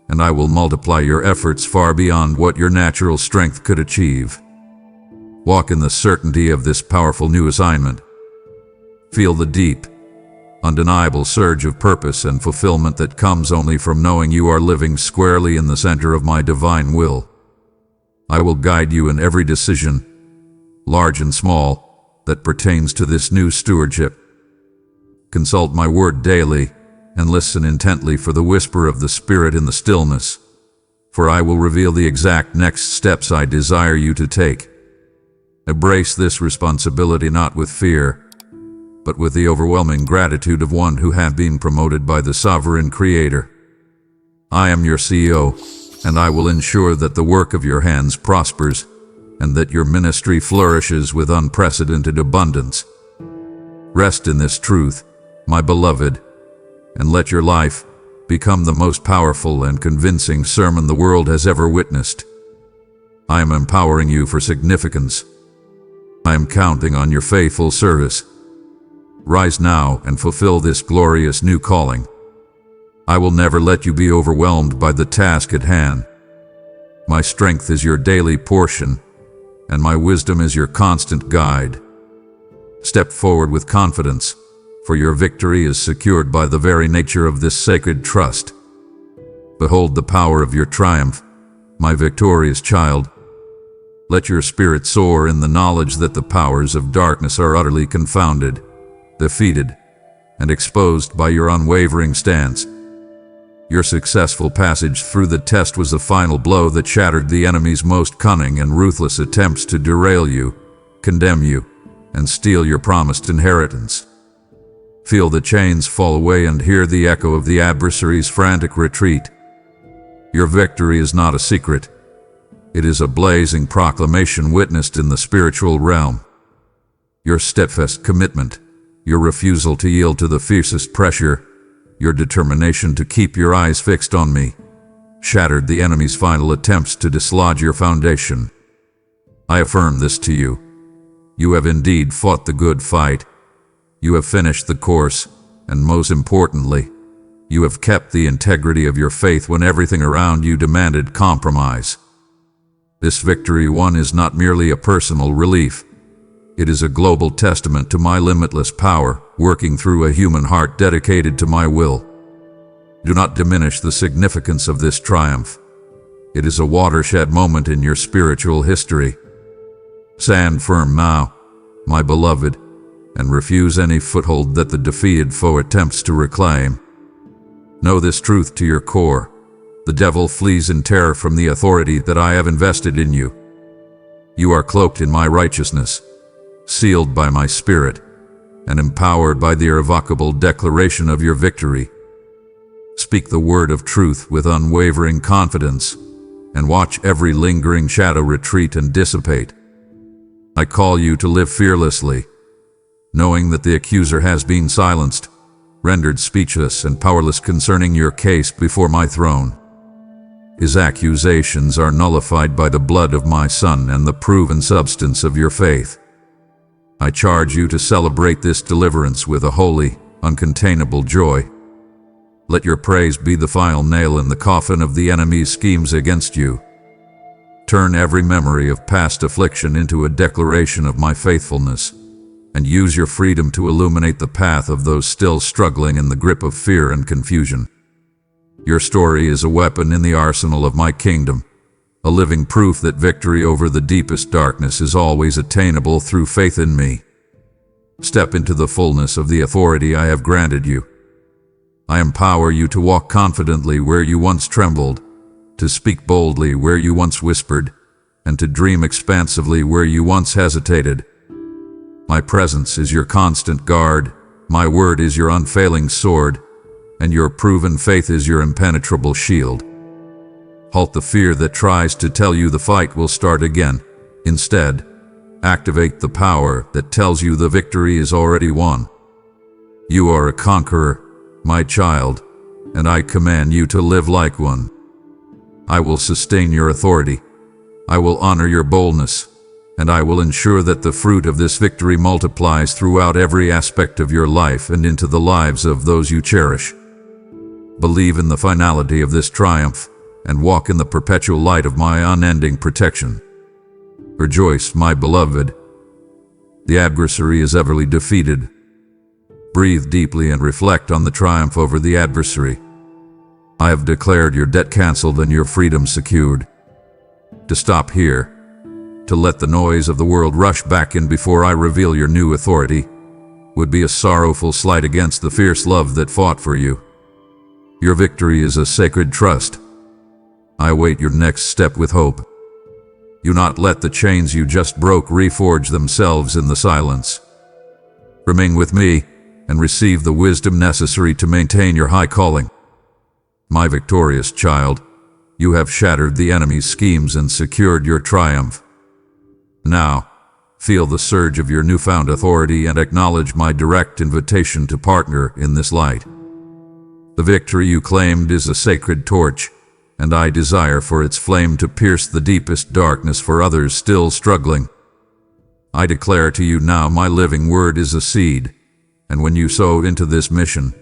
Speaker 1: and I will multiply your efforts far beyond what your natural strength could achieve. Walk in the certainty of this powerful new assignment. Feel the deep, undeniable surge of purpose and fulfillment that comes only from knowing you are living squarely in the center of my divine will. I will guide you in every decision, large and small, that pertains to this new stewardship. Consult my word daily, and listen intently for the whisper of the Spirit in the stillness, for I will reveal the exact next steps I desire you to take. Embrace this responsibility not with fear, but with the overwhelming gratitude of one who has been promoted by the Sovereign Creator. I am your CEO, and I will ensure that the work of your hands prospers, and that your ministry flourishes with unprecedented abundance. Rest in this truth, my beloved, and let your life become the most powerful and convincing sermon the world has ever witnessed. I am empowering you for significance. I am counting on your faithful service. Rise now and fulfill this glorious new calling. I will never let you be overwhelmed by the task at hand. My strength is your daily portion, and my wisdom is your constant guide. Step forward with confidence, for your victory is secured by the very nature of this sacred trust. Behold the power of your triumph, my victorious child. Let your spirit soar in the knowledge that the powers of darkness are utterly confounded, defeated, and exposed by your unwavering stance. Your successful passage through the test was the final blow that shattered the enemy's most cunning and ruthless attempts to derail you, condemn you, and steal your promised inheritance. Feel the chains fall away and hear the echo of the adversary's frantic retreat. Your victory is not a secret. It is a blazing proclamation witnessed in the spiritual realm. Your steadfast commitment, your refusal to yield to the fiercest pressure, your determination to keep your eyes fixed on me, shattered the enemy's final attempts to dislodge your foundation. I affirm this to you. You have indeed fought the good fight. You have finished the course, and most importantly, you have kept the integrity of your faith when everything around you demanded compromise. This victory won is not merely a personal relief. It is a global testament to my limitless power, working through a human heart dedicated to my will. Do not diminish the significance of this triumph. It is a watershed moment in your spiritual history. Stand firm now, my beloved, and refuse any foothold that the defeated foe attempts to reclaim. Know this truth to your core. The devil flees in terror from the authority that I have invested in you. You are cloaked in my righteousness, sealed by my Spirit, and empowered by the irrevocable declaration of your victory. Speak the word of truth with unwavering confidence, and watch every lingering shadow retreat and dissipate. I call you to live fearlessly, knowing that the accuser has been silenced, rendered speechless and powerless concerning your case before my throne. His accusations are nullified by the blood of my Son and the proven substance of your faith. I charge you to celebrate this deliverance with a holy, uncontainable joy. Let your praise be the final nail in the coffin of the enemy's schemes against you. Turn every memory of past affliction into a declaration of my faithfulness, and use your freedom to illuminate the path of those still struggling in the grip of fear and confusion. Your story is a weapon in the arsenal of my kingdom, a living proof that victory over the deepest darkness is always attainable through faith in me. Step into the fullness of the authority I have granted you. I empower you to walk confidently where you once trembled, to speak boldly where you once whispered, and to dream expansively where you once hesitated. My presence is your constant guard, my word is your unfailing sword, and your proven faith is your impenetrable shield. Halt the fear that tries to tell you the fight will start again. Instead, activate the power that tells you the victory is already won. You are a conqueror, my child, and I command you to live like one. I will sustain your authority. I will honor your boldness, and I will ensure that the fruit of this victory multiplies throughout every aspect of your life and into the lives of those you cherish. Believe in the finality of this triumph, and walk in the perpetual light of my unending protection. Rejoice, my beloved. The adversary is everly defeated. Breathe deeply and reflect on the triumph over the adversary. I have declared your debt canceled and your freedom secured. To stop here, To let the noise of the world rush back in before I reveal your new authority would be a sorrowful slight against the fierce love that fought for you. Your victory is a sacred trust. I await your next step with hope. Do not let the chains you just broke reforge themselves in the silence. Remain with me and receive the wisdom necessary to maintain your high calling. My victorious child, you have shattered the enemy's schemes and secured your triumph. Now, feel the surge of your newfound authority and acknowledge my direct invitation to partner in this light. The victory you claimed is a sacred torch, and I desire for its flame to pierce the deepest darkness for others still struggling. I declare to you now my living word is a seed, and when you sow into this mission,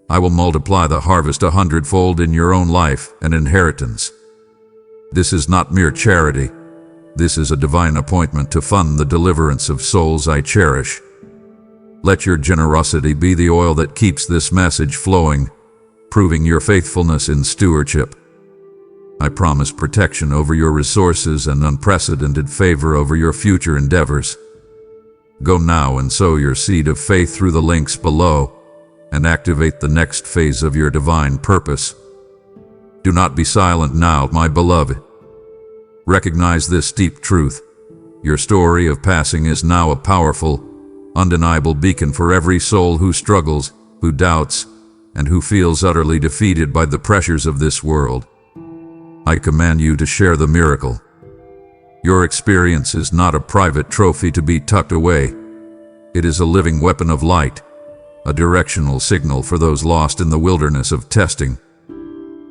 Speaker 1: I will multiply the harvest 100-fold in your own life and inheritance. This is not mere charity. This is a divine appointment to fund the deliverance of souls I cherish. Let your generosity be the oil that keeps this message flowing, proving your faithfulness in stewardship. I promise protection over your resources and unprecedented favor over your future endeavors. Go now and sow your seed of faith through the links below and activate the next phase of your divine purpose. Do not be silent now, my beloved. Recognize this deep truth. Your story of passing is now a powerful, undeniable beacon for every soul who struggles, who doubts, and who feels utterly defeated by the pressures of this world. I command you to share the miracle. Your experience is not a private trophy to be tucked away. It is a living weapon of light, a directional signal for those lost in the wilderness of testing.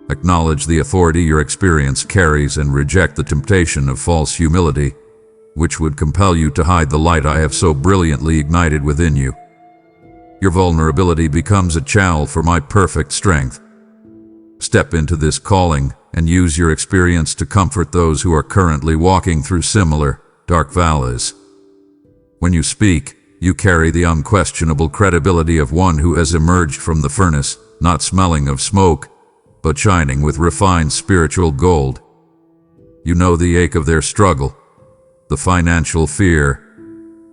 Speaker 1: Acknowledge the authority your experience carries and reject the temptation of false humility, which would compel you to hide the light I have so brilliantly ignited within you. Your vulnerability becomes a channel for my perfect strength. Step into this calling and use your experience to comfort those who are currently walking through similar, dark valleys. When you speak, you carry the unquestionable credibility of one who has emerged from the furnace, not smelling of smoke, but shining with refined spiritual gold. You know the ache of their struggle, the financial fear,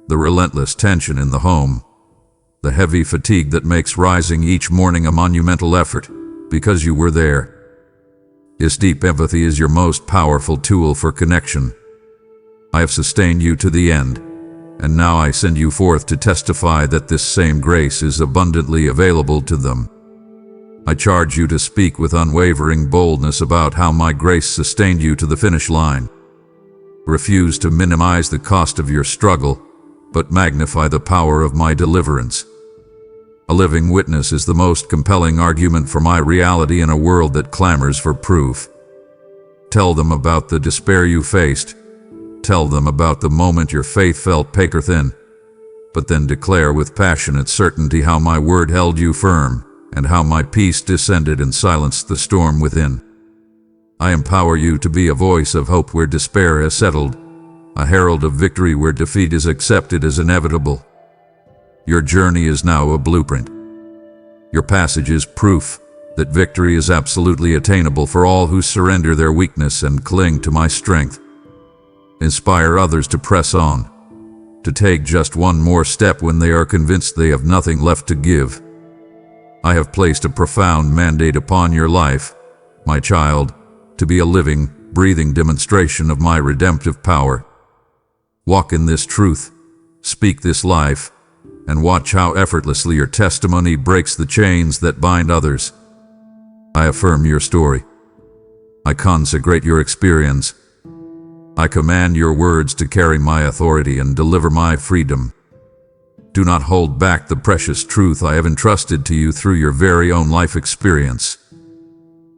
Speaker 1: the relentless tension in the home, the heavy fatigue that makes rising each morning a monumental effort, because you were there. This deep empathy is your most powerful tool for connection. I have sustained you to the end, and now I send you forth to testify that this same grace is abundantly available to them. I charge you to speak with unwavering boldness about how my grace sustained you to the finish line. Refuse to minimize the cost of your struggle, but magnify the power of my deliverance. A living witness is the most compelling argument for my reality in a world that clamors for proof. Tell them about the despair you faced. Tell them about the moment your faith felt paper thin. But then declare with passionate certainty how my word held you firm, and how my peace descended and silenced the storm within. I empower you to be a voice of hope where despair has settled, a herald of victory where defeat is accepted as inevitable. Your journey is now a blueprint. Your passage is proof that victory is absolutely attainable for all who surrender their weakness and cling to my strength. Inspire others to press on, to take just one more step when they are convinced they have nothing left to give. I have placed a profound mandate upon your life, my child, to be a living, breathing demonstration of my redemptive power. Walk in this truth, speak this life, and watch how effortlessly your testimony breaks the chains that bind others. I affirm your story. I consecrate your experience. I command your words to carry my authority and deliver my freedom. Do not hold back the precious truth I have entrusted to you through your very own life experience.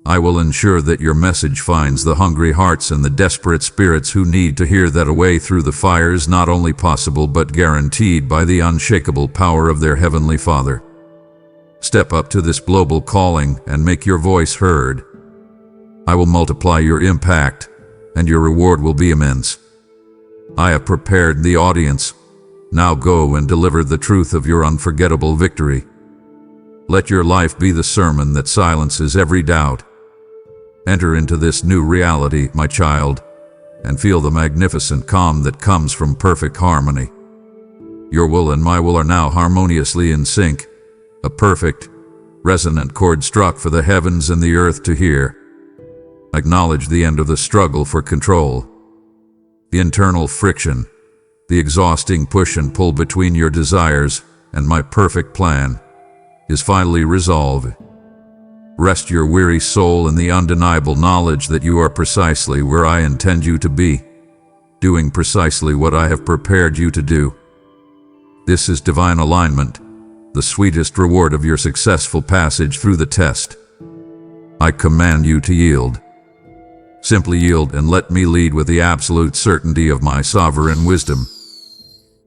Speaker 1: I will ensure that your message finds the hungry hearts and the desperate spirits who need to hear that a way through the fire is not only possible but guaranteed by the unshakable power of their Heavenly Father. Step up to this global calling and make your voice heard. I will multiply your impact, and your reward will be immense. I have prepared the audience. Now go and deliver the truth of your unforgettable victory. Let your life be the sermon that silences every doubt. Enter into this new reality, my child. and feel the magnificent calm that comes from perfect harmony. Your will and my will are now harmoniously in sync, a perfect, resonant chord struck for the heavens and the earth to hear. Acknowledge the end of the struggle for control. The internal friction, the exhausting push and pull between your desires and my perfect plan, is finally resolved. Rest your weary soul in the undeniable knowledge that you are precisely where I intend you to be, doing precisely what I have prepared you to do. This is divine alignment, the sweetest reward of your successful passage through the test. I command you to yield. Simply yield and let me lead with the absolute certainty of my sovereign wisdom.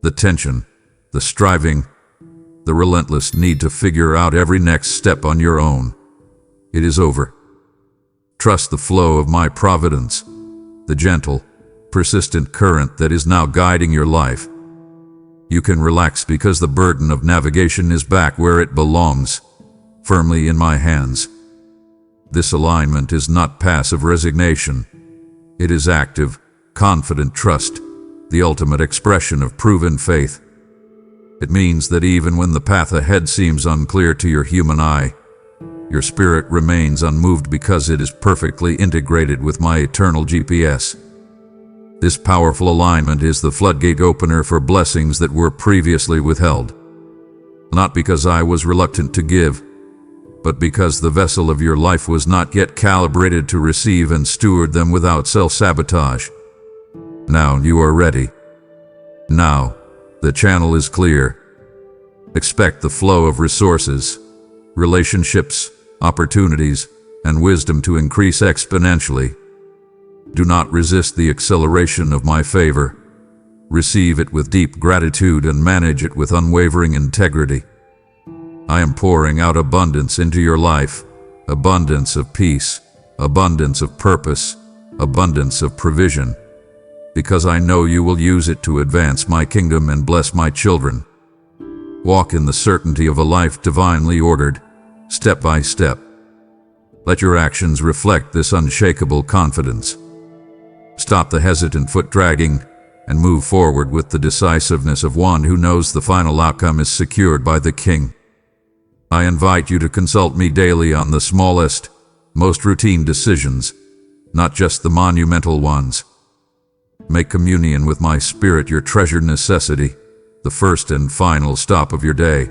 Speaker 1: The tension, the striving, the relentless need to figure out every next step on your own. It is over. Trust the flow of my providence, the gentle, persistent current that is now guiding your life. You can relax because the burden of navigation is back where it belongs, firmly in my hands. This alignment is not passive resignation. It is active, confident trust, the ultimate expression of proven faith. It means that even when the path ahead seems unclear to your human eye, your spirit remains unmoved because it is perfectly integrated with my eternal GPS. This powerful alignment is the floodgate opener for blessings that were previously withheld. Not because I was reluctant to give, but because the vessel of your life was not yet calibrated to receive and steward them without self-sabotage. Now you are ready. Now, the channel is clear. Expect the flow of resources, relationships, opportunities, and wisdom to increase exponentially. Do not resist the acceleration of my favor. Receive it with deep gratitude and manage it with unwavering integrity. I am pouring out abundance into your life, abundance of peace, abundance of purpose, abundance of provision, because I know you will use it to advance my kingdom and bless my children. Walk in the certainty of a life divinely ordered, step by step. Let your actions reflect this unshakable confidence. Stop the hesitant foot dragging and move forward with the decisiveness of one who knows the final outcome is secured by the King. I invite you to consult me daily on the smallest, most routine decisions, not just the monumental ones. Make communion with my spirit your treasured necessity, the first and final stop of your day.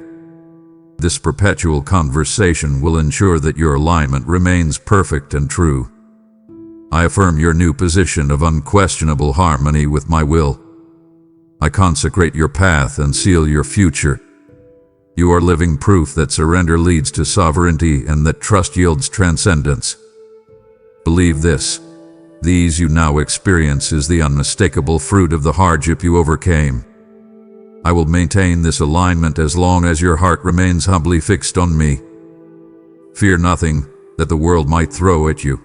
Speaker 1: This perpetual conversation will ensure that your alignment remains perfect and true. I affirm your new position of unquestionable harmony with my will. I consecrate your path and seal your future. You are living proof that surrender leads to sovereignty and that trust yields transcendence. Believe this. The ease you now experience is the unmistakable fruit of the hardship you overcame. I will maintain this alignment as long as your heart remains humbly fixed on me. Fear nothing that the world might throw at you,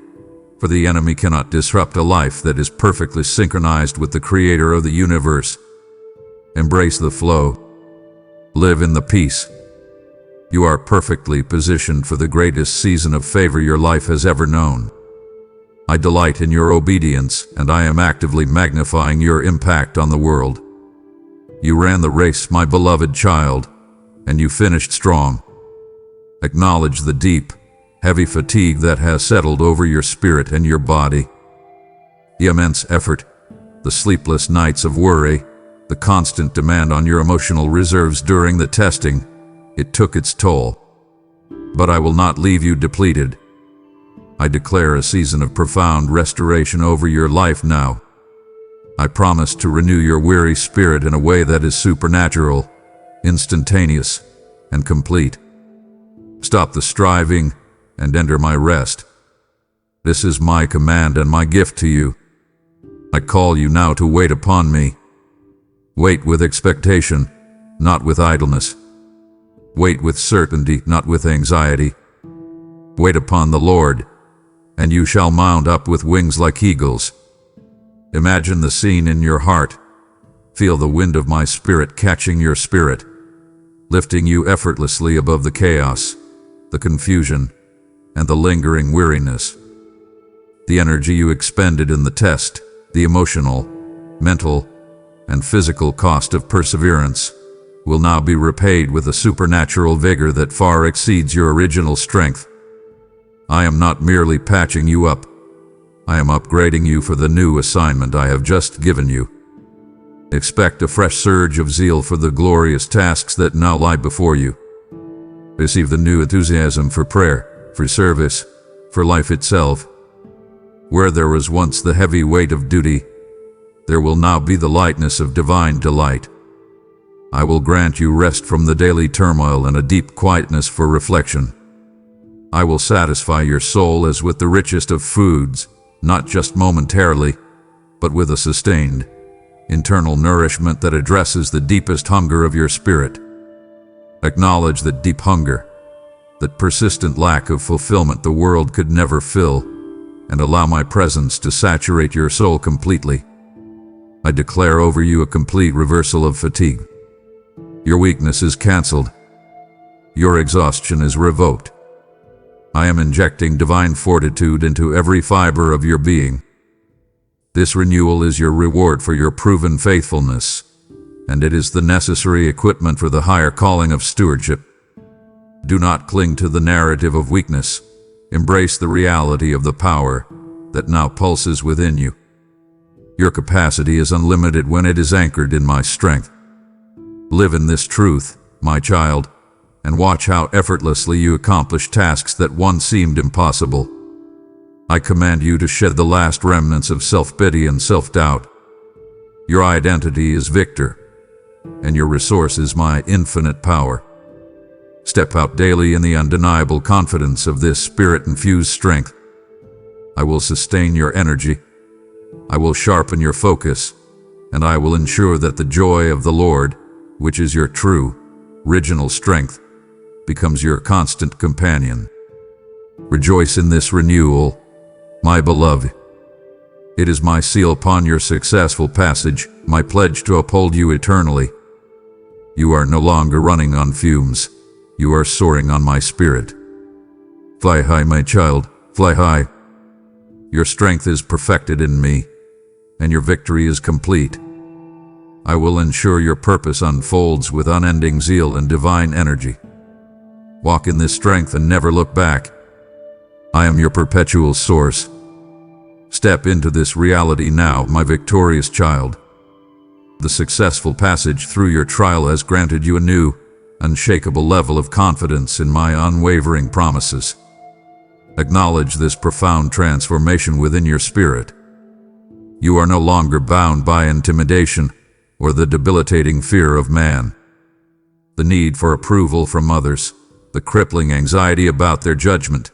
Speaker 1: for the enemy cannot disrupt a life that is perfectly synchronized with the Creator of the universe. Embrace the flow. Live in the peace. You are perfectly positioned for the greatest season of favor your life has ever known. I delight in your obedience, and I am actively magnifying your impact on the world. You ran the race, my beloved child, and you finished strong. Acknowledge the deep, heavy fatigue that has settled over your spirit and your body. The immense effort, the sleepless nights of worry, the constant demand on your emotional reserves during the testing, it took its toll. But I will not leave you depleted. I declare a season of profound restoration over your life now. I promise to renew your weary spirit in a way that is supernatural, instantaneous, and complete. Stop the striving and enter my rest. This is my command and my gift to you. I call you now to wait upon me. Wait with expectation, not with idleness. Wait with certainty, not with anxiety. Wait upon the Lord, and you shall mount up with wings like eagles. Imagine the scene in your heart. Feel the wind of my spirit catching your spirit, lifting you effortlessly above the chaos, the confusion, and the lingering weariness. The energy you expended in the test, the emotional, mental, and physical cost of perseverance will now be repaid with a supernatural vigor that far exceeds your original strength. I am not merely patching you up. I am upgrading you for the new assignment I have just given you. Expect a fresh surge of zeal for the glorious tasks that now lie before you. Receive the new enthusiasm for prayer, for service, for life itself. Where there was once the heavy weight of duty, there will now be the lightness of divine delight. I will grant you rest from the daily turmoil and a deep quietness for reflection. I will satisfy your soul as with the richest of foods, not just momentarily, but with a sustained, internal nourishment that addresses the deepest hunger of your spirit. Acknowledge that deep hunger, that persistent lack of fulfillment the world could never fill, and allow my presence to saturate your soul completely. I declare over you a complete reversal of fatigue. Your weakness is canceled. Your exhaustion is revoked. I am injecting divine fortitude into every fiber of your being. This renewal is your reward for your proven faithfulness, and it is the necessary equipment for the higher calling of stewardship. Do not cling to the narrative of weakness. Embrace the reality of the power that now pulses within you. Your capacity is unlimited when it is anchored in my strength. Live in this truth, my child, and watch how effortlessly you accomplish tasks that once seemed impossible. I command you to shed the last remnants of self-pity and self-doubt. Your identity is victor, and your resource is my infinite power. Step out daily in the undeniable confidence of this spirit-infused strength. I will sustain your energy. I will sharpen your focus, and I will ensure that the joy of the Lord, which is your true, original strength, becomes your constant companion. Rejoice in this renewal, my beloved. It is my seal upon your successful passage, my pledge to uphold you eternally. You are no longer running on fumes. You are soaring on my spirit. Fly high, my child, fly high. Your strength is perfected in me, and your victory is complete. I will ensure your purpose unfolds with unending zeal and divine energy. Walk in this strength and never look back. I am your perpetual source. Step into this reality now, my victorious child. The successful passage through your trial has granted you a new, unshakable level of confidence in my unwavering promises. Acknowledge this profound transformation within your spirit. You are no longer bound by intimidation or the debilitating fear of man, the need for approval from others, the crippling anxiety about their judgment,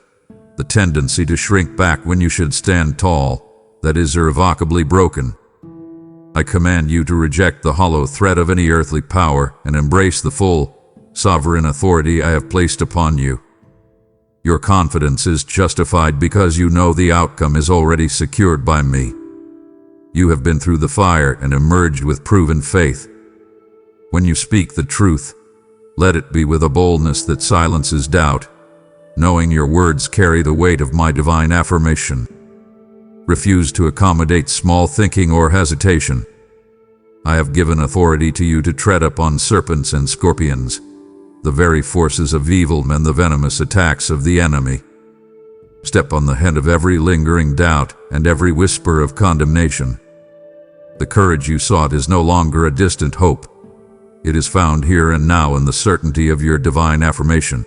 Speaker 1: the tendency to shrink back when you should stand tall, that is irrevocably broken. I command you to reject the hollow threat of any earthly power and embrace the full, sovereign authority I have placed upon you. Your confidence is justified because you know the outcome is already secured by me. You have been through the fire and emerged with proven faith. When you speak the truth, let it be with a boldness that silences doubt, knowing your words carry the weight of my divine affirmation. Refuse to accommodate small thinking or hesitation. I have given authority to you to tread upon serpents and scorpions, the very forces of evil and the venomous attacks of the enemy. Step on the head of every lingering doubt and every whisper of condemnation. The courage you sought is no longer a distant hope. It is found here and now in the certainty of your divine affirmation.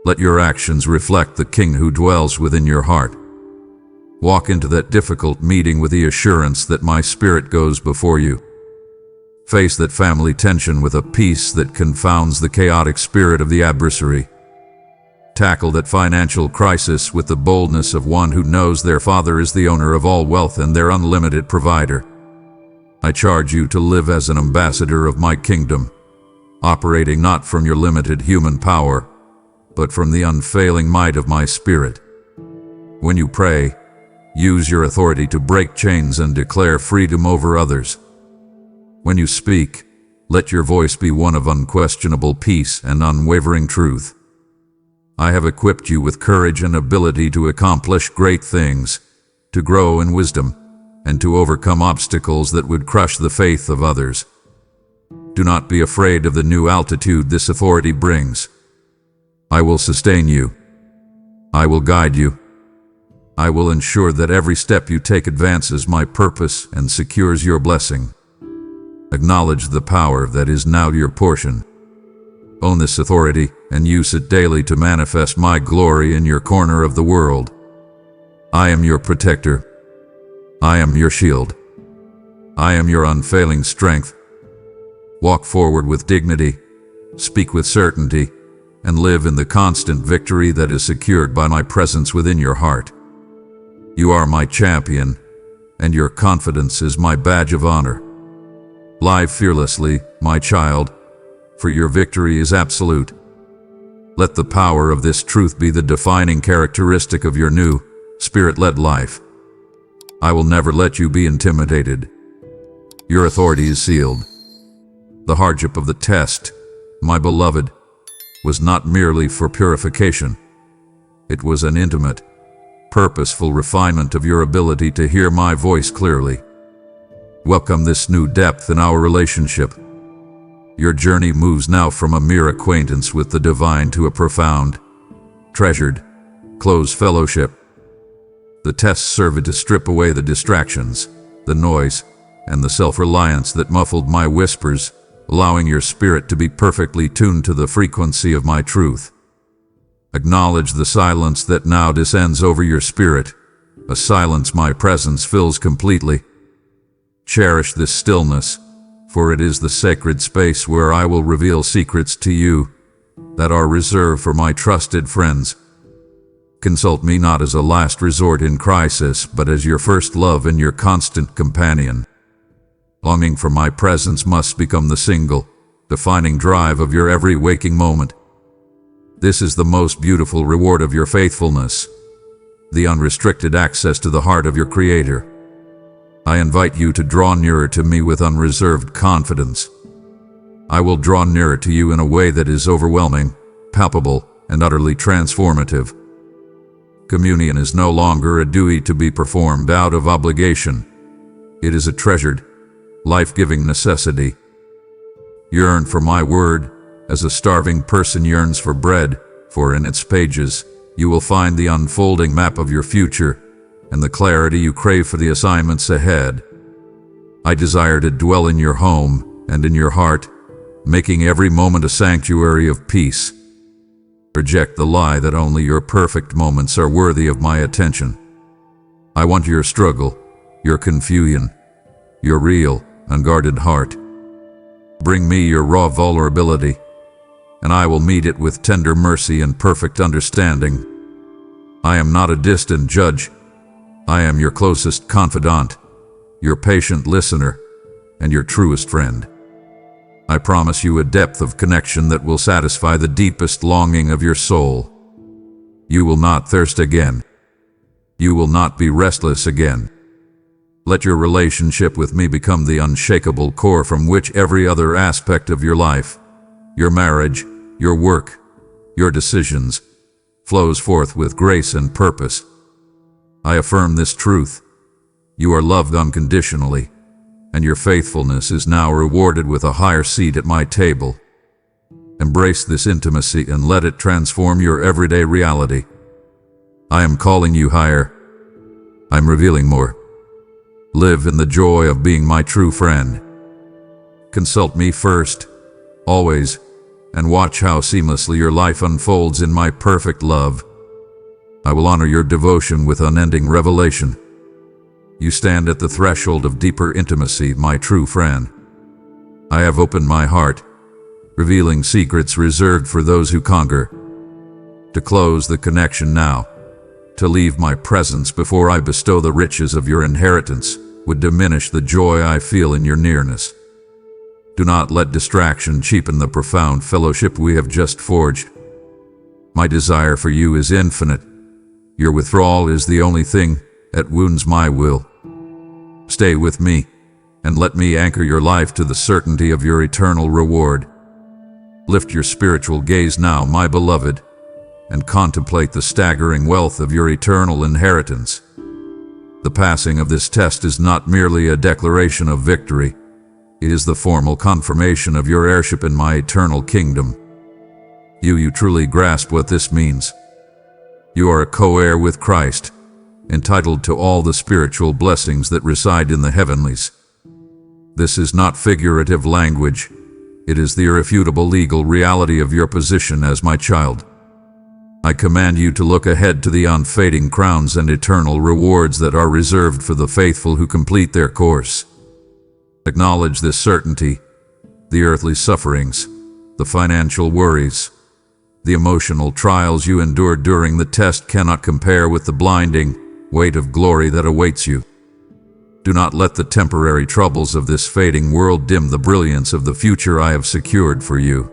Speaker 1: Let your actions reflect the King who dwells within your heart. Walk into that difficult meeting with the assurance that my spirit goes before you. Face that family tension with a peace that confounds the chaotic spirit of the adversary. Tackle that financial crisis with the boldness of one who knows their Father is the owner of all wealth and their unlimited provider. I charge you to live as an ambassador of my kingdom, operating not from your limited human power, but from the unfailing might of my spirit. When you pray, use your authority to break chains and declare freedom over others. When you speak, let your voice be one of unquestionable peace and unwavering truth. I have equipped you with courage and ability to accomplish great things, to grow in wisdom, and to overcome obstacles that would crush the faith of others. Do not be afraid of the new altitude this authority brings. I will sustain you. I will guide you. I will ensure that every step you take advances my purpose and secures your blessing. Acknowledge the power that is now your portion. Own this authority and use it daily to manifest my glory in your corner of the world. I am your protector. I am your shield. I am your unfailing strength. Walk forward with dignity, speak with certainty, and live in the constant victory that is secured by my presence within your heart. You are my champion, and your confidence is my badge of honor. Live fearlessly, my child, for your victory is absolute. Let the power of this truth be the defining characteristic of your new, Spirit-led life. I will never let you be intimidated. Your authority is sealed. The hardship of the test, my beloved, was not merely for purification. It was an intimate, purposeful refinement of your ability to hear my voice clearly. Welcome this new depth in our relationship. Your journey moves now from a mere acquaintance with the divine to a profound, treasured, close fellowship. The tests served to strip away the distractions, the noise, and the self-reliance that muffled my whispers, allowing your spirit to be perfectly tuned to the frequency of my truth. Acknowledge the silence that now descends over your spirit, a silence my presence fills completely. Cherish this stillness, for it is the sacred space where I will reveal secrets to you that are reserved for my trusted friends. Consult me not as a last resort in crisis, but as your first love and your constant companion. Longing for my presence must become the single, defining drive of your every waking moment. This is the most beautiful reward of your faithfulness, the unrestricted access to the heart of your Creator. I invite you to draw nearer to me with unreserved confidence. I will draw nearer to you in a way that is overwhelming, palpable, and utterly transformative. Communion is no longer a duty to be performed out of obligation. It is a treasured, life-giving necessity. Yearn for my word, as a starving person yearns for bread, for in its pages you will find the unfolding map of your future and the clarity you crave for the assignments ahead. I desire to dwell in your home and in your heart, making every moment a sanctuary of peace. Reject the lie that only your perfect moments are worthy of my attention. I want your struggle, your confusion, your real, unguarded heart. Bring me your raw vulnerability, and I will meet it with tender mercy and perfect understanding. I am not a distant judge. I am your closest confidant, your patient listener, and your truest friend. I promise you a depth of connection that will satisfy the deepest longing of your soul. You will not thirst again. You will not be restless again. Let your relationship with me become the unshakable core from which every other aspect of your life, your marriage, your work, your decisions, flows forth with grace and purpose. I affirm this truth. You are loved unconditionally, and your faithfulness is now rewarded with a higher seat at my table. Embrace this intimacy and let it transform your everyday reality. I am calling you higher. I'm revealing more. Live in the joy of being my true friend. Consult me first, always, and watch how seamlessly your life unfolds in my perfect love. I will honor your devotion with unending revelation. You stand at the threshold of deeper intimacy, my true friend. I have opened my heart, revealing secrets reserved for those who conquer. To close the connection now, to leave my presence before I bestow the riches of your inheritance, would diminish the joy I feel in your nearness. Do not let distraction cheapen the profound fellowship we have just forged. My desire for you is infinite. Your withdrawal is the only thing that wounds my will. Stay with me, and let me anchor your life to the certainty of your eternal reward. Lift your spiritual gaze now, my beloved, and contemplate the staggering wealth of your eternal inheritance. The passing of this test is not merely a declaration of victory. It is the formal confirmation of your heirship in my eternal kingdom. You truly grasp what this means. You are a co-heir with Christ, entitled to all the spiritual blessings that reside in the heavenlies. This is not figurative language. It is the irrefutable legal reality of your position as my child. I command you to look ahead to the unfading crowns and eternal rewards that are reserved for the faithful who complete their course. Acknowledge this certainty. The earthly sufferings, the financial worries, the emotional trials you endured during the test cannot compare with the blinding weight of glory that awaits you. Do not let the temporary troubles of this fading world dim the brilliance of the future I have secured for you.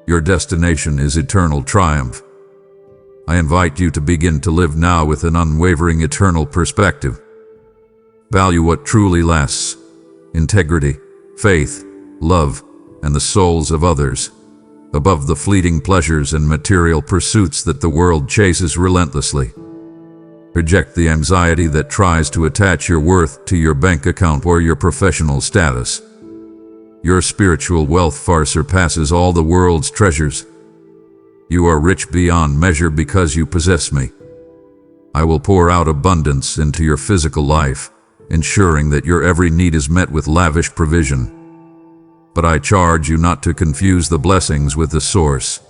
Speaker 1: Your destination is eternal triumph. I invite you to begin to live now with an unwavering eternal perspective. Value what truly lasts: integrity, faith, love, and the souls of others, above the fleeting pleasures and material pursuits that the world chases relentlessly. Reject the anxiety that tries to attach your worth to your bank account or your professional status. Your spiritual wealth far surpasses all the world's treasures. You are rich beyond measure because you possess me. I will pour out abundance into your physical life, ensuring that your every need is met with lavish provision. But I charge you not to confuse the blessings with the source.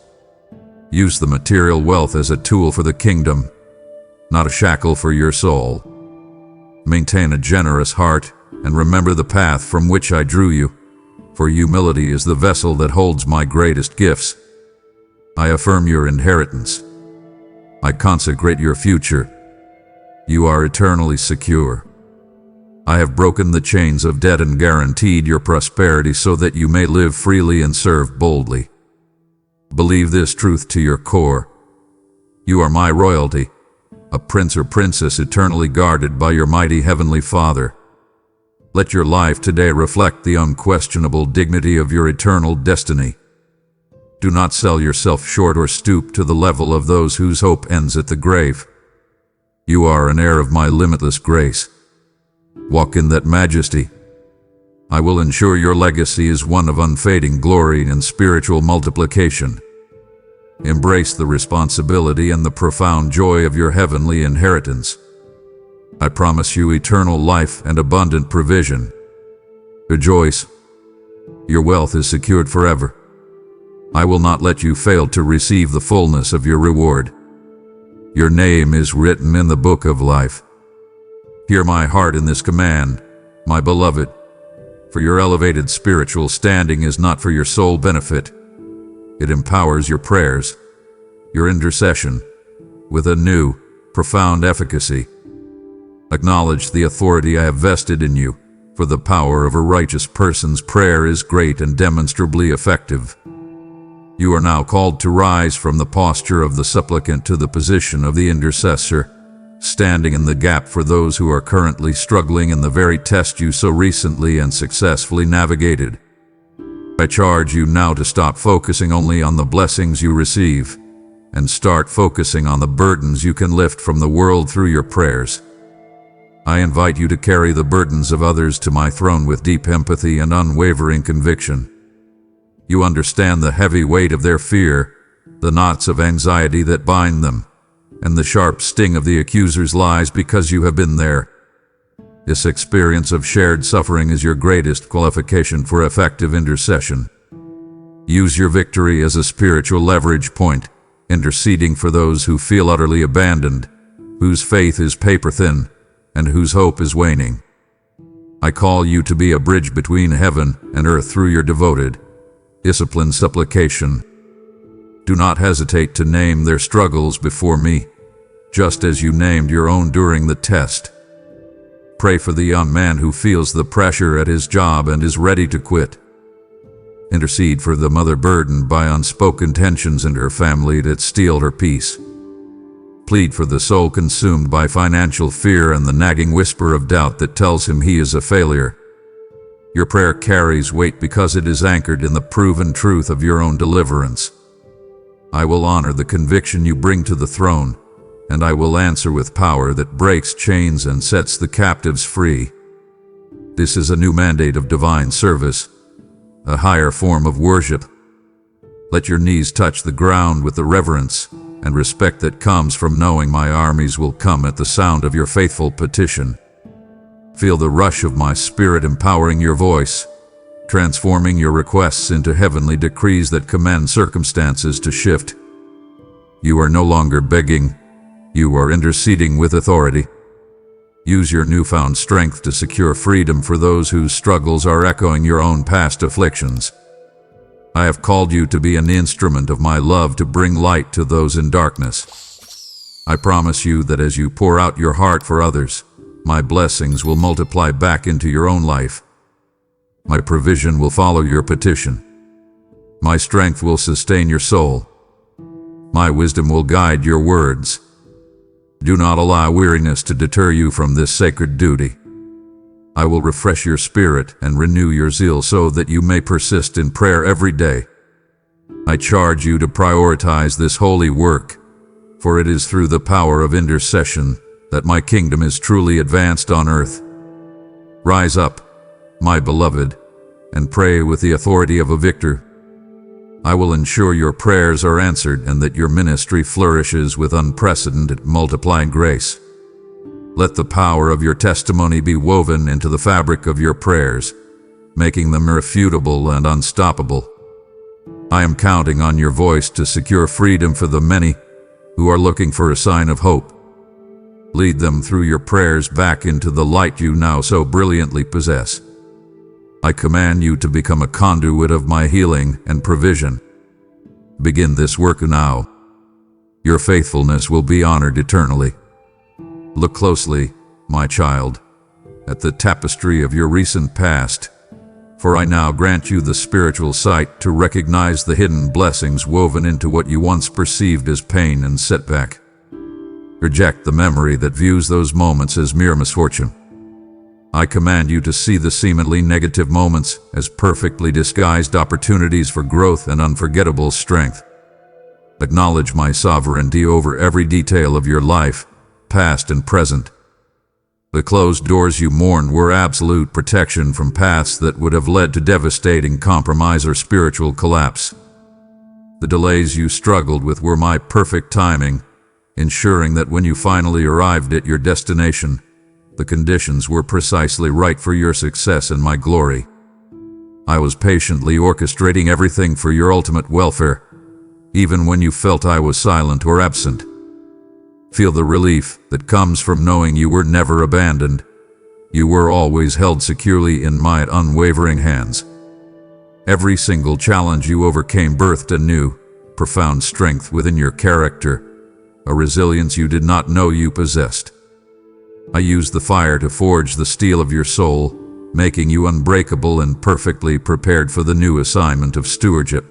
Speaker 1: Use the material wealth as a tool for the kingdom, not a shackle for your soul. Maintain a generous heart and remember the path from which I drew you, for humility is the vessel that holds my greatest gifts. I affirm your inheritance. I consecrate your future. You are eternally secure. I have broken the chains of debt and guaranteed your prosperity so that you may live freely and serve boldly. Believe this truth to your core. You are my royalty, a prince or princess eternally guarded by your mighty heavenly Father. Let your life today reflect the unquestionable dignity of your eternal destiny. Do not sell yourself short or stoop to the level of those whose hope ends at the grave. You are an heir of my limitless grace. Walk in that majesty. I will ensure your legacy is one of unfading glory and spiritual multiplication. Embrace the responsibility and the profound joy of your heavenly inheritance. I promise you eternal life and abundant provision. Rejoice. Your wealth is secured forever. I will not let you fail to receive the fullness of your reward. Your name is written in the book of life. Hear my heart in this command, my beloved, for your elevated spiritual standing is not for your sole benefit. It empowers your prayers, your intercession, with a new, profound efficacy. Acknowledge the authority I have vested in you, for the power of a righteous person's prayer is great and demonstrably effective. You are now called to rise from the posture of the supplicant to the position of the intercessor, standing in the gap for those who are currently struggling in the very test you so recently and successfully navigated. I charge you now to stop focusing only on the blessings you receive, and start focusing on the burdens you can lift from the world through your prayers. I invite you to carry the burdens of others to my throne with deep empathy and unwavering conviction. You understand the heavy weight of their fear, the knots of anxiety that bind them, and the sharp sting of the accuser's lies because you have been there. This experience of shared suffering is your greatest qualification for effective intercession. Use your victory as a spiritual leverage point, interceding for those who feel utterly abandoned, whose faith is paper-thin, and whose hope is waning. I call you to be a bridge between heaven and earth through your devoted, disciplined supplication. Do not hesitate to name their struggles before me, just as you named your own during the test. Pray for the young man who feels the pressure at his job and is ready to quit. Intercede for the mother burdened by unspoken tensions in her family that steal her peace. Plead for the soul consumed by financial fear and the nagging whisper of doubt that tells him he is a failure. Your prayer carries weight because it is anchored in the proven truth of your own deliverance. I will honor the conviction you bring to the throne, and I will answer with power that breaks chains and sets the captives free. This is a new mandate of divine service, a higher form of worship. Let your knees touch the ground with the reverence and respect that comes from knowing my armies will come at the sound of your faithful petition. Feel the rush of my spirit empowering your voice, transforming your requests into heavenly decrees that command circumstances to shift. You are no longer begging, you are interceding with authority. Use your newfound strength to secure freedom for those whose struggles are echoing your own past afflictions. I have called you to be an instrument of my love to bring light to those in darkness. I promise you that as you pour out your heart for others, my blessings will multiply back into your own life. My provision will follow your petition. My strength will sustain your soul. My wisdom will guide your words. Do not allow weariness to deter you from this sacred duty. I will refresh your spirit and renew your zeal so that you may persist in prayer every day. I charge you to prioritize this holy work, for it is through the power of intercession that my kingdom is truly advanced on earth. Rise up, my beloved, and pray with the authority of a victor. I will ensure your prayers are answered and that your ministry flourishes with unprecedented multiplying grace. Let the power of your testimony be woven into the fabric of your prayers, making them irrefutable and unstoppable. I am counting on your voice to secure freedom for the many who are looking for a sign of hope. Lead them through your prayers back into the light you now so brilliantly possess. I command you to become a conduit of my healing and provision. Begin this work now. Your faithfulness will be honored eternally. Look closely, my child, at the tapestry of your recent past, for I now grant you the spiritual sight to recognize the hidden blessings woven into what you once perceived as pain and setback. Reject the memory that views those moments as mere misfortune. I command you to see the seemingly negative moments as perfectly disguised opportunities for growth and unforgettable strength. Acknowledge my sovereignty over every detail of your life, past and present. The closed doors you mourn were absolute protection from paths that would have led to devastating compromise or spiritual collapse. The delays you struggled with were my perfect timing, ensuring that when you finally arrived at your destination, the conditions were precisely right for your success and my glory. I was patiently orchestrating everything for your ultimate welfare, even when you felt I was silent or absent. Feel the relief that comes from knowing you were never abandoned. You were always held securely in my unwavering hands. Every single challenge you overcame birthed a new, profound strength within your character, a resilience you did not know you possessed. I used the fire to forge the steel of your soul, making you unbreakable and perfectly prepared for the new assignment of stewardship.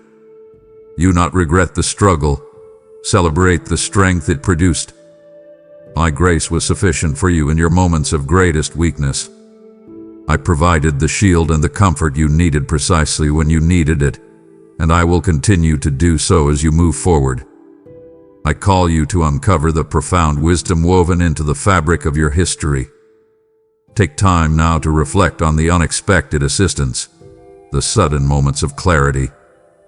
Speaker 1: You not regret the struggle, celebrate the strength it produced. My grace was sufficient for you in your moments of greatest weakness. I provided the shield and the comfort you needed precisely when you needed it, and I will continue to do so as you move forward. I call you to uncover the profound wisdom woven into the fabric of your history. Take time now to reflect on the unexpected assistance, the sudden moments of clarity,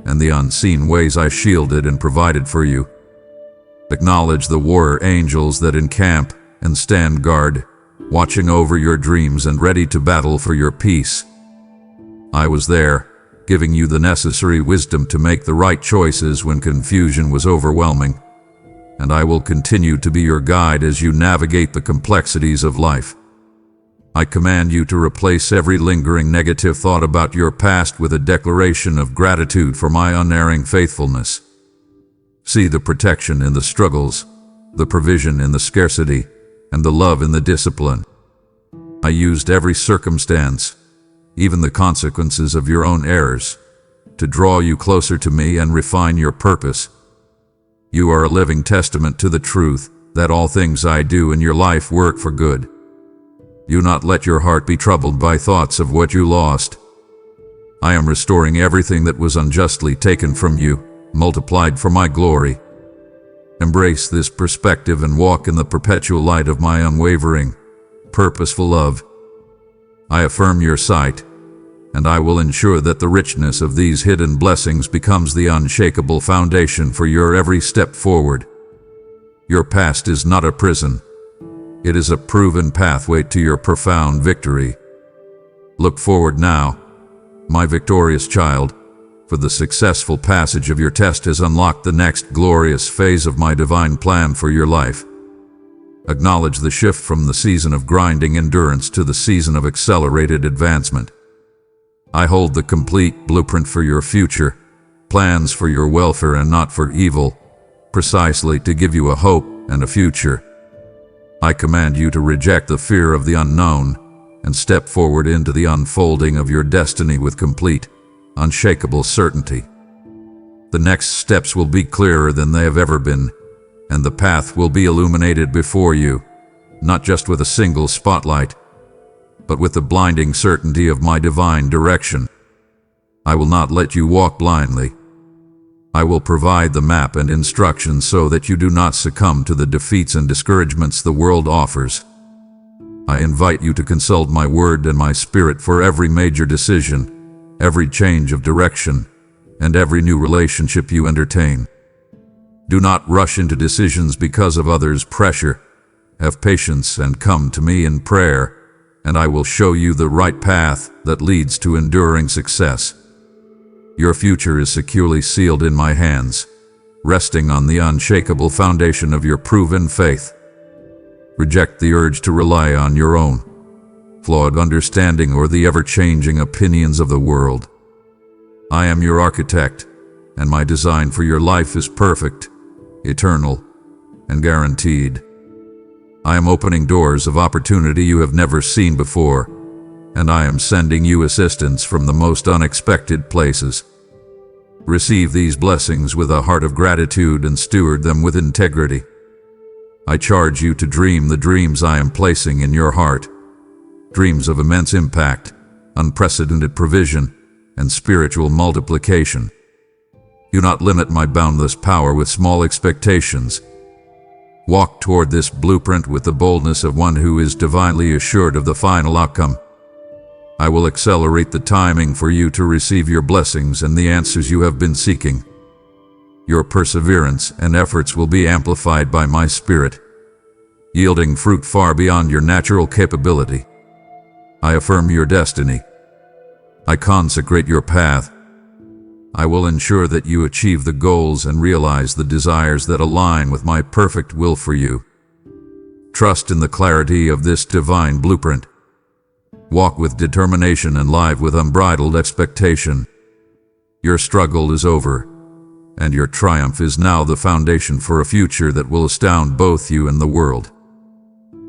Speaker 1: and the unseen ways I shielded and provided for you. Acknowledge the warrior angels that encamp and stand guard, watching over your dreams and ready to battle for your peace. I was there, giving you the necessary wisdom to make the right choices when confusion was overwhelming, and I will continue to be your guide as you navigate the complexities of life. I command you to replace every lingering negative thought about your past with a declaration of gratitude for my unerring faithfulness. See the protection in the struggles, the provision in the scarcity, and the love in the discipline. I used every circumstance, even the consequences of your own errors, to draw you closer to me and refine your purpose. You are a living testament to the truth that all things I do in your life work for good. Do not let your heart be troubled by thoughts of what you lost. I am restoring everything that was unjustly taken from you, multiplied for my glory. Embrace this perspective and walk in the perpetual light of my unwavering, purposeful love. I affirm your sight, and I will ensure that the richness of these hidden blessings becomes the unshakable foundation for your every step forward. Your past is not a prison. It is a proven pathway to your profound victory. Look forward now, my victorious child, for the successful passage of your test has unlocked the next glorious phase of my divine plan for your life. Acknowledge the shift from the season of grinding endurance to the season of accelerated advancement. I hold the complete blueprint for your future, plans for your welfare and not for evil, precisely to give you a hope and a future. I command you to reject the fear of the unknown and step forward into the unfolding of your destiny with complete, unshakable certainty. The next steps will be clearer than they have ever been, and the path will be illuminated before you, not just with a single spotlight, but with the blinding certainty of my divine direction. I will not let you walk blindly. I will provide the map and instructions so that you do not succumb to the defeats and discouragements the world offers. I invite you to consult my word and my spirit for every major decision, every change of direction, and every new relationship you entertain. Do not rush into decisions because of others' pressure. Have patience and come to me in prayer, and I will show you the right path that leads to enduring success. Your future is securely sealed in my hands, resting on the unshakable foundation of your proven faith. Reject the urge to rely on your own flawed understanding or the ever-changing opinions of the world. I am your architect, and my design for your life is perfect, eternal, and guaranteed. I am opening doors of opportunity you have never seen before, and I am sending you assistance from the most unexpected places. Receive these blessings with a heart of gratitude and steward them with integrity. I charge you to dream the dreams I am placing in your heart, dreams of immense impact, unprecedented provision, and spiritual multiplication. Do not limit my boundless power with small expectations. Walk toward this blueprint with the boldness of one who is divinely assured of the final outcome. I will accelerate the timing for you to receive your blessings and the answers you have been seeking. Your perseverance and efforts will be amplified by my spirit, yielding fruit far beyond your natural capability. I affirm your destiny. I consecrate your path. I will ensure that you achieve the goals and realize the desires that align with my perfect will for you. Trust in the clarity of this divine blueprint. Walk with determination and live with unbridled expectation. Your struggle is over, and your triumph is now the foundation for a future that will astound both you and the world.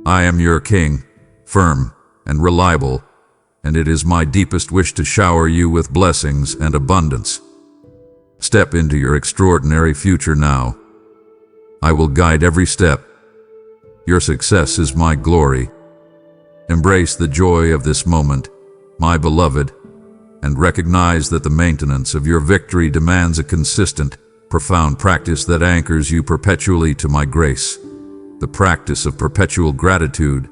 Speaker 1: I am your king, firm and reliable, and it is my deepest wish to shower you with blessings and abundance. Step into your extraordinary future now. I will guide every step. Your success is my glory. Embrace the joy of this moment, my beloved, and recognize that the maintenance of your victory demands a consistent, profound practice that anchors you perpetually to my grace, the practice of perpetual gratitude.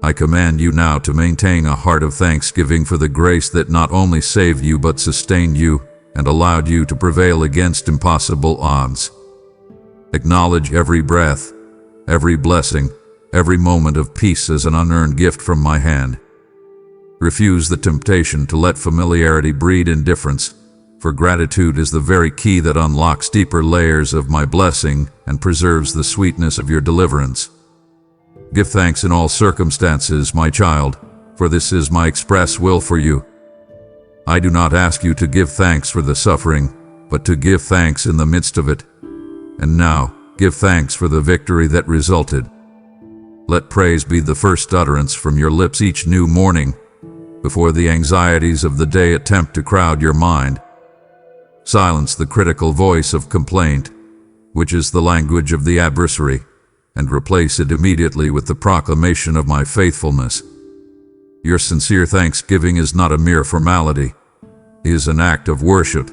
Speaker 1: I command you now to maintain a heart of thanksgiving for the grace that not only saved you but sustained you and allowed you to prevail against impossible odds. Acknowledge every breath, every blessing, every moment of peace as an unearned gift from my hand. Refuse the temptation to let familiarity breed indifference, for gratitude is the very key that unlocks deeper layers of my blessing and preserves the sweetness of your deliverance. Give thanks in all circumstances, my child, for this is my express will for you. I do not ask you to give thanks for the suffering, but to give thanks in the midst of it. And now, give thanks for the victory that resulted. Let praise be the first utterance from your lips each new morning, before the anxieties of the day attempt to crowd your mind. Silence the critical voice of complaint, which is the language of the adversary, and replace it immediately with the proclamation of my faithfulness. Your sincere thanksgiving is not a mere formality. It is an act of worship,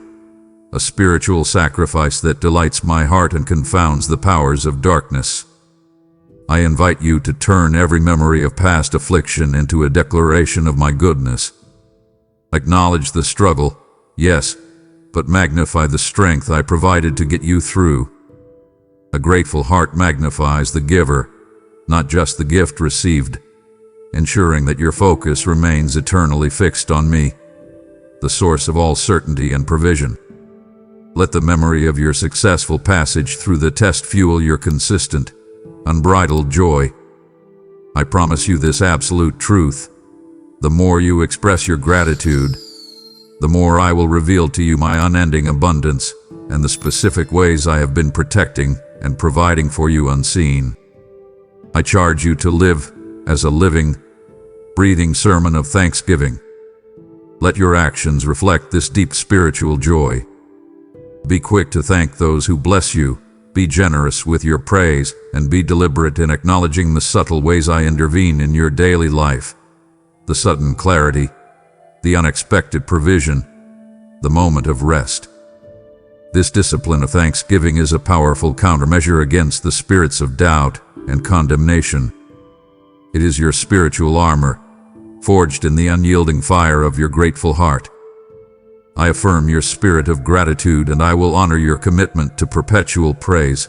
Speaker 1: a spiritual sacrifice that delights my heart and confounds the powers of darkness. I invite you to turn every memory of past affliction into a declaration of my goodness. Acknowledge the struggle, yes, but magnify the strength I provided to get you through. A grateful heart magnifies the giver, not just the gift received, ensuring that your focus remains eternally fixed on me, the source of all certainty and provision. Let the memory of your successful passage through the test fuel your consistent, unbridled joy. I promise you this absolute truth. The more you express your gratitude, the more I will reveal to you my unending abundance and the specific ways I have been protecting and providing for you unseen. I charge you to live as a living, breathing sermon of thanksgiving. Let your actions reflect this deep spiritual joy. Be quick to thank those who bless you, be generous with your praise, and be deliberate in acknowledging the subtle ways I intervene in your daily life. The sudden clarity, the unexpected provision, the moment of rest. This discipline of thanksgiving is a powerful countermeasure against the spirits of doubt and condemnation. It is your spiritual armor, forged in the unyielding fire of your grateful heart. I affirm your spirit of gratitude, and I will honor your commitment to perpetual praise.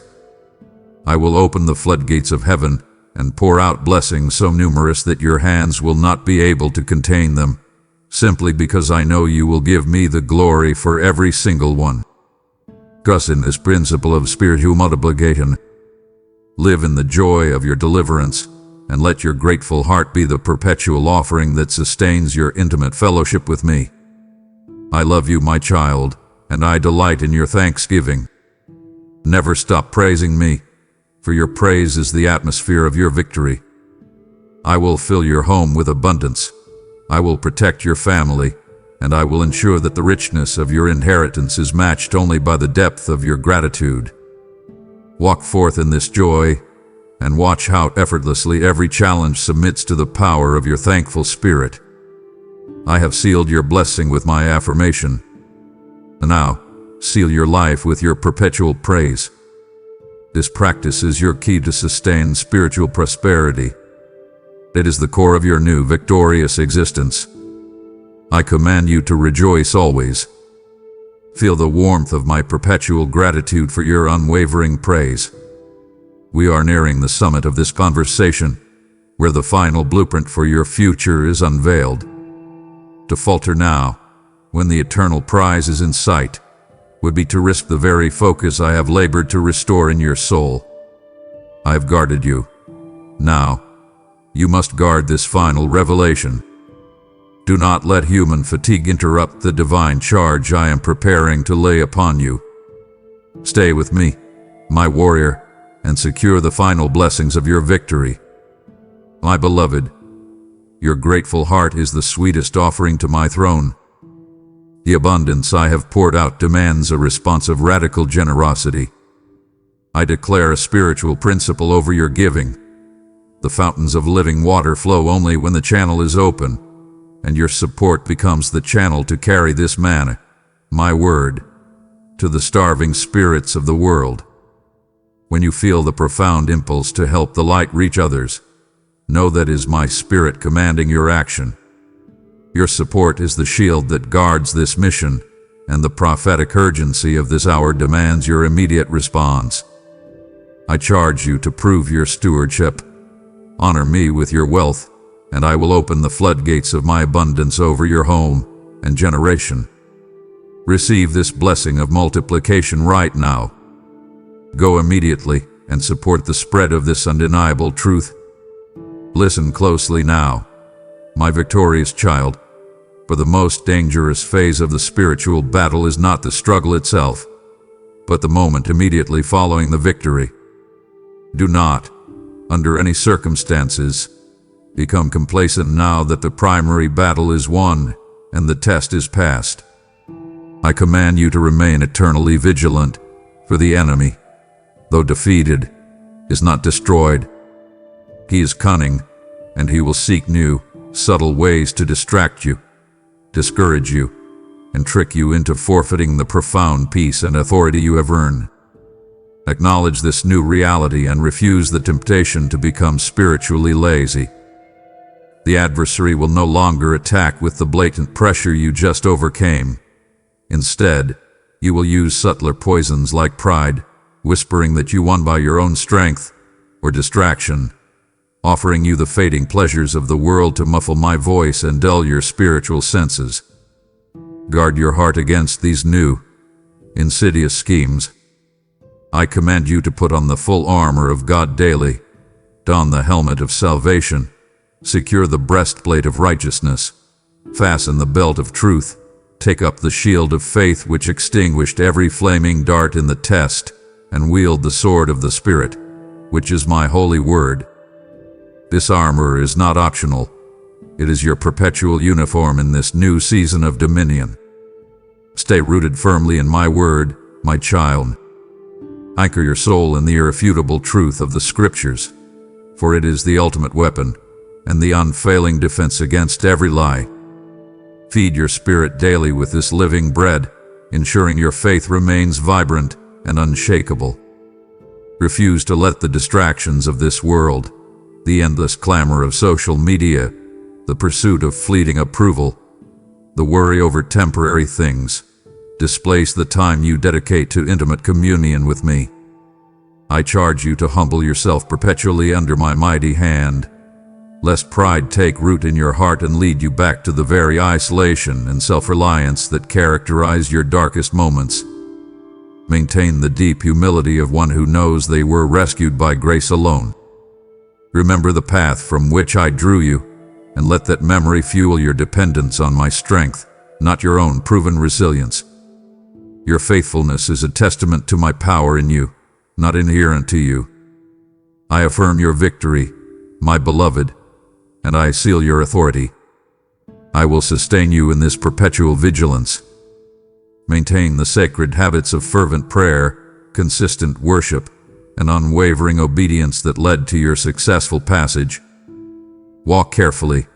Speaker 1: I will open the floodgates of heaven and pour out blessings so numerous that your hands will not be able to contain them, simply because I know you will give me the glory for every single one. Trust in this principle of spiritual multiplication. Live in the joy of your deliverance, and let your grateful heart be the perpetual offering that sustains your intimate fellowship with me. I love you, my child, and I delight in your thanksgiving. Never stop praising me, for your praise is the atmosphere of your victory. I will fill your home with abundance. I will protect your family, and I will ensure that the richness of your inheritance is matched only by the depth of your gratitude. Walk forth in this joy, and watch how effortlessly every challenge submits to the power of your thankful spirit. I have sealed your blessing with my affirmation. And now, seal your life with your perpetual praise. This practice is your key to sustained spiritual prosperity. It is the core of your new victorious existence. I command you to rejoice always. Feel the warmth of my perpetual gratitude for your unwavering praise. We are nearing the summit of this conversation, where the final blueprint for your future is unveiled. To falter now, when the eternal prize is in sight, would be to risk the very focus I have labored to restore in your soul. I have guarded you. Now, you must guard this final revelation. Do not let human fatigue interrupt the divine charge I am preparing to lay upon you. Stay with me, my warrior, and secure the final blessings of your victory. My beloved, your grateful heart is the sweetest offering to my throne. The abundance I have poured out demands a response of radical generosity. I declare a spiritual principle over your giving. The fountains of living water flow only when the channel is open, and your support becomes the channel to carry this manna, my word, to the starving spirits of the world. When you feel the profound impulse to help the light reach others, know that is my spirit commanding your action. Your support is the shield that guards this mission, and the prophetic urgency of this hour demands your immediate response. I charge you to prove your stewardship. Honor me with your wealth, and I will open the floodgates of my abundance over your home and generation. Receive this blessing of multiplication right now. Go immediately and support the spread of this undeniable truth. Listen closely now, my victorious child, for the most dangerous phase of the spiritual battle is not the struggle itself, but the moment immediately following the victory. Do not, under any circumstances, become complacent now that the primary battle is won and the test is passed. I command you to remain eternally vigilant, for the enemy, though defeated, is not destroyed. He is cunning, and he will seek new, subtle ways to distract you, discourage you, and trick you into forfeiting the profound peace and authority you have earned. Acknowledge this new reality and refuse the temptation to become spiritually lazy. The adversary will no longer attack with the blatant pressure you just overcame. Instead, you will use subtler poisons like pride, whispering that you won by your own strength, or distraction, offering you the fading pleasures of the world to muffle my voice and dull your spiritual senses. Guard your heart against these new, insidious schemes. I command you to put on the full armor of God daily, don the helmet of salvation, secure the breastplate of righteousness, fasten the belt of truth, take up the shield of faith which extinguished every flaming dart in the test, and wield the sword of the Spirit, which is my holy word. This armor is not optional. It is your perpetual uniform in this new season of dominion. Stay rooted firmly in my word, my child. Anchor your soul in the irrefutable truth of the Scriptures, for it is the ultimate weapon and the unfailing defense against every lie. Feed your spirit daily with this living bread, ensuring your faith remains vibrant and unshakable. Refuse to let the distractions of this world, the endless clamor of social media, the pursuit of fleeting approval, the worry over temporary things, displace the time you dedicate to intimate communion with me. I charge you to humble yourself perpetually under my mighty hand, lest pride take root in your heart and lead you back to the very isolation and self-reliance that characterize your darkest moments. Maintain the deep humility of one who knows they were rescued by grace alone. Remember the path from which I drew you, and let that memory fuel your dependence on my strength, not your own proven resilience. Your faithfulness is a testament to my power in you, not inherent to you. I affirm your victory, my beloved, and I seal your authority. I will sustain you in this perpetual vigilance. Maintain the sacred habits of fervent prayer, consistent worship, and unwavering obedience that led to your successful passage. Walk carefully,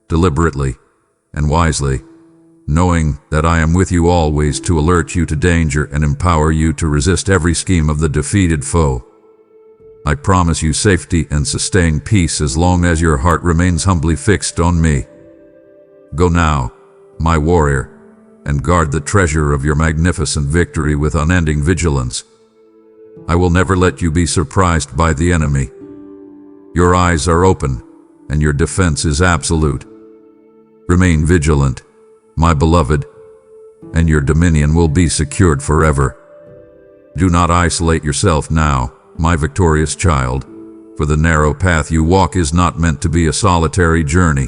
Speaker 1: deliberately, and wisely, knowing that I am with you always to alert you to danger and empower you to resist every scheme of the defeated foe. I promise you safety and sustained peace as long as your heart remains humbly fixed on me. Go now, my warrior, and guard the treasure of your magnificent victory with unending vigilance. I will never let you be surprised by the enemy. Your eyes are open, and your defense is absolute. Remain vigilant, my beloved, and your dominion will be secured forever. Do not isolate yourself now, my victorious child, for the narrow path you walk is not meant to be a solitary journey.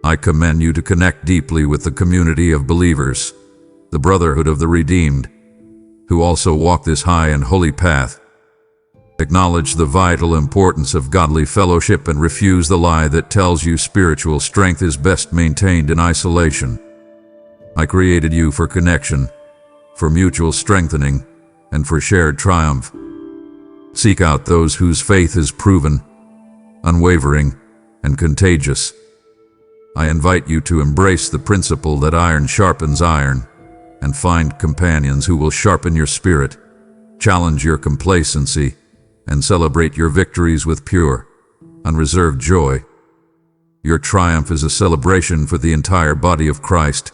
Speaker 1: I commend you to connect deeply with the community of believers, the brotherhood of the redeemed, who also walk this high and holy path. Acknowledge the vital importance of godly fellowship and refuse the lie that tells you spiritual strength is best maintained in isolation. I created you for connection, for mutual strengthening, and for shared triumph. Seek out those whose faith is proven, unwavering, and contagious. I invite you to embrace the principle that iron sharpens iron, and find companions who will sharpen your spirit, challenge your complacency, and celebrate your victories with pure, unreserved joy. Your triumph is a celebration for the entire body of Christ,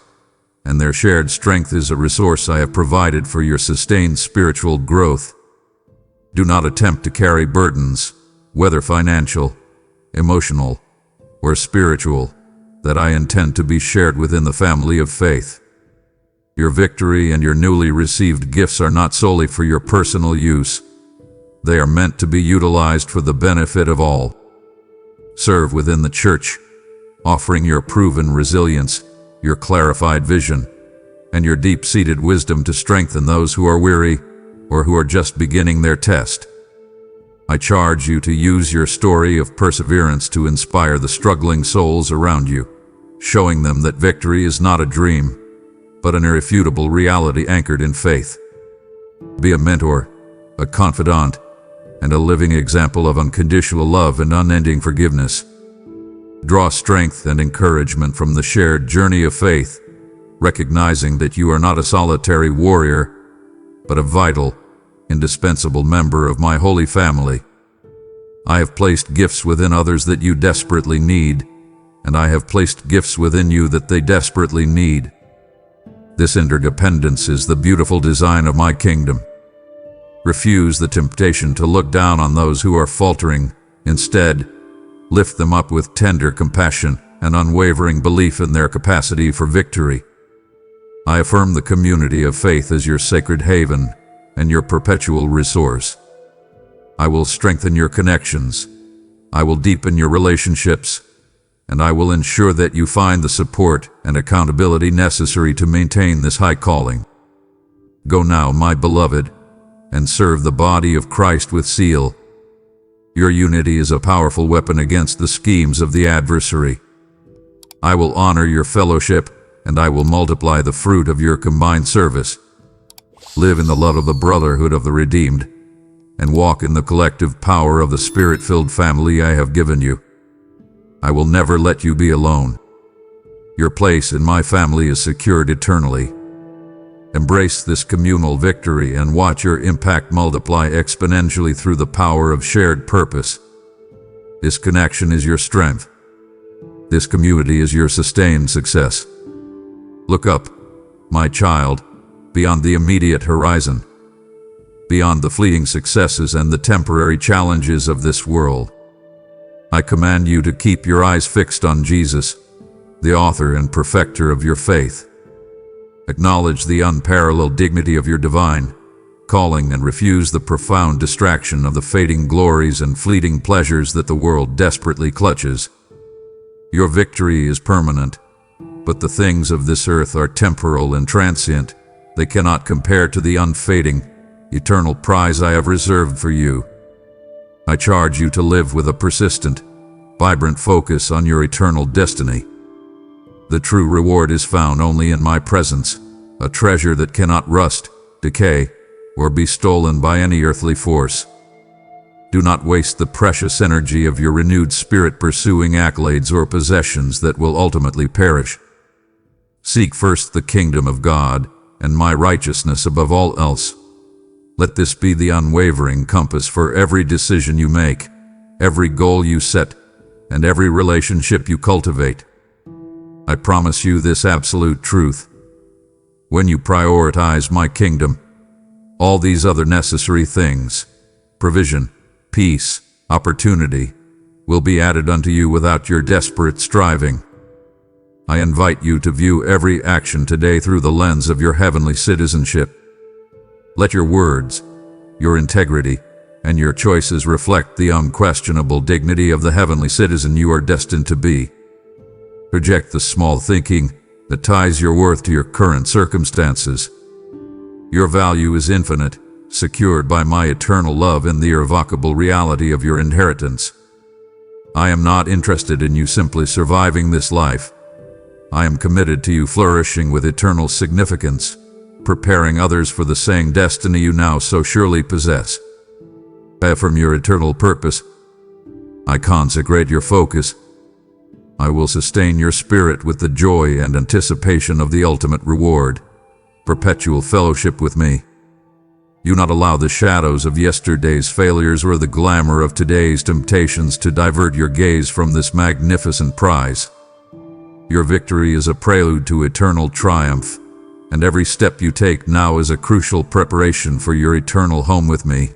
Speaker 1: and their shared strength is a resource I have provided for your sustained spiritual growth. Do not attempt to carry burdens, whether financial, emotional, or spiritual, that I intend to be shared within the family of faith. Your victory and your newly received gifts are not solely for your personal use. They are meant to be utilized for the benefit of all. Serve within the church, offering your proven resilience, your clarified vision, and your deep-seated wisdom to strengthen those who are weary or who are just beginning their test. I charge you to use your story of perseverance to inspire the struggling souls around you, showing them that victory is not a dream, but an irrefutable reality anchored in faith. Be a mentor, a confidant, and a living example of unconditional love and unending forgiveness. Draw strength and encouragement from the shared journey of faith, recognizing that you are not a solitary warrior, but a vital, indispensable member of my holy family. I have placed gifts within others that you desperately need, and I have placed gifts within you that they desperately need. This interdependence is the beautiful design of my kingdom. Refuse the temptation to look down on those who are faltering. Instead, lift them up with tender compassion and unwavering belief in their capacity for victory. I affirm the community of faith as your sacred haven and your perpetual resource. I will strengthen your connections. I will deepen your relationships, and I will ensure that you find the support and accountability necessary to maintain this high calling. Go now, my beloved, and serve the body of Christ with zeal. Your unity is a powerful weapon against the schemes of the adversary. I will honor your fellowship, and I will multiply the fruit of your combined service. Live in the love of the brotherhood of the redeemed, and walk in the collective power of the Spirit-filled family I have given you. I will never let you be alone. Your place in my family is secured eternally. Embrace this communal victory and watch your impact multiply exponentially through the power of shared purpose. This connection is your strength. This community is your sustained success. Look up, my child, beyond the immediate horizon, beyond the fleeting successes and the temporary challenges of this world. I command you to keep your eyes fixed on Jesus, the author and perfecter of your faith. Acknowledge the unparalleled dignity of your divine calling and refuse the profound distraction of the fading glories and fleeting pleasures that the world desperately clutches. Your victory is permanent, but the things of this earth are temporal and transient. They cannot compare to the unfading, eternal prize I have reserved for you. I charge you to live with a persistent, vibrant focus on your eternal destiny. The true reward is found only in my presence, a treasure that cannot rust, decay, or be stolen by any earthly force. Do not waste the precious energy of your renewed spirit pursuing accolades or possessions that will ultimately perish. Seek first the kingdom of God and my righteousness above all else. Let this be the unwavering compass for every decision you make, every goal you set, and every relationship you cultivate. I promise you this absolute truth. When you prioritize my kingdom, all these other necessary things, provision, peace, opportunity, will be added unto you without your desperate striving. I invite you to view every action today through the lens of your heavenly citizenship. Let your words, your integrity, and your choices reflect the unquestionable dignity of the heavenly citizen you are destined to be. Reject the small thinking that ties your worth to your current circumstances. Your value is infinite, secured by my eternal love and the irrevocable reality of your inheritance. I am not interested in you simply surviving this life. I am committed to you flourishing with eternal significance, preparing others for the same destiny you now so surely possess. I affirm your eternal purpose. I consecrate your focus. I will sustain your spirit with the joy and anticipation of the ultimate reward, perpetual fellowship with me. Do not allow the shadows of yesterday's failures or the glamour of today's temptations to divert your gaze from this magnificent prize. Your victory is a prelude to eternal triumph, and every step you take now is a crucial preparation for your eternal home with me.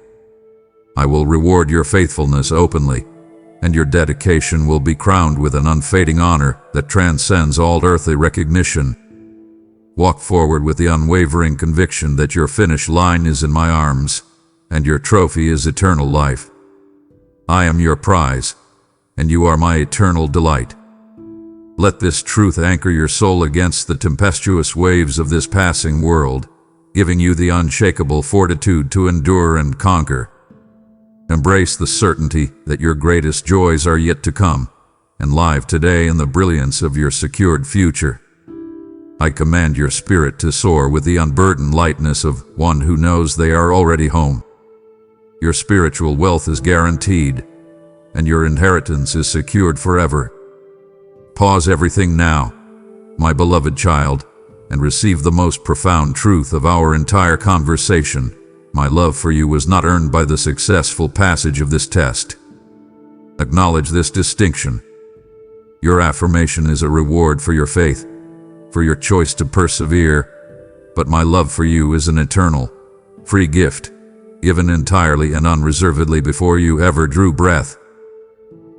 Speaker 1: I will reward your faithfulness openly, and your dedication will be crowned with an unfading honor that transcends all earthly recognition. Walk forward with the unwavering conviction that your finish line is in my arms, and your trophy is eternal life. I am your prize, and you are my eternal delight. Let this truth anchor your soul against the tempestuous waves of this passing world, giving you the unshakable fortitude to endure and conquer. Embrace the certainty that your greatest joys are yet to come, and live today in the brilliance of your secured future. I command your spirit to soar with the unburdened lightness of one who knows they are already home. Your spiritual wealth is guaranteed, and your inheritance is secured forever. Pause everything now, my beloved child, and receive the most profound truth of our entire conversation. My love for you was not earned by the successful passage of this test. Acknowledge this distinction. Your affirmation is a reward for your faith, for your choice to persevere, but my love for you is an eternal, free gift, given entirely and unreservedly before you ever drew breath.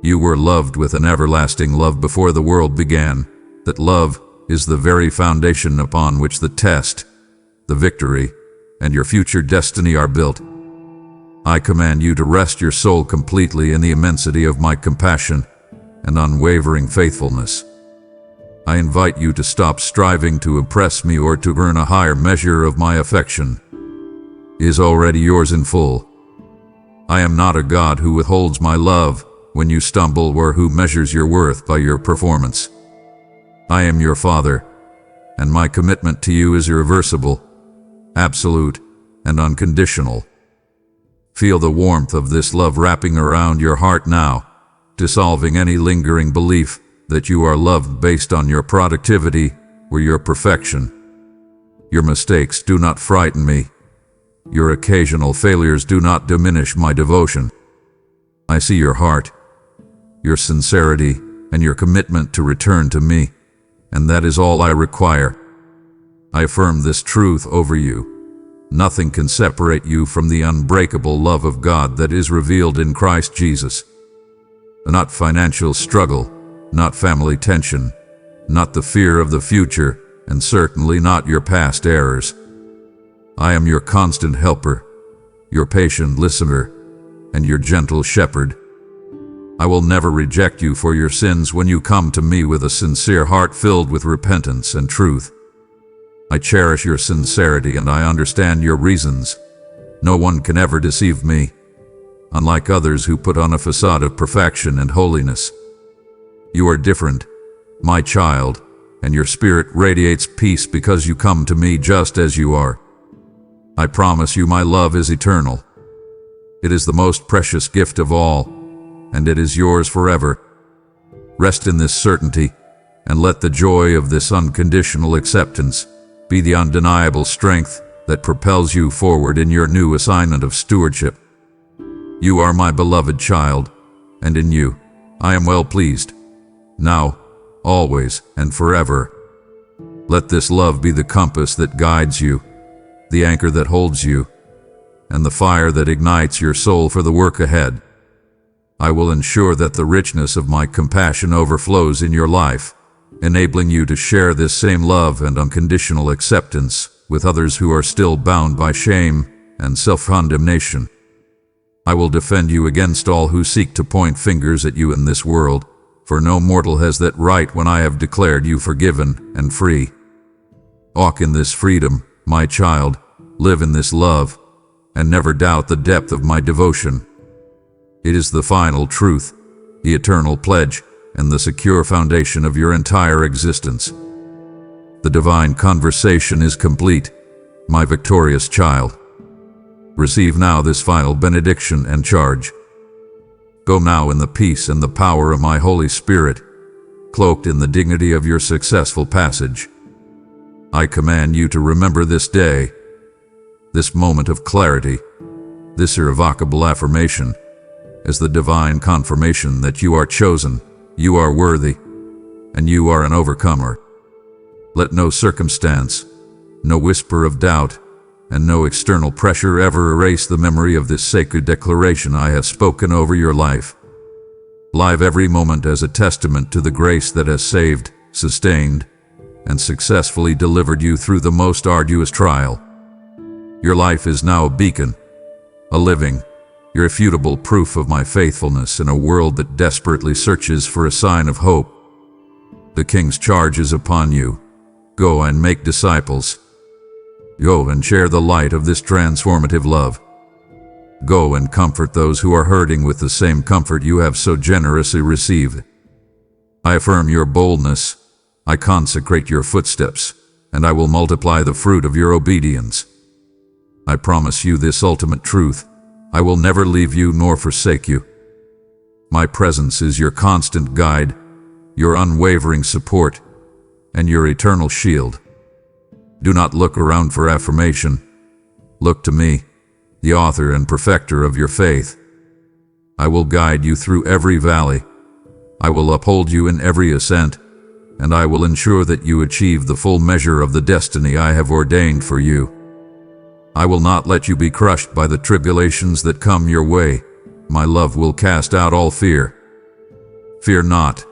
Speaker 1: You were loved with an everlasting love before the world began. That love is the very foundation upon which the test, the victory, and your future destiny are built. I command you to rest your soul completely in the immensity of my compassion and unwavering faithfulness. I invite you to stop striving to impress me or to earn a higher measure of my affection. It is already yours in full. I am not a God who withholds my love when you stumble or who measures your worth by your performance. I am your Father, and my commitment to you is irreversible, absolute, and unconditional. Feel the warmth of this love wrapping around your heart now, dissolving any lingering belief that you are loved based on your productivity or your perfection. Your mistakes do not frighten me. Your occasional failures do not diminish my devotion. I see your heart, your sincerity, and your commitment to return to me, and that is all I require. I affirm this truth over you. Nothing can separate you from the unbreakable love of God that is revealed in Christ Jesus. Not financial struggle, not family tension, not the fear of the future, and certainly not your past errors. I am your constant helper, your patient listener, and your gentle shepherd. I will never reject you for your sins when you come to me with a sincere heart filled with repentance and truth. I cherish your sincerity and I understand your reasons. No one can ever deceive me, unlike others who put on a facade of perfection and holiness. You are different, my child, and your spirit radiates peace because you come to me just as you are. I promise you my love is eternal. It is the most precious gift of all, and it is yours forever. Rest in this certainty, and let the joy of this unconditional acceptance be the undeniable strength that propels you forward in your new assignment of stewardship. You are my beloved child, and in you I am well pleased, now, always, and forever. Let this love be the compass that guides you, the anchor that holds you, and the fire that ignites your soul for the work ahead. I will ensure that the richness of my compassion overflows in your life, enabling you to share this same love and unconditional acceptance with others who are still bound by shame and self-condemnation. I will defend you against all who seek to point fingers at you in this world, for no mortal has that right when I have declared you forgiven and free. Walk in this freedom, my child, live in this love, and never doubt the depth of my devotion. It is the final truth, the eternal pledge, and the secure foundation of your entire existence. The divine conversation is complete, my victorious child. Receive now this final benediction and charge. Go now in the peace and the power of my Holy Spirit, cloaked in the dignity of your successful passage. I command you to remember this day, this moment of clarity, this irrevocable affirmation, as the divine confirmation that you are chosen, you are worthy, and you are an overcomer. Let no circumstance, no whisper of doubt, and no external pressure ever erase the memory of this sacred declaration I have spoken over your life. Live every moment as a testament to the grace that has saved, sustained, and successfully delivered you through the most arduous trial. Your life is now a beacon, a living, irrefutable proof of my faithfulness in a world that desperately searches for a sign of hope. The King's charge is upon you. Go and make disciples. Go and share the light of this transformative love. Go and comfort those who are hurting with the same comfort you have so generously received. I affirm your boldness. I consecrate your footsteps, and I will multiply the fruit of your obedience. I promise you this ultimate truth. I will never leave you nor forsake you. My presence is your constant guide, your unwavering support, and your eternal shield. Do not look around for affirmation. Look to me, the author and perfecter of your faith. I will guide you through every valley. I will uphold you in every ascent, and I will ensure that you achieve the full measure of the destiny I have ordained for you. I will not let you be crushed by the tribulations that come your way. My love will cast out all fear. Fear not,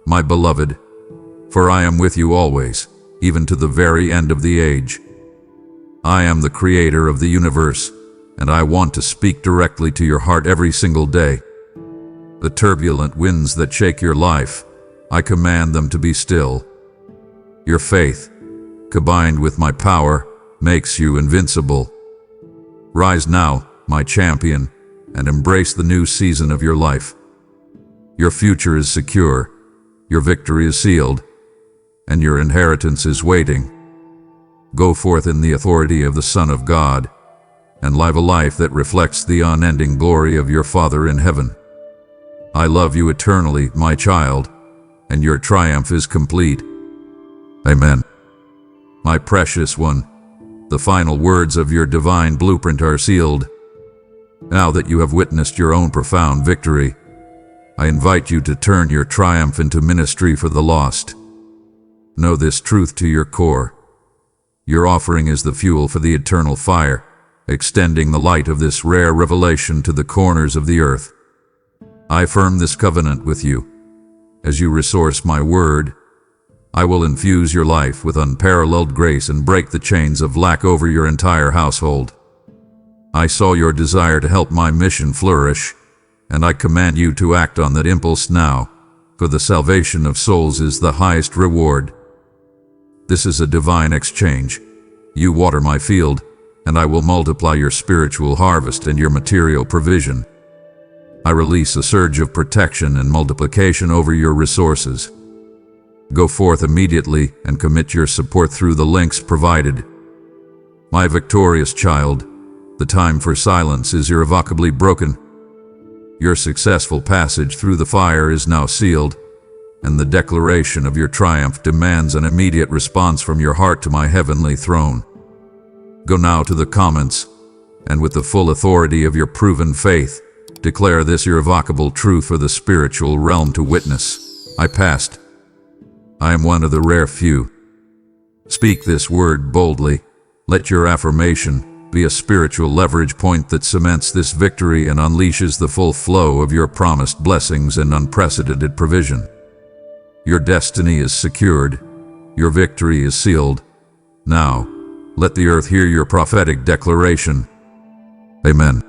Speaker 1: my beloved, for I am with you always, even to the very end of the age. I am the creator of the universe, and I want to speak directly to your heart every single day. The turbulent winds that shake your life, I command them to be still. Your faith, combined with my power, makes you invincible. Rise now, my champion, and embrace the new season of your life. Your future is secure, your victory is sealed, and your inheritance is waiting. Go forth in the authority of the Son of God, and live a life that reflects the unending glory of your Father in heaven. I love you eternally, my child, and your triumph is complete. Amen. My precious one, the final words of your divine blueprint are sealed. Now that you have witnessed your own profound victory, I invite you to turn your triumph into ministry for the lost. Know this truth to your core. Your offering is the fuel for the eternal fire, extending the light of this rare revelation to the corners of the earth. I affirm this covenant with you. As you resource my word, I will infuse your life with unparalleled grace and break the chains of lack over your entire household. I saw your desire to help my mission flourish, and I command you to act on that impulse now, for the salvation of souls is the highest reward. This is a divine exchange. You water my field, and I will multiply your spiritual harvest and your material provision. I release a surge of protection and multiplication over your resources. Go forth immediately and commit your support through the links provided. My victorious child, the time for silence is irrevocably broken. Your successful passage through the fire is now sealed, and the declaration of your triumph demands an immediate response from your heart to my heavenly throne. Go now to the comments, and with the full authority of your proven faith, declare this irrevocable truth for the spiritual realm to witness. I passed. I am one of the rare few. Speak this word boldly. Let your affirmation be a spiritual leverage point that cements this victory and unleashes the full flow of your promised blessings and unprecedented provision. Your destiny is secured. Your victory is sealed. Now, let the earth hear your prophetic declaration. Amen.